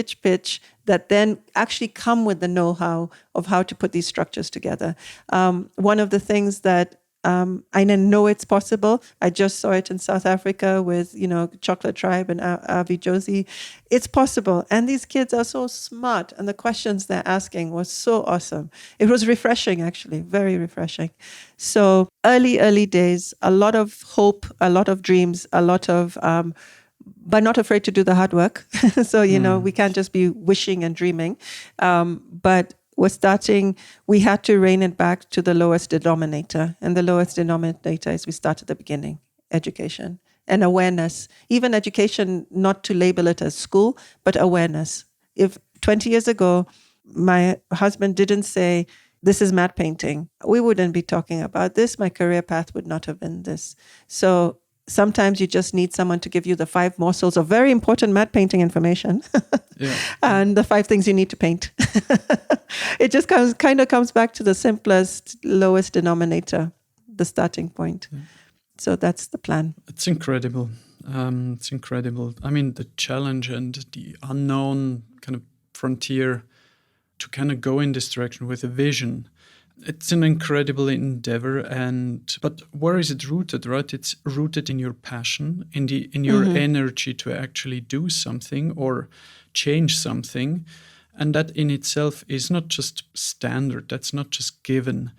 that then actually come with the know-how of how to put these structures together. One of the things that I know it's possible. I just saw it in South Africa with, Chocolate Tribe and Avi Josie. It's possible. And these kids are so smart. And the questions they're asking was so awesome. It was refreshing, actually, very refreshing. So early days, a lot of hope, a lot of dreams, a lot of, but not afraid to do the hard work. So, we can't just be wishing and dreaming. But we had to rein it back to the lowest denominator. And the lowest denominator is we start at the beginning, education and awareness. Even education, not to label it as school, but awareness. If 20 years ago, my husband didn't say, this is matte painting, we wouldn't be talking about this. My career path would not have been this. So sometimes you just need someone to give you the 5 morsels of very important matte painting information and the 5 things you need to paint. It just kind of comes back to the simplest, lowest denominator, the starting point. Yeah. So that's the plan. It's incredible. It's incredible. I mean, the challenge and the unknown kind of frontier to kind of go in this direction with a vision. It's an incredible endeavor, but where is it rooted, right? It's rooted in your passion, in your energy to actually do something or change something. And that in itself is not just standard, that's not just given.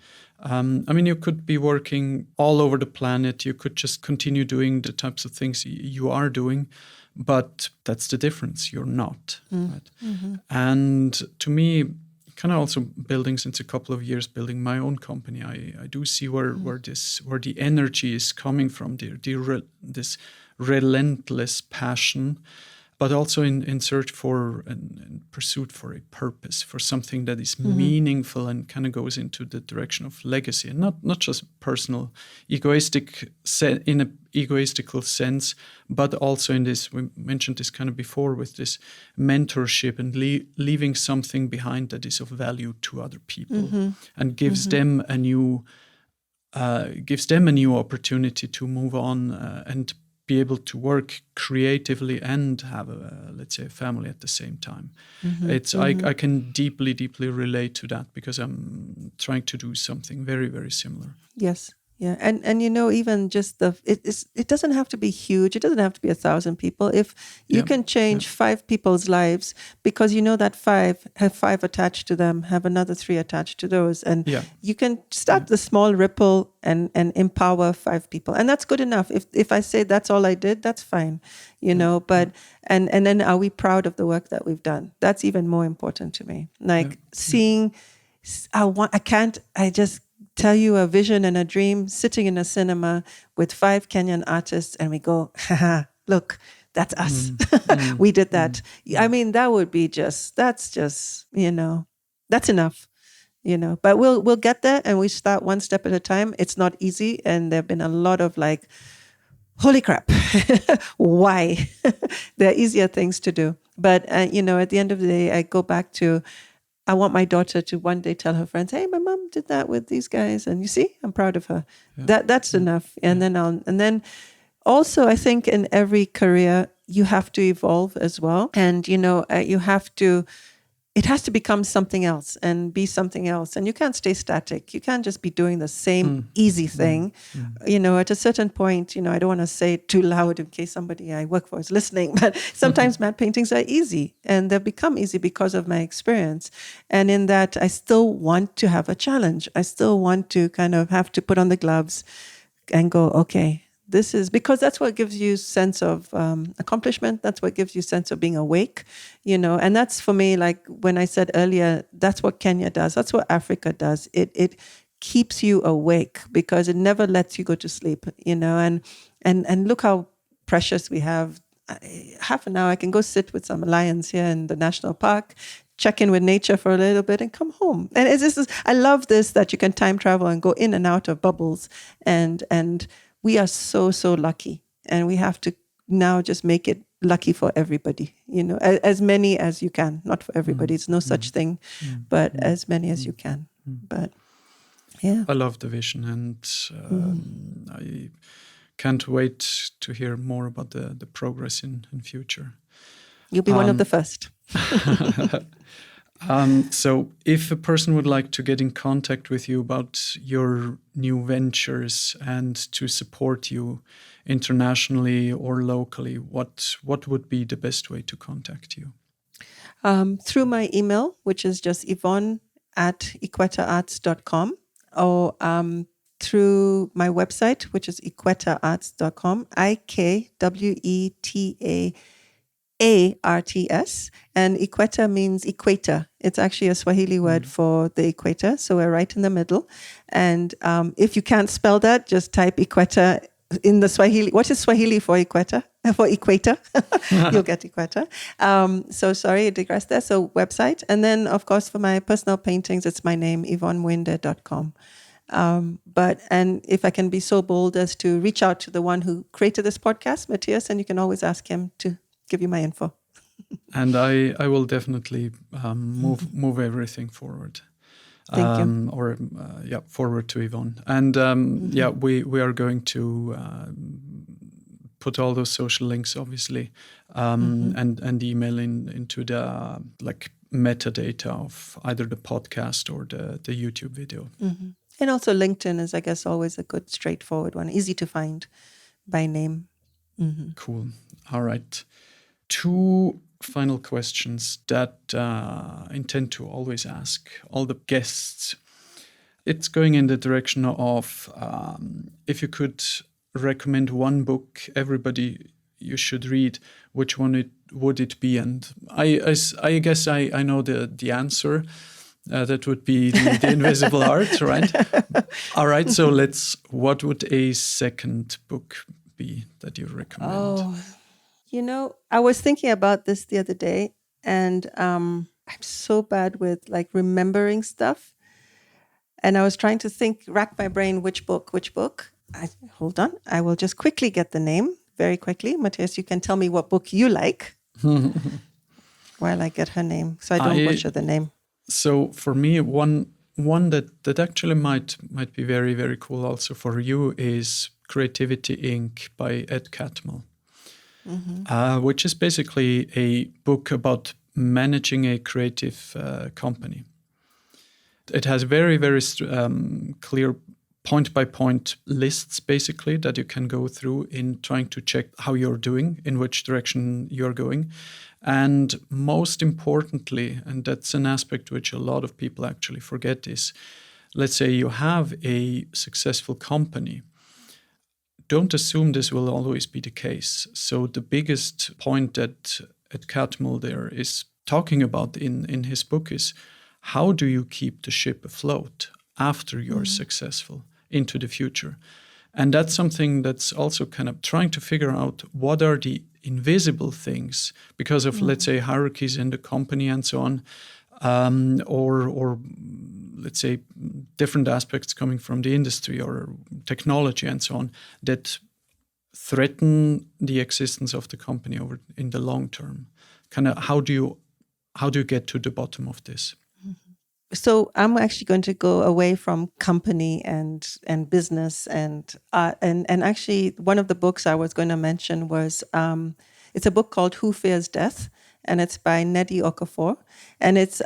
You could be working all over the planet, you could just continue doing the types of things you are doing, but that's the difference, you're not. Right? Mm-hmm. And to me, kind of also building since a couple of years, building my own company, I do see where the energy is coming from, this relentless passion, but also in search for and pursuit for a purpose, for something that is meaningful and kind of goes into the direction of legacy, and not just personal, in an egoistical sense, but also in this, we mentioned this kind of before, with this mentorship and leaving something behind that is of value to other people and gives them a new opportunity to move on and be able to work creatively and have a family at the same time. I can deeply relate to that because I'm trying to do something very, very similar. Yes. Yeah. And even just it doesn't have to be huge. It doesn't have to be 1,000 people. If you can change 5 people's lives, because that 5 have 5 attached to them, have another 3 attached to those. And you can start the small ripple and empower 5 people. And that's good enough. If I say that's all I did, that's fine, but, and then are we proud of the work that we've done? That's even more important to me. Seeing, I just tell you a vision and a dream, sitting in a cinema with 5 Kenyan artists, and we go, haha, look, that's us. We did that. That would be that's enough, but we'll get there, and we start one step at a time. It's not easy. And there've been a lot of holy crap, why? There are easier things to do. But, at the end of the day, I go back to, I want my daughter to one day tell her friends, hey, my mom did that with these guys. And you see, I'm proud of her. Yeah. That's enough. And then also, I think in every career, you have to evolve as well. And, it has to become something else and be something else. And you can't stay static. You can't just be doing the same easy thing. At a certain point, I don't want to say it too loud in case somebody I work for is listening, but sometimes matte paintings are easy, and they've become easy because of my experience. And in that, I still want to have a challenge. I still want to kind of have to put on the gloves and go, okay, this is, because that's what gives you sense of accomplishment. That's what gives you sense of being awake, and that's for me, like when I said earlier, that's what Kenya does. That's what Africa does. It keeps you awake because it never lets you go to sleep, and look how precious we have. Half an hour, I can go sit with some lions here in the national park, check in with nature for a little bit and come home. And I love this, that you can time travel and go in and out of bubbles, and we are so, so lucky, and we have to now just make it lucky for everybody, as many as you can. Not for everybody, it's no such thing, but as many as you can. But yeah. I love the vision, and I can't wait to hear more about the progress in future. You'll be one of the first. So if a person would like to get in contact with you about your new ventures and to support you internationally or locally, what would be the best way to contact you? Through my email, which is just yvonne@ikwetaarts.com, or through my website, which is ikwetaarts.com, IKWETAARTS. And Ikweta means equator. It's actually a Swahili word for the equator. So we're right in the middle. And if you can't spell that, just type Ikweta in the Swahili. What is Swahili for equator? For equator? You'll get equator. So sorry, I digress there. So website. And then, of course, for my personal paintings, it's my name, YvonneMuinde.com. And if I can be so bold as to reach out to the one who created this podcast, Matthias, and you can always ask him to give you my info. And I will definitely move everything forward. Thank you. Forward to Yvonne. And we are going to put all those social links, obviously, and email into the metadata of either the podcast or the YouTube video. And also LinkedIn is, I guess, always a good, straightforward one, easy to find by name. Cool. All right. 2 final questions that I intend to always ask all the guests. It's going in the direction of if you could recommend one book you should read, which one would it be? And I guess I know the answer. That would be the Invisible Art, right? All right. So what would a second book be that you recommend? Oh, I was thinking about this the other day, and I'm so bad with remembering stuff. And I was trying to rack my brain, which book? Hold on. I will just quickly get the name very quickly. Matthias, you can tell me what book you like while I get her name, so I don't butcher the name. So for me, one that actually might be very, very cool also for you is Creativity Inc. by Ed Catmull. Which is basically a book about managing a creative company. It has very, very clear point-by-point lists, basically, that you can go through in trying to check how you're doing, in which direction you're going. And most importantly, and that's an aspect which a lot of people actually forget, is, let's say you have a successful company. Don't assume this will always be the case. So the biggest point that at Catmull there is talking about in his book is, how do you keep the ship afloat after you're successful into the future? And that's something that's also kind of trying to figure out what are the invisible things because of, let's say, hierarchies in the company and so on, or let's say different aspects coming from the industry or technology and so on that threaten the existence of the company in the long term. Kind of how do you get to the bottom of this? So I'm actually going to go away from company and business and actually one of the books I was going to mention was it's a book called Who Fears Death, and it's by Nnedi Okorafor, and it's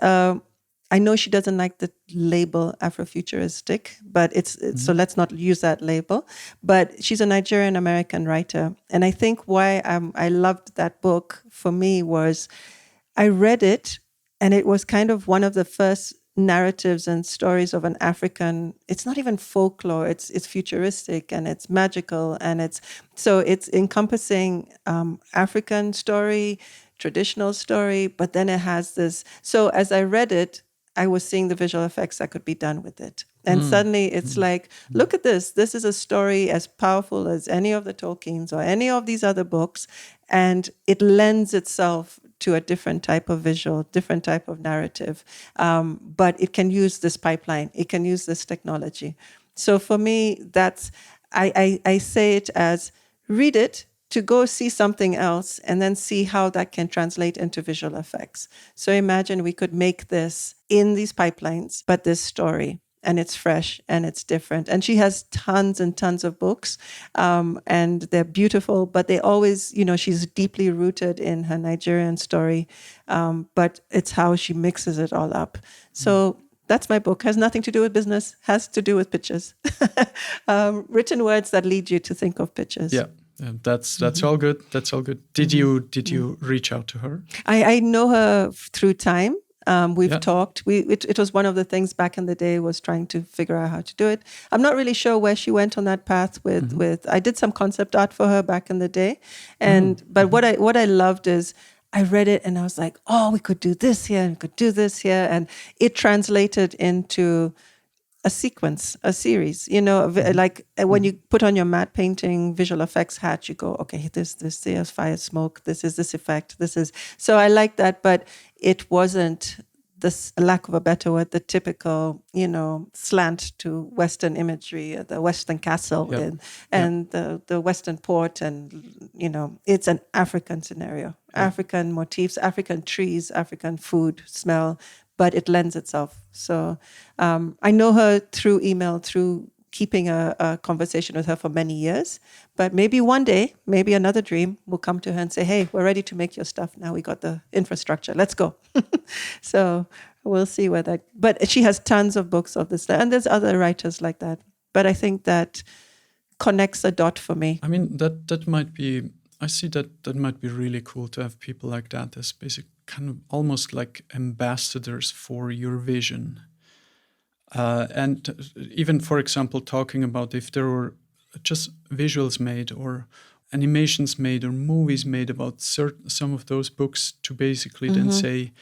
I know she doesn't like the label Afrofuturistic, but it's so let's not use that label. But she's a Nigerian American writer, and I think why I loved that book for me was I read it, and it was kind of one of the first narratives and stories of an African. It's not even folklore. It's futuristic and it's magical, and it's encompassing African story, traditional story, but then it has this. So as I read it, I was seeing the visual effects that could be done with it. And suddenly it's like, look at this. This is a story as powerful as any of the Tolkien's or any of these other books. And it lends itself to a different type of visual, different type of narrative. But it can use this pipeline. It can use this technology. So for me, I say it as read it, to go see something else and then see how that can translate into visual effects. So imagine we could make this in these pipelines, but this story, and it's fresh and it's different. And she has tons and tons of books, and they're beautiful, but they always, she's deeply rooted in her Nigerian story, but it's how she mixes it all up. So that's my book. Has nothing to do with business, has to do with pictures. Written words that lead you to think of pictures. Yeah. That's all good. That's all good. Did you reach out to her? I know her through time. We've talked. It was one of the things back in the day, was trying to figure out how to do it. I'm not really sure where she went on that path with I did some concept art for her back in the day. But what I loved is I read it and I was like, oh, we could do this here and we could do this here. And it translated into a sequence, a series, like when you put on your matte painting visual effects hat, you go, okay, there's fire, smoke, this is this effect, this is. So I like that, but it wasn't, this lack of a better word, the typical, slant to Western imagery, the Western castle and the Western port. And, it's an African scenario, African motifs, African trees, African food, smell, but it lends itself. So I know her through email, through keeping a conversation with her for many years. But maybe one day, maybe another dream will come to her and say, hey, we're ready to make your stuff. Now we got the infrastructure. Let's go. So we'll see where that... But she has tons of books of this. And there's other writers like that. But I think that connects a dot for me. I mean, that might be... I see that might be really cool to have people like that as basic, kind of almost like ambassadors for your vision. And even, for example, talking about if there were just visuals made or animations made or movies made about some of those books, to basically then say,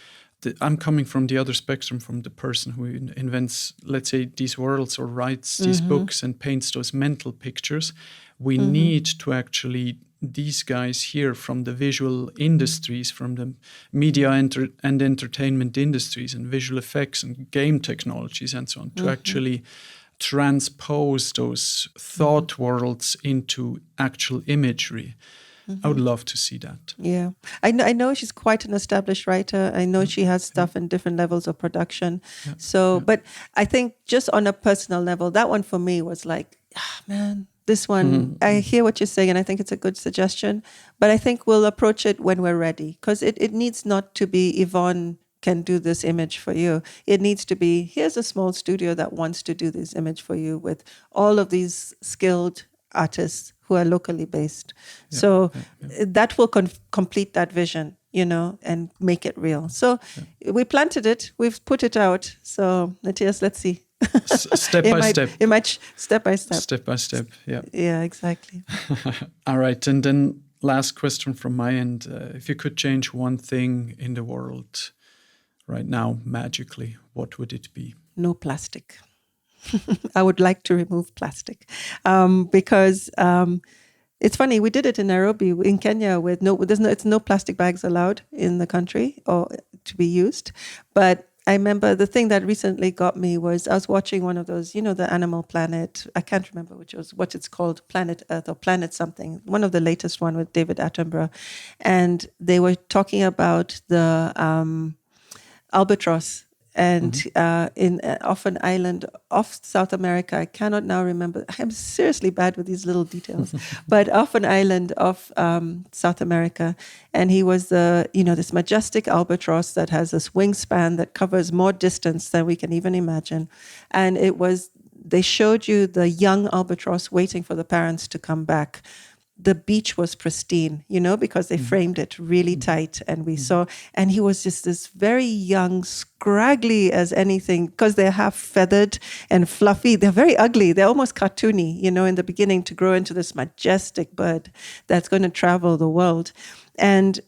I'm coming from the other spectrum, from the person who invents, let's say, these worlds or writes these books and paints those mental pictures. We need to actually... these guys here from the visual industries, from the media and entertainment industries and visual effects and game technologies and so on, to actually transpose those thought worlds into actual imagery. I would love to see that. Yeah. I know she's quite an established writer. I know she has stuff in different levels of production. Yeah. But I think just on a personal level, that one for me was like, man, this one, I hear what you're saying, and I think it's a good suggestion. But I think we'll approach it when we're ready, because it needs not to be Yvonne can do this image for you. It needs to be, here's a small studio that wants to do this image for you with all of these skilled artists who are locally based. That will complete that vision, and make it real. So we planted it, we've put it out. So Matthias, let's see. Step by step. It might step by step. Step by step, yeah. Yeah, exactly. All right, and then last question from my end. If you could change one thing in the world right now, magically, what would it be? No plastic. I would like to remove plastic because it's funny. We did it in Nairobi, in Kenya, with it's no plastic bags allowed in the country or to be used. But I remember the thing that recently got me was I was watching one of those, the Animal Planet. I can't remember what it's called, Planet Earth or Planet something. One of the latest one with David Attenborough, and they were talking about the albatross. And in off an island off South America, I cannot now remember. I'm seriously bad with these little details. But off an island of South America, and he was this majestic albatross that has this wingspan that covers more distance than we can even imagine. And they showed you the young albatross waiting for the parents to come back. The beach was pristine, because they framed it really tight. And we saw, and he was just this very young, scraggly as anything, because they're half feathered and fluffy. They're very ugly. They're almost cartoony, in the beginning, to grow into this majestic bird that's going to travel the world. And,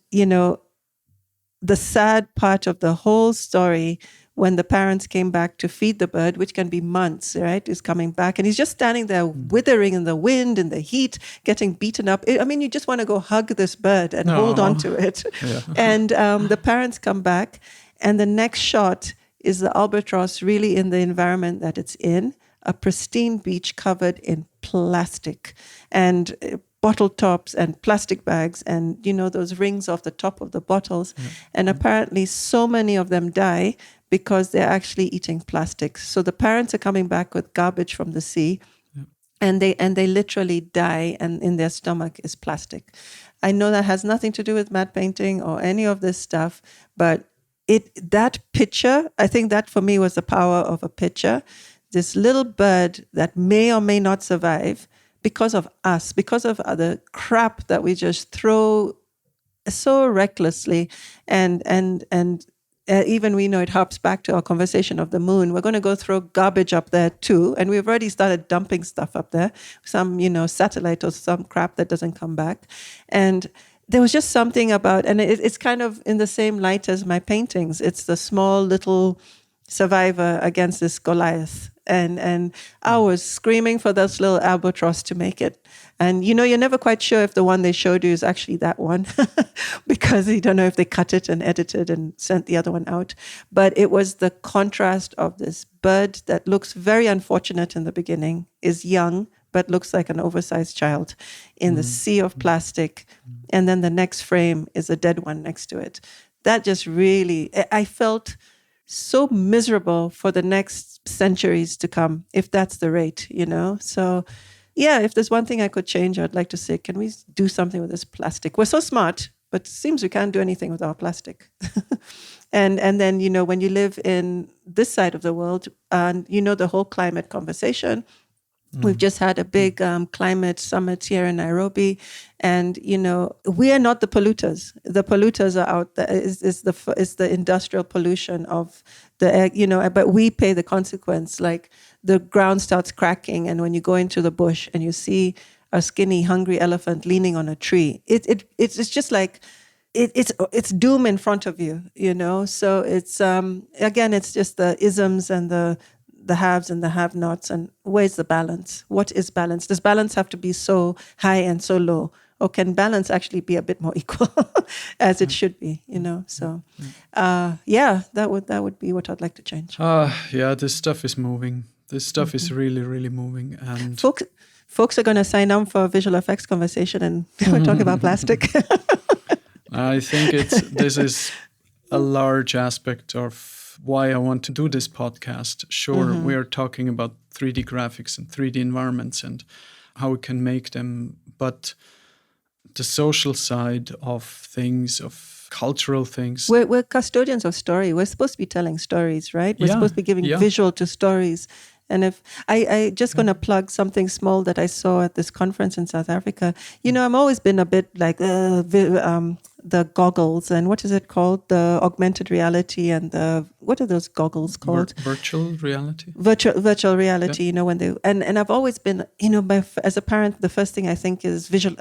the sad part of the whole story, when the parents came back to feed the bird, which can be months, right, is coming back. And he's just standing there withering in the wind, in the heat, getting beaten up. I mean, you just want to go hug this bird and hold on to it. Yeah. And the parents come back, and the next shot is the albatross really in the environment that it's in, a pristine beach covered in plastic. And bottle tops and plastic bags and, those rings off the top of the bottles. And apparently so many of them die because they're actually eating plastic. So the parents are coming back with garbage from the sea and they literally die, and in their stomach is plastic. I know that has nothing to do with matte painting or any of this stuff, but that picture, I think that for me was the power of a picture. This little bird that may or may not survive because of us, because of the crap that we just throw so recklessly, and even we know it harps back to our conversation of the moon. We're going to go throw garbage up there too, and we've already started dumping stuff up there, some satellite or some crap that doesn't come back. And there was just something about, and it's kind of in the same light as my paintings. It's the small little survivor against this Goliath. And I was screaming for this little albatross to make it. And, you're never quite sure if the one they showed you is actually that one because you don't know if they cut it and edited and sent the other one out. But it was the contrast of this bird that looks very unfortunate in the beginning, is young, but looks like an oversized child in the sea of plastic. And then the next frame is a dead one next to it. That just really, I felt so miserable for the next centuries to come, if that's the rate, So, yeah, if there's one thing I could change, I'd like to say, can we do something with this plastic? We're so smart, but it seems we can't do anything with our plastic. and then, when you live in this side of the world, and the whole climate conversation, we've just had a big climate summit here in Nairobi, and we are not the polluters. The polluters are out there. Is the industrial pollution of the air, but we pay the consequence. Like the ground starts cracking, and when you go into the bush and you see a skinny, hungry elephant leaning on a tree, it's just like it's doom in front of you. So it's again, it's just the isms and the haves and the have-nots, and where's the balance? What is balance? Does balance have to be so high and so low? Or can balance actually be a bit more equal as it should be, So, that would be what I'd like to change. This stuff is moving. This stuff is really, really moving. And folks are going to sign on for a visual effects conversation, and we're talking about plastic. I think this is a large aspect of why I want to do this podcast. Sure, we are talking about 3D graphics and 3D environments and how we can make them, but the social side of things, of cultural things. We're custodians of story. We're supposed to be telling stories, right? We're supposed to be giving visual to stories. And if I just going to plug something small that I saw at this conference in South Africa. I've always been a bit like the goggles, and what is it called? The augmented reality and what are those goggles called? Virtual reality. Virtual reality. When they and I've always been, as a parent, the first thing I think is visual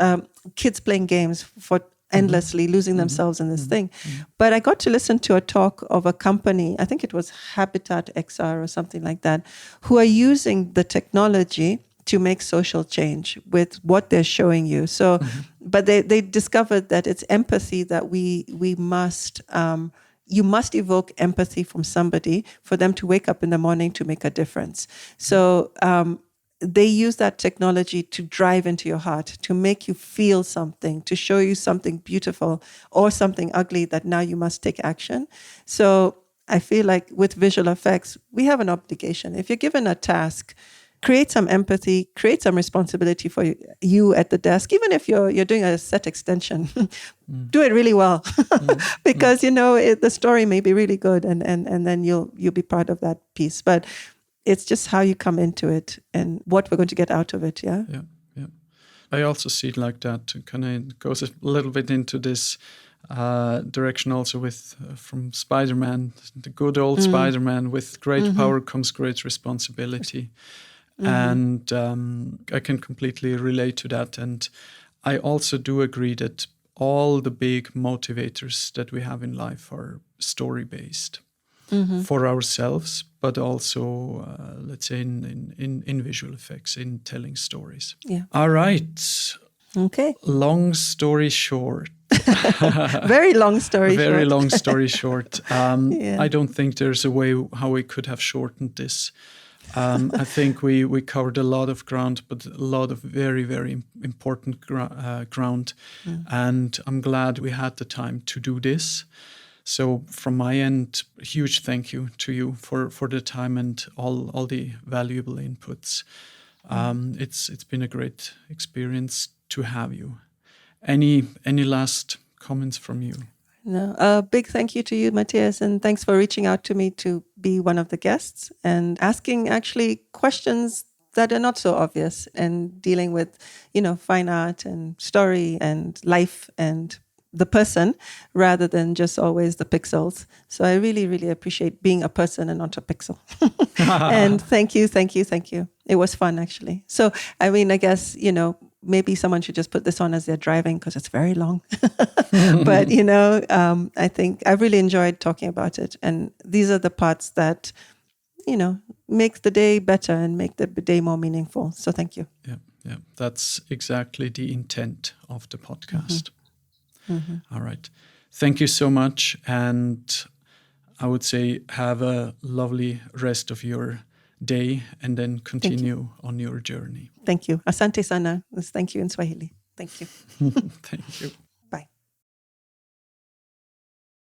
kids playing games for endlessly, losing themselves in this thing. But I got to listen to a talk of a company, I think it was Habitat XR or something like that, who are using the technology to make social change with what they're showing you. So, but they discovered that it's empathy that we must, you must evoke empathy from somebody for them to wake up in the morning to make a difference. So, they use that technology to drive into your heart, to make you feel something, to show you something beautiful or something ugly that now you must take action. So I feel like with visual effects, we have an obligation. If you're given a task, create some empathy, create some responsibility for you at the desk. Even if you're doing a set extension, do it really well, because the story may be really good, and then you'll be part of that piece. But it's just how you come into it and what we're going to get out of it. Yeah. I also see it like that. Kind of goes a little bit into this direction also with from Spider-Man, the good old Spider-Man. With great power comes great responsibility, and I can completely relate to that. And I also do agree that all the big motivators that we have in life are story-based. For ourselves, but also, let's say, in visual effects, in telling stories. Yeah. All right. Okay. Long story short. Very long story short. Very long story short. I don't think there's a way how we could have shortened this. I think we covered a lot of ground, but a lot of very, very important ground. And I'm glad we had the time to do this. So from my end, a huge thank you to you for the time and all the valuable inputs. It's been a great experience to have you. Any last comments from you? No, a big thank you to you, Matthias, and thanks for reaching out to me to be one of the guests and asking actually questions that are not so obvious and dealing with, fine art and story and life and the person rather than just always the pixels. So I really, really appreciate being a person and not a pixel. And thank you. It was fun, actually. So, I mean, I guess, maybe someone should just put this on as they're driving because it's very long. But, I think I've really enjoyed talking about it. And these are the parts that, make the day better and make the day more meaningful. So thank you. Yeah. That's exactly the intent of the podcast. All right. Thank you so much. And I would say have a lovely rest of your day and then continue on your journey. Thank you. Asante sana. Thank you in Swahili. Thank you. Thank you.